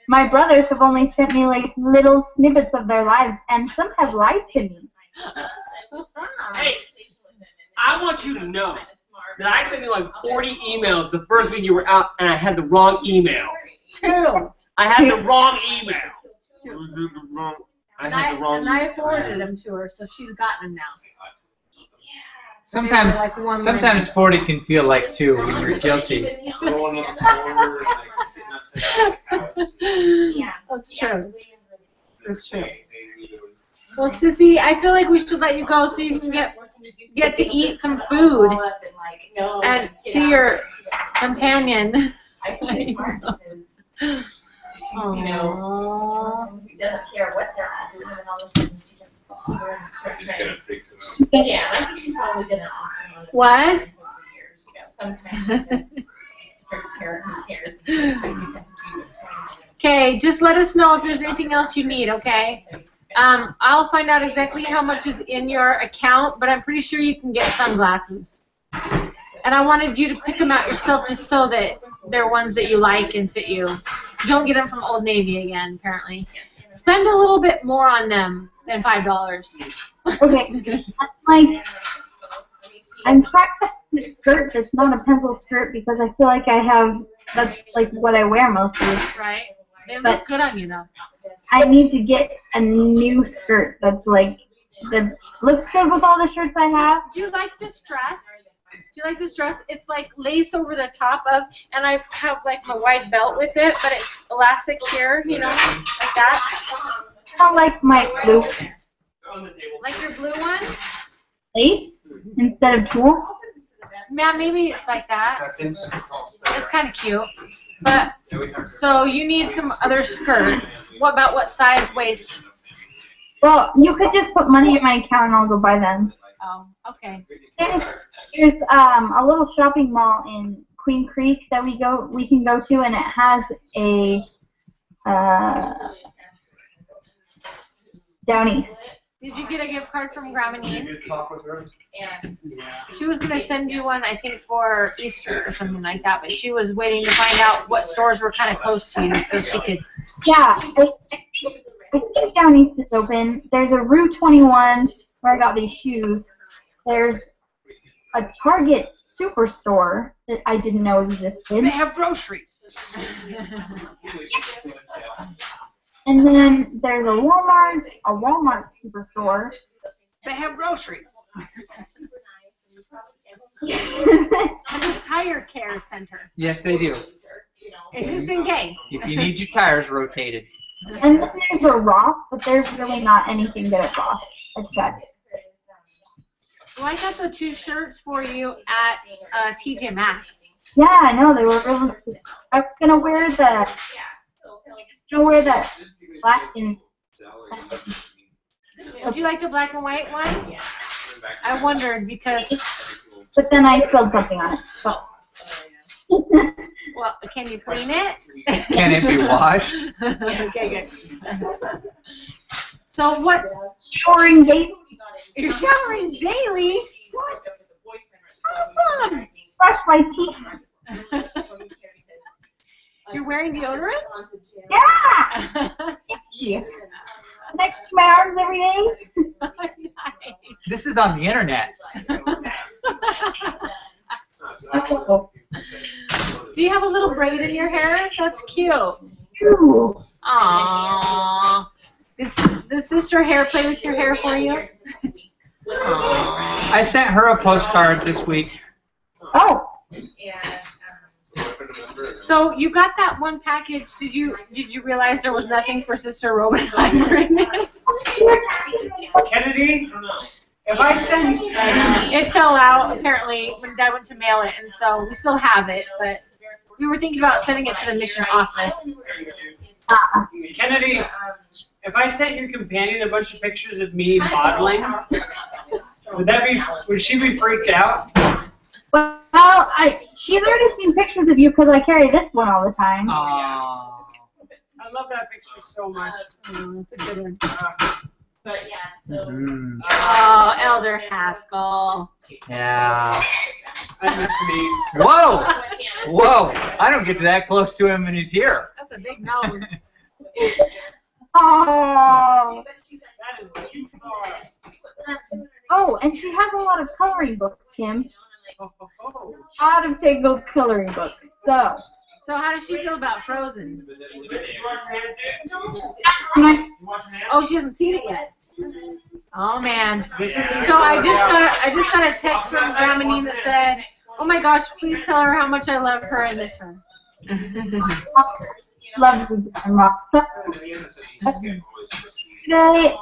My brothers have only sent me like little snippets of their lives, and some have lied to me. Hey, I want you to know that I sent you like 40 emails the first week you were out, and I had the wrong email. 2. I had the wrong email. I And had the wrong I email. forwarded them to her, so she's gotten them now. Sometimes, Maybe like one sometimes 40 can feel like 2 when you're guilty. That's true. That's true. Well, Sissy, I feel like we should let you go so you can get to eat some food and see your companion. Aww. Doesn't care what they're at, and then all of a sudden she gets over and start trying. Yeah, I think she's probably been an awesome What? years ago. Sometimes she says, strict parent, who cares? Okay, just let us know if there's anything else you need, okay? I'll find out exactly how much is in your account, but I'm pretty sure you can get sunglasses. And I wanted you to pick them out yourself just so that they're ones that you like and fit you. Don't get them from Old Navy again, apparently. Spend a little bit more on them than $5. Okay. Like, I'm trying to find a skirt that's not a pencil skirt because I feel like that's like what I wear mostly. Right? They But- look good on you, though. I need to get a new skirt that's like, that looks good with all the shirts I have. Do you like this dress? Do you like this dress? It's like lace over the top of, and I have like my wide belt with it, but it's elastic here, you know, like that. I don't like my blue Like your blue one? lace instead of tulle. Yeah, maybe it's like that. It's kind of cute. But, so you need some other skirts. What about what size waist? Well, you could just put money in my account and I'll go buy them. Oh, okay. There's a little shopping mall in Queen Creek that we can go to, and it has a down east. Did you get a gift card from Graminine? She was going to send you one, I think, for Easter or something like that, but she was waiting to find out what stores were kind of close to you so she could... Yeah, I think down east is open. There's a Rue 21 where I got these shoes. There's a Target Superstore that I didn't know existed. They have groceries. And then there's a Walmart Superstore. They have groceries. And a tire care center. Yes, they do. It's just in case. If you need your tires rotated. And then there's a Ross, but there's really not anything good at Ross. I checked. Well, I got the 2 shirts for you at TJ Maxx. Yeah, I know, they were really. I was gonna wear the black and. Would you like the black and white one? I wondered because. But then I spilled something on it. So. Well, can you clean it? Can it be washed? Okay, good. So what? Showering daily. You're showering daily? What? Awesome. Brush my teeth. You're wearing deodorant? Yeah. Thank you. Next to my arms every day. This is on the internet. Do you have a little braid in your hair? That's cute. Ooh. Aww. Does Sister Hair play with your hair for you? I sent her a postcard this week. Oh. So you got that one package. Did you realize there was nothing for Sister Robenheimer in it? Kennedy, if I send It fell out apparently when Dad went to mail it, and so we still have it, but we were thinking about sending it to the mission office. Kennedy, if I sent your companion a bunch of pictures of me modeling, would she be freaked out? Well, she's already seen pictures of you because I carry this one all the time. I love that picture so much. It's a good one. But yeah, so. Oh, Elder Haskell. Yeah. That makes me. Whoa! Whoa! I don't get that close to him when he's here. That's a big nose. Oh. That is too far. Oh, and she has a lot of coloring books, Kim. A lot of Tangled coloring books. So, So how does she feel about Frozen? Oh, she hasn't seen it yet. Oh man. So I just got a text from Grandma that said, "Oh my gosh, please tell her how much I love her and miss her." Love you, Grandma. So today,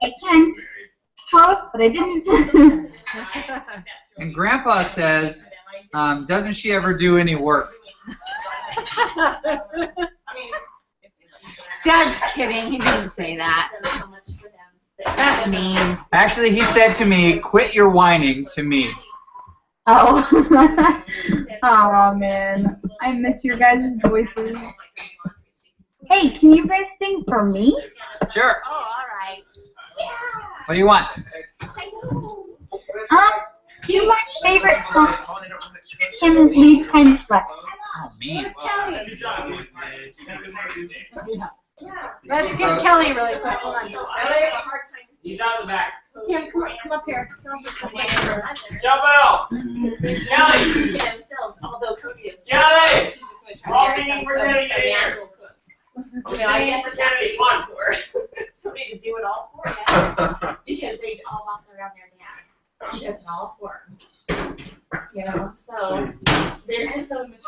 I can't close, but I didn't. And Grandpa says, doesn't she ever do any work? Dad's kidding. He didn't say that. That's mean. Actually, he said to me, "Quit your whining," to me. Oh. Oh man, I miss your guys' voices. Hey, can you guys sing for me? Sure. Oh, all right. What do you want? My favorite song. Him is Lead Kind of Flex. Oh, man. Let's get Kelly really quick. Hold on. He's out the back. Kim, come up here. Jump out! Kelly! Kelly! All singing, we're gonna get here. I guess it's not taking one for somebody to do it all for you because they all boss around their dad. He does it all for them. You know, so they're just so immature in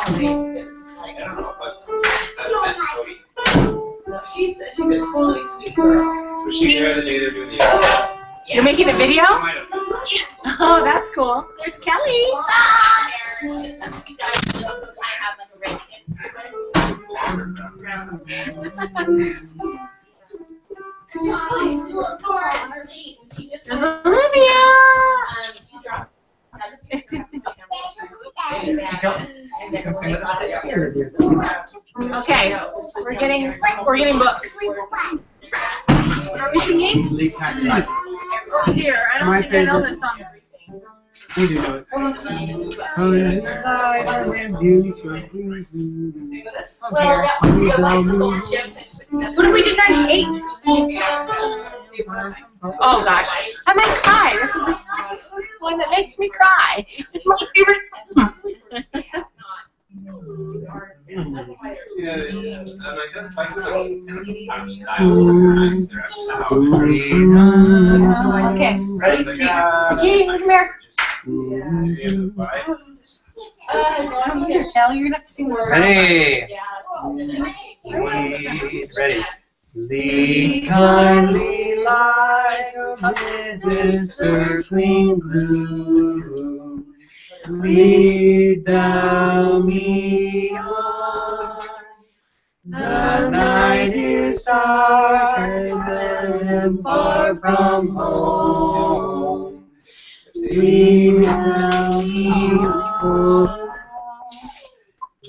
some ways. It's just like, I don't know if she's a totally sweet girl. Was she there the day they're doing the You're making a video? Yeah. Oh, that's cool. There's Kelly. She does also kind of have like a red tint There's Olivia. She dropped. Okay, we're getting books. Are we singing? Oh dear, I don't think I know this song. We do know it. What if we did 98? Oh gosh, I might cry. This is the one that makes me cry. My favorite song. Okay, ready? King, come here. Come here, Kelly. You're gonna have to sing this. Ready? Ready. Lead kindly light amid this circling blue. Lead thou me on. The night is dark and I am far from home. Lead thou me on.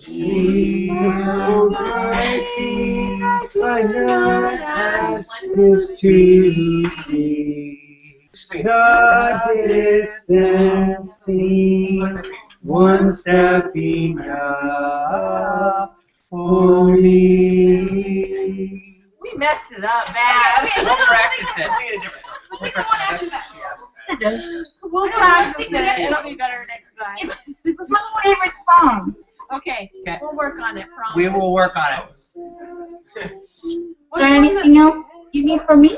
Lead thou my feet, my heart has this to see. The distant sea, one step enough for me. We messed it up bad. We'll practice it. We'll sing the one after that. We'll practice it. It'll be better next time. What's my favorite song? Okay, we'll work on it. Promise. We will work on it. Is there anything else you need from me?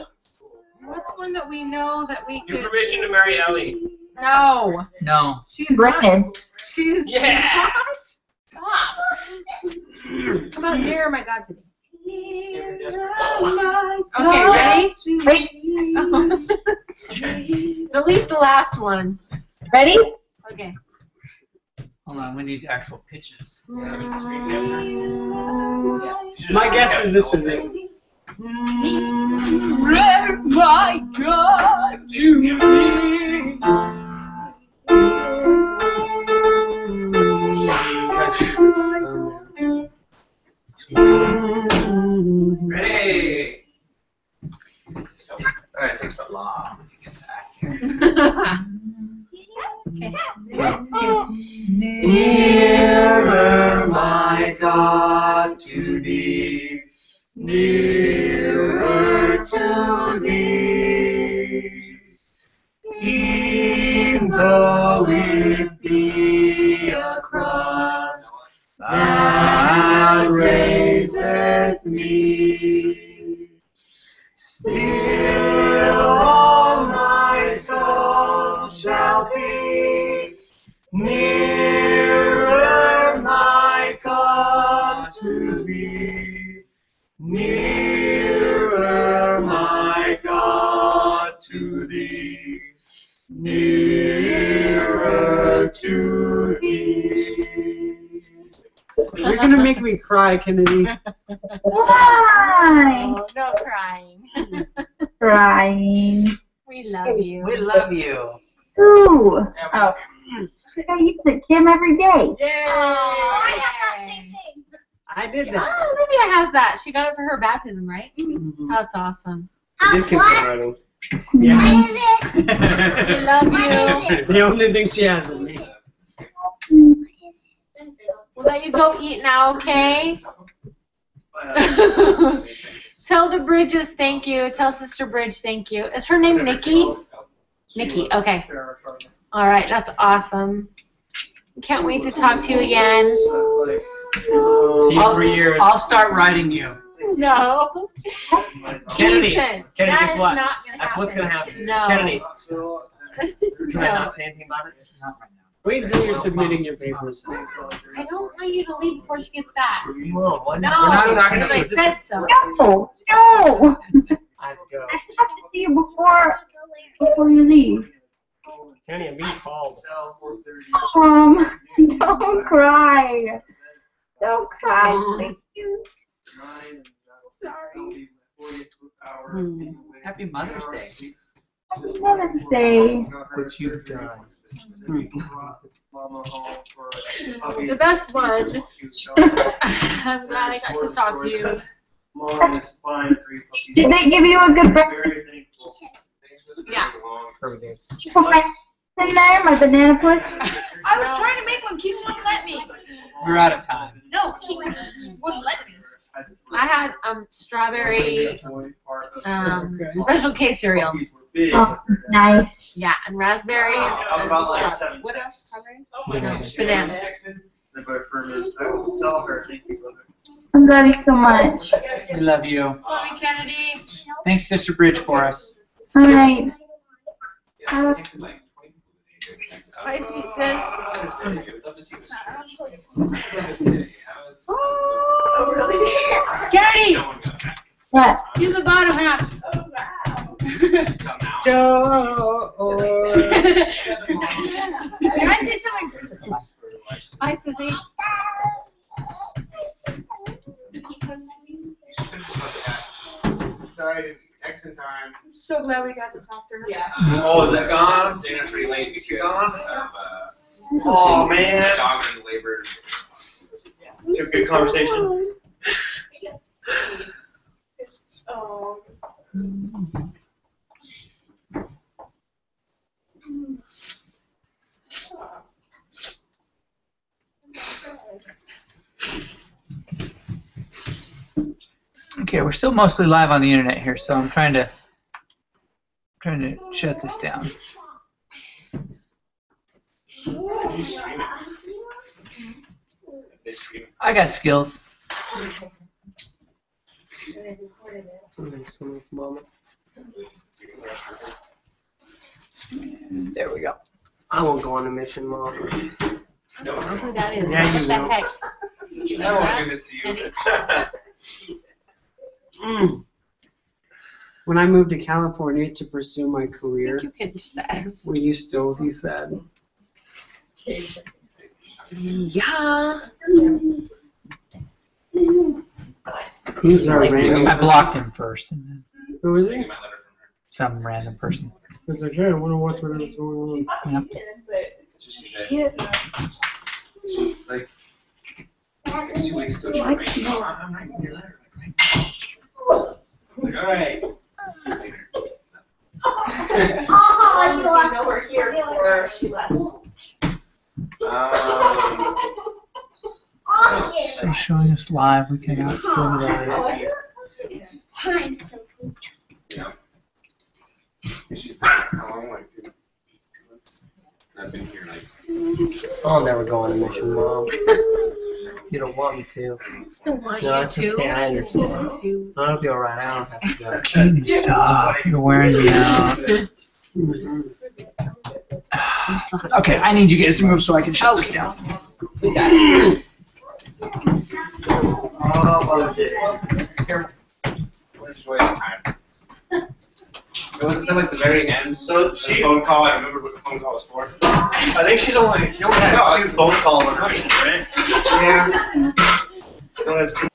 What's one that we know that we Your could? permission to marry Ellie. No. No. She's Brandon. not. She's Yeah. not. Stop. How about near my God today? Okay, ready? Delete the last one. Ready? Okay. Hold on, we need actual pitches. My guess is this was it. Where my God to me. Ready? Alright, it takes so long to get back here. Nearer, my God, to thee. Nearer to thee. Even though it be a cross. raiseth me. Still all my soul shall be nearer, my God, to thee. Nearer, my God, to thee. Nearer to thee. You're gonna make me cry, Kennedy. Why? Oh, no crying. Crying. We love you. We love you. Ooh. Oh. I use it, Kim, every day. Yay! Oh, I have that same thing. I did that. Oh, Olivia has that. She got it for her baptism, right? Mhm. That's awesome. It is Kim's What? handwriting. What Yeah. is it? We love What you. is it? The only thing she has of me. What is it? We'll let you go eat now, okay? Tell the Bridges thank you. Tell Sister Bridge thank you. Is her name Nikki? Nikki, okay. All right, that's awesome. Can't wait to talk to you again. See you in 3 years. I'll start writing you. No. Kennedy, Ethan, Kennedy, that guess is what? not gonna That's what's gonna happen. No. Kennedy, can I No. not say anything about it? Not right now. Wait until you're submitting your papers. I don't want you to leave before she gets back. No, No, We're not talking because I about this. said so. No, no. I have to go. I have to see you before you leave. Kenny, I'm being called. Don't cry. Don't cry, please. Sorry. Happy Mother's Day. Happy Mother's Day. What you've done. The best one. I'm glad I got to talk to you. Did they give you a good breakfast? Yeah. You put my in there, my banana puss. I was trying to make one. Keith wouldn't let me. We're out of time. No, Keith wouldn't let me. I had strawberry Special K cereal. Oh, nice. Yeah, and raspberries. I was about like strawberry. 7 What seconds. else? Bananas. Tell her thank you. I love you so much. We love you. Love you, Kennedy. Thanks, Sister Bridge, for us. All right. Bye, sweet sis. Oh, really? Kennedy, What? do the bottom half. Can I say something? Bye, sissy. Sorry, X in time. I'm so glad we got to talk to her. Yeah. Oh, is that gone? I'm staying up pretty late because Gone? of Oh man. dog and labor. Took a good conversation. Oh. Okay, we're still mostly live on the internet here, so I'm trying to shut this down. I got skills. There we go. I won't go on a mission, Mom. I don't know who that is. Yeah, what you the will. heck? I won't do this to you. When I moved to California to pursue my I career, think you can use that. will you still be sad? Yeah. Who's our random? I blocked him first, and then Who is he? some random person. He's like, hey, I want to watch whatever's going on. She's like, 2 weeks ago, she wrote me, "No, I'm writing your letter." It's like, all right. Oh, Did you know we're here before she left? Oh, shit. So showing us live, we cannot still be live. I'm so cool. Yeah. She's been how long? Like 2 months. I've been here like I'll never go on a mission, Mom. You don't want me to. I still want No, you it's to. okay. I just want understand. to. No, it'll be alright. I don't have to go. Keaton, stop. You're wearing me out. Okay, I need you guys to move so I can shut this down. We got it. Just waste time. It wasn't until like the very end. So the she, phone call. I remembered what the phone call was for. I think she only has 2 phone call limitations, right? Yeah. She only has 2